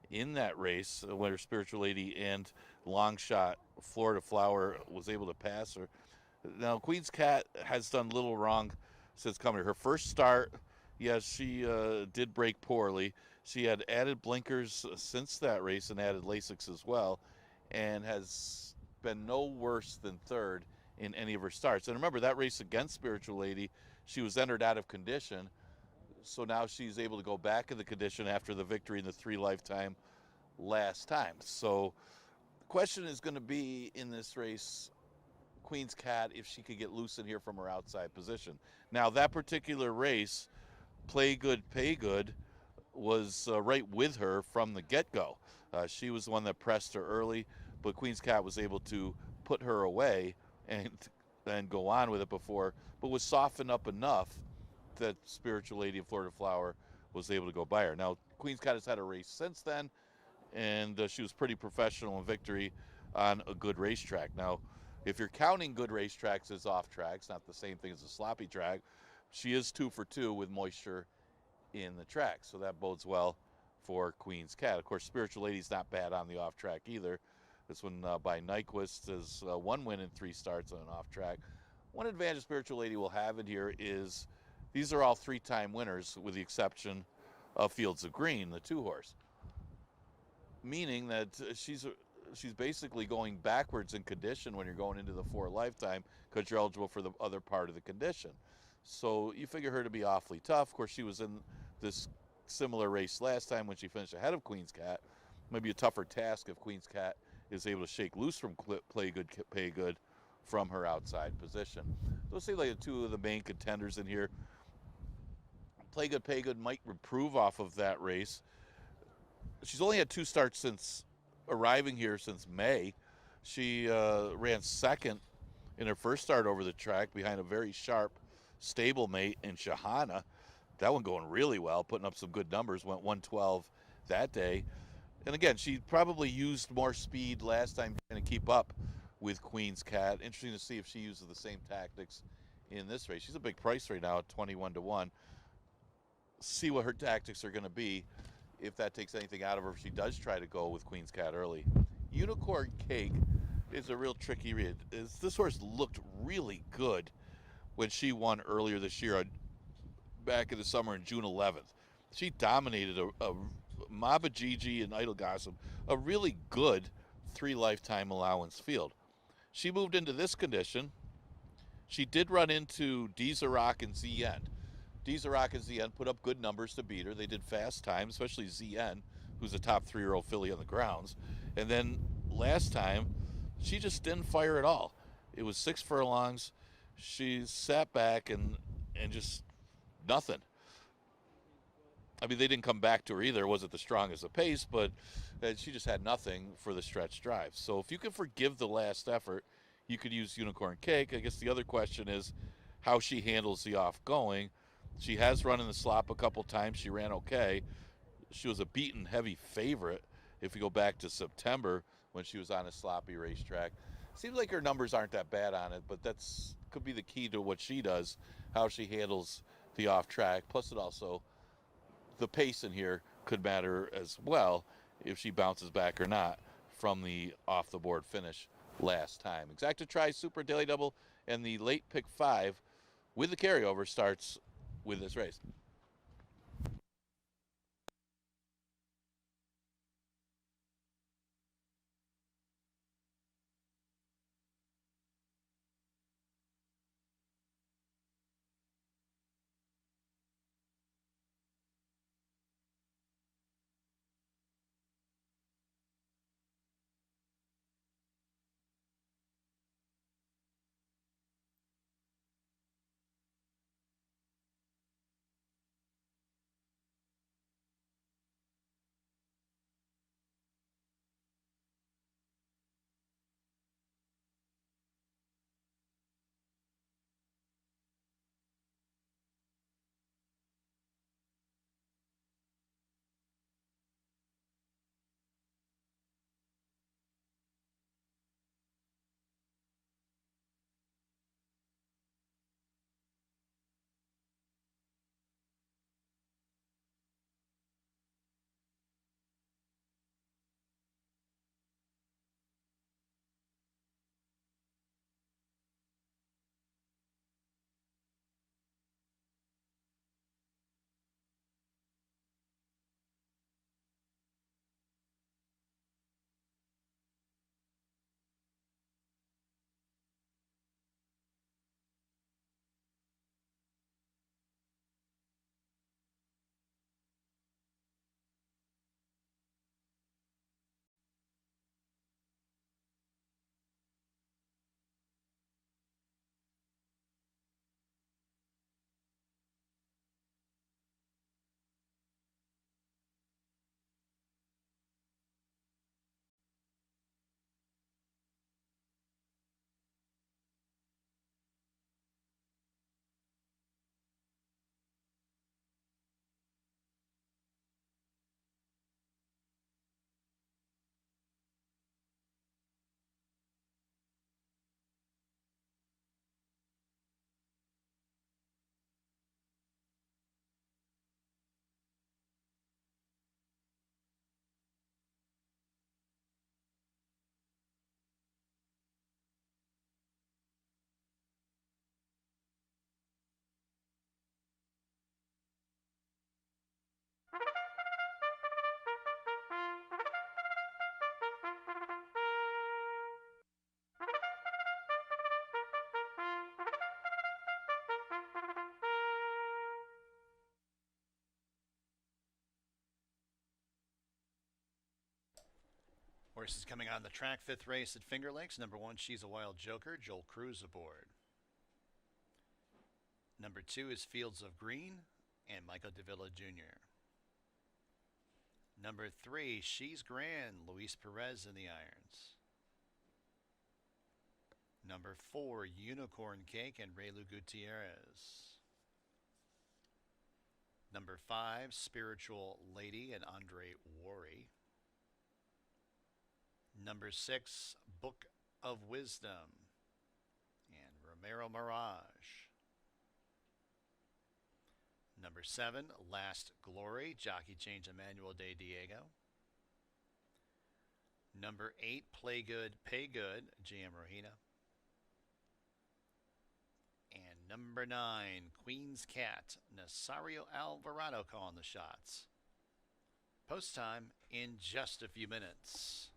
in that race when her Spiritual Lady and long shot Florida Flower was able to pass her. Now, Queen's Cat has done little wrong since coming here. Her first start, yes, she did break poorly. She had added blinkers since that race and added Lasix as well, and has been no worse than 3rd in any of her starts. And remember, that race against Spiritual Lady, she was entered out of condition. So now she's able to go back in the condition after the victory in the 3 Lifetime last time. So the question is going to be in this race, Queen's Cat, if she could get loose in here from her outside position. Now, that particular race, Play Good, Pay Good, was right with her from the get-go. She was the one that pressed her early, but Queen's Cat was able to put her away and go on with it before, but was softened up enough that Spiritual Lady of Florida Flower was able to go by her. Now, Queen's Cat has had a race since then, and she was pretty professional in victory on a good racetrack. Now, if you're counting good racetracks as off tracks, not the same thing as a sloppy track, she is 2 for 2 with moisture in the track, so that bodes well for Queen's Cat. Of course, Spiritual Lady's not bad on the off track either. This one by Nyquist is 1 win in 3 starts on an off track. One advantage Spiritual Lady will have in here is these are all 3-time winners, with the exception of Fields of Green, the 2-horse. Meaning that she's basically going backwards in condition when you're going into the 4 Lifetime, because you're eligible for the other part of the condition. So you figure her to be awfully tough. Of course, she was in this similar race last time when she finished ahead of Queen's Cat. Maybe a tougher task if Queen's Cat is able to shake loose from Play Good, Pay Good from her outside position. So let's say like 2 of the main contenders in here. Play Good, Pay Good might improve off of that race. She's only had 2 starts since arriving here since May. She ran 2nd in her first start over the track behind a very sharp stablemate in Shahana. That one going really well, putting up some good numbers, went 112 that day. And again, she probably used more speed last time trying to keep up with Queen's Cat. Interesting to see if she uses the same tactics in this race. She's a big price right now at 21-1. See what her tactics are going to be, if that takes anything out of her, if she does try to go with Queen's Cat early. Unicorn Cake is a real tricky read. This horse looked really good when she won earlier this year, back in the summer on June 11th. She dominated a Maba Gigi and Idle Gossip, a really good 3 Lifetime allowance field. She moved into this condition. She did run into Dzarak and ZN. Dzarak and ZN put up good numbers to beat her. They did fast times, especially ZN, who's a top 3-year-old filly on the grounds. And then last time, she just didn't fire at all. It was 6 furlongs. She sat back and just nothing. I mean, they didn't come back to her either. It wasn't the strongest of pace, but she just had nothing for the stretch drive. So if you can forgive the last effort, you could use Unicorn Cake. I guess the other question is how she handles the off-going. She has run in the slop a couple times. She ran okay. She was a beaten heavy favorite if you go back to September when she was on a sloppy racetrack. Seems like her numbers aren't that bad on it, but that's could be the key to what she does, how she handles the off-track. Plus it also, the pace in here could matter as well if she bounces back or not from the off-the-board finish last time. Exacta Tri Super Daily Double and the late pick 5 with the carryover starts with this race. Horses coming on the track, fifth race at Finger Lakes. Number 1, She's a Wild Joker, Joel Cruz aboard. Number 2 is Fields of Green and Michael Davila Jr. Number 3, She's Grand, Luis Perez in the irons. Number 4, Unicorn Cake and Raylu Gutierrez. Number 5, Spiritual Lady and Andre Worry. Number 6, Book of Wisdom and Romero Mirage. Number 7, Last Glory, jockey change Emmanuel De Diego. Number 8, Play Good, Pay Good, GM Rohina. And number 9, Queen's Cat, Nasario Alvarado calling the shots. Post time in just a few minutes.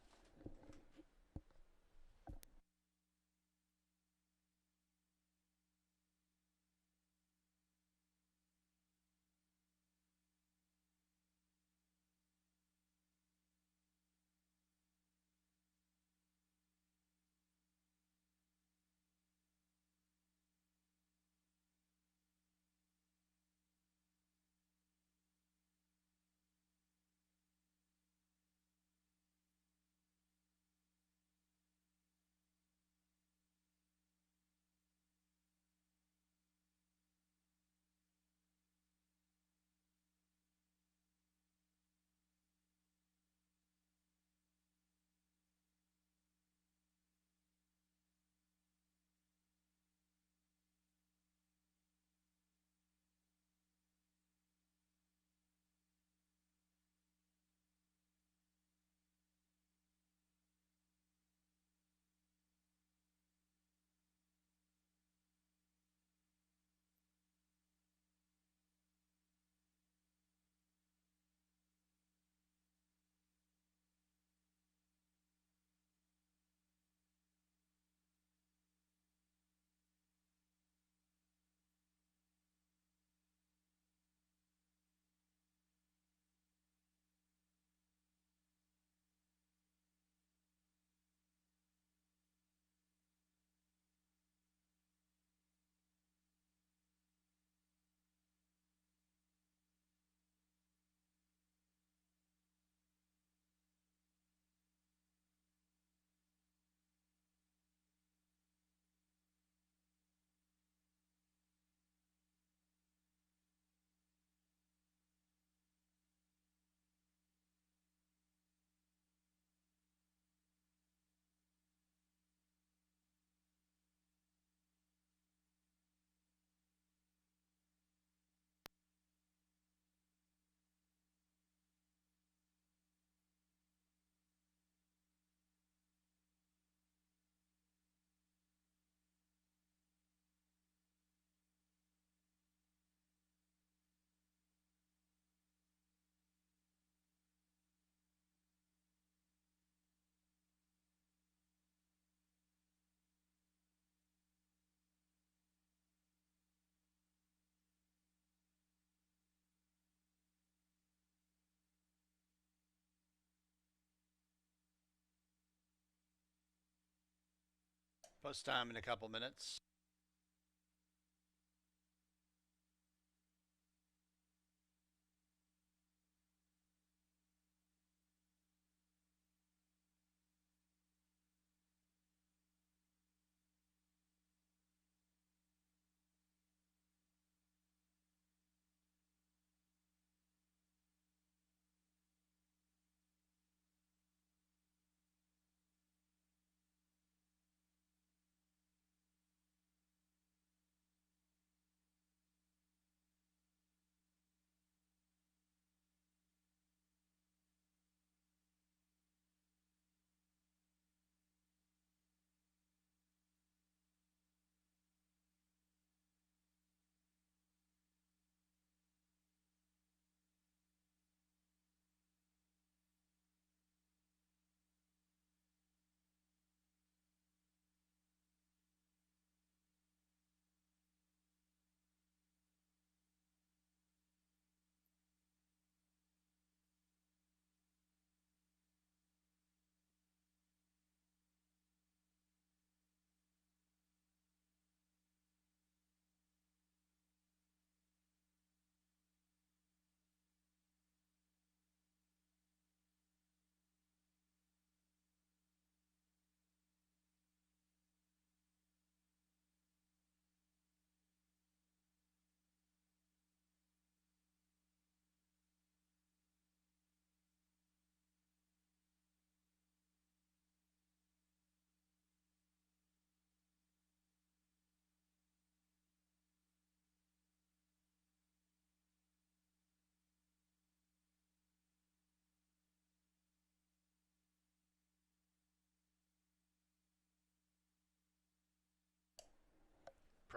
Post time in a couple minutes.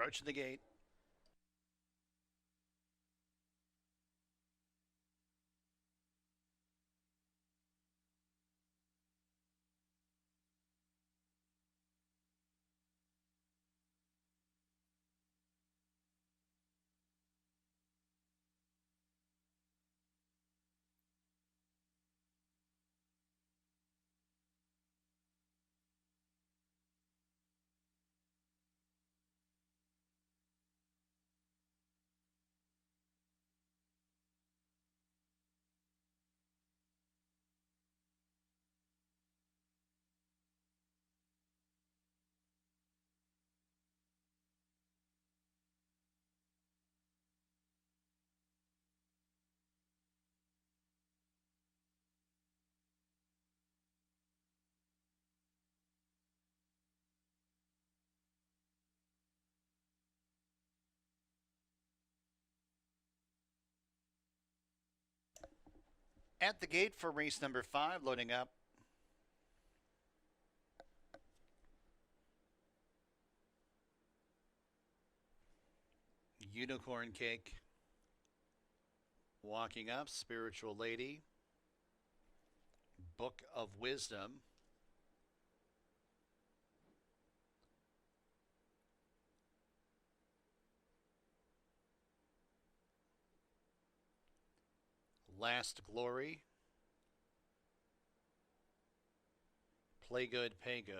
Approaching the gate. At the gate for race number 5, loading up. Unicorn Cake. Walking up, Spiritual Lady. Book of Wisdom. Last Glory. Play Good, Pay Good.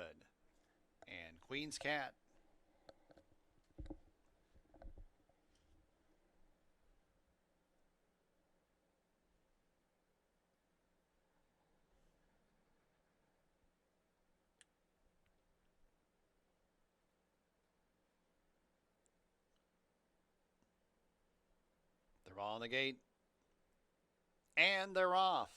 And Queen's Cat. They're all on the gate. And they're off.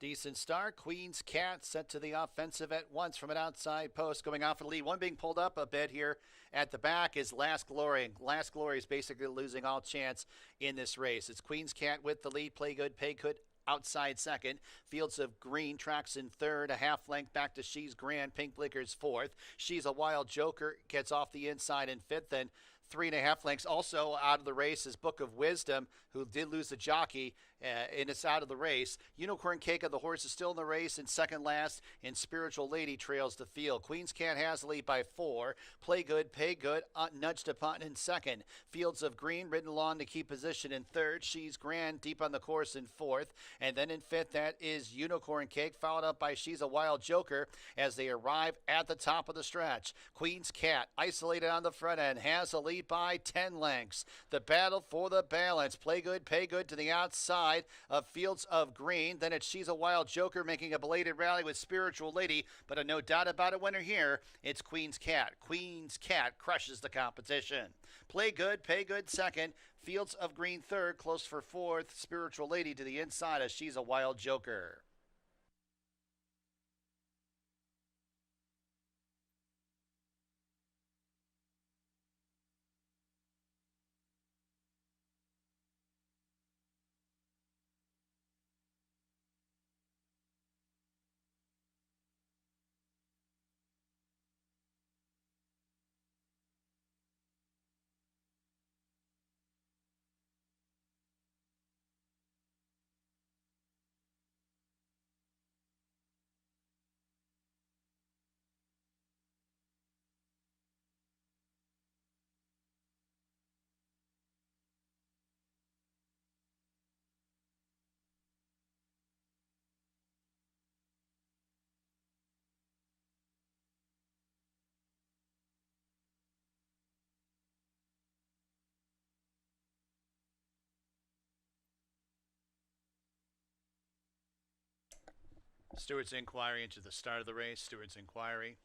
Decent start. Queen's Cat set to the offensive at once from an outside post, going off for the lead. One being pulled up a bit here at the back is Last Glory. Last Glory is basically losing all chance in this race. It's Queen's Cat with the lead. Play Good, Pay Good outside second. Fields of Green tracks in third. A half length back to She's Grand. Pink Blinkers fourth. She's a Wild Joker gets off the inside in fifth. And 3.5 lengths. Also out of the race is Book of Wisdom, who did lose the jockey, and it's out of the race. Unicorn Cake of the horse is still in the race, and second last, and Spiritual Lady trails the field. Queen's Cat has the lead by 4. Play Good, Pay Good, nudged upon in second. Fields of Green ridden along to keep position in third. She's Grand deep on the course in fourth. And then in fifth, that is Unicorn Cake, followed up by She's a Wild Joker as they arrive at the top of the stretch. Queen's Cat, isolated on the front end, has a lead by 10 lengths. The battle for the balance. Play Good, Pay Good to the outside of Fields of Green. Then it's She's a Wild Joker making a belated rally with Spiritual Lady, but a no doubt about it winner here. It's Queen's Cat. Queen's Cat crushes the competition. Play Good, Pay Good second. Fields of Green third. Close for fourth. Spiritual Lady to the inside as She's a Wild Joker. Stewart's inquiry into the start of the race. Stewart's inquiry.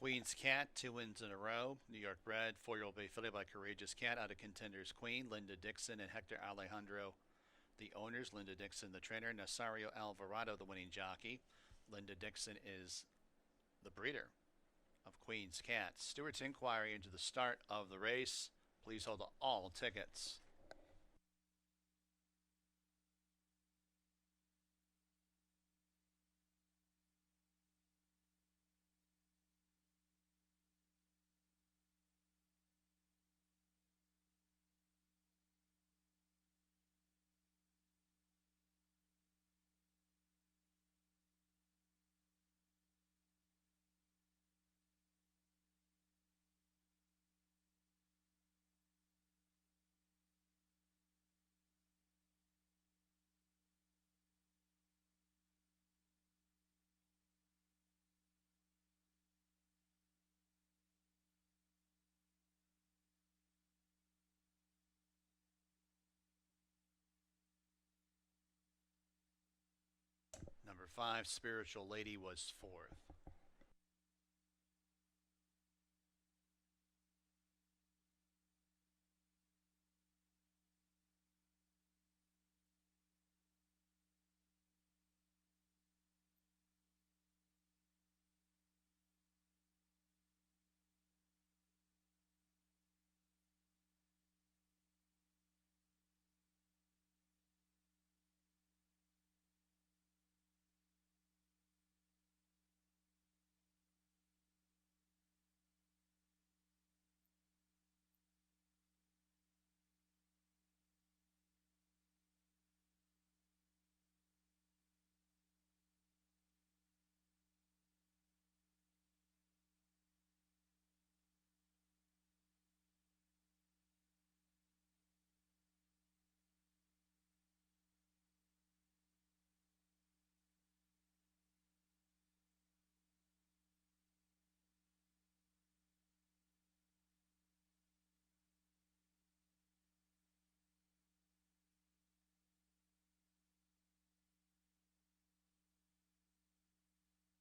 Queen's Cat, 2 wins in a row. New York bred, 4-year-old bay filly by Courageous Cat out of Contenders Queen. Linda Dixon and Hector Alejandro, the owners. Linda Dixon, the trainer. Nasario Alvarado, the winning jockey. Linda Dixon is the breeder of Queen's Cat. Stewart's inquiry into the start of the race. Please hold all tickets. Number 5, Spiritual Lady, was 4th.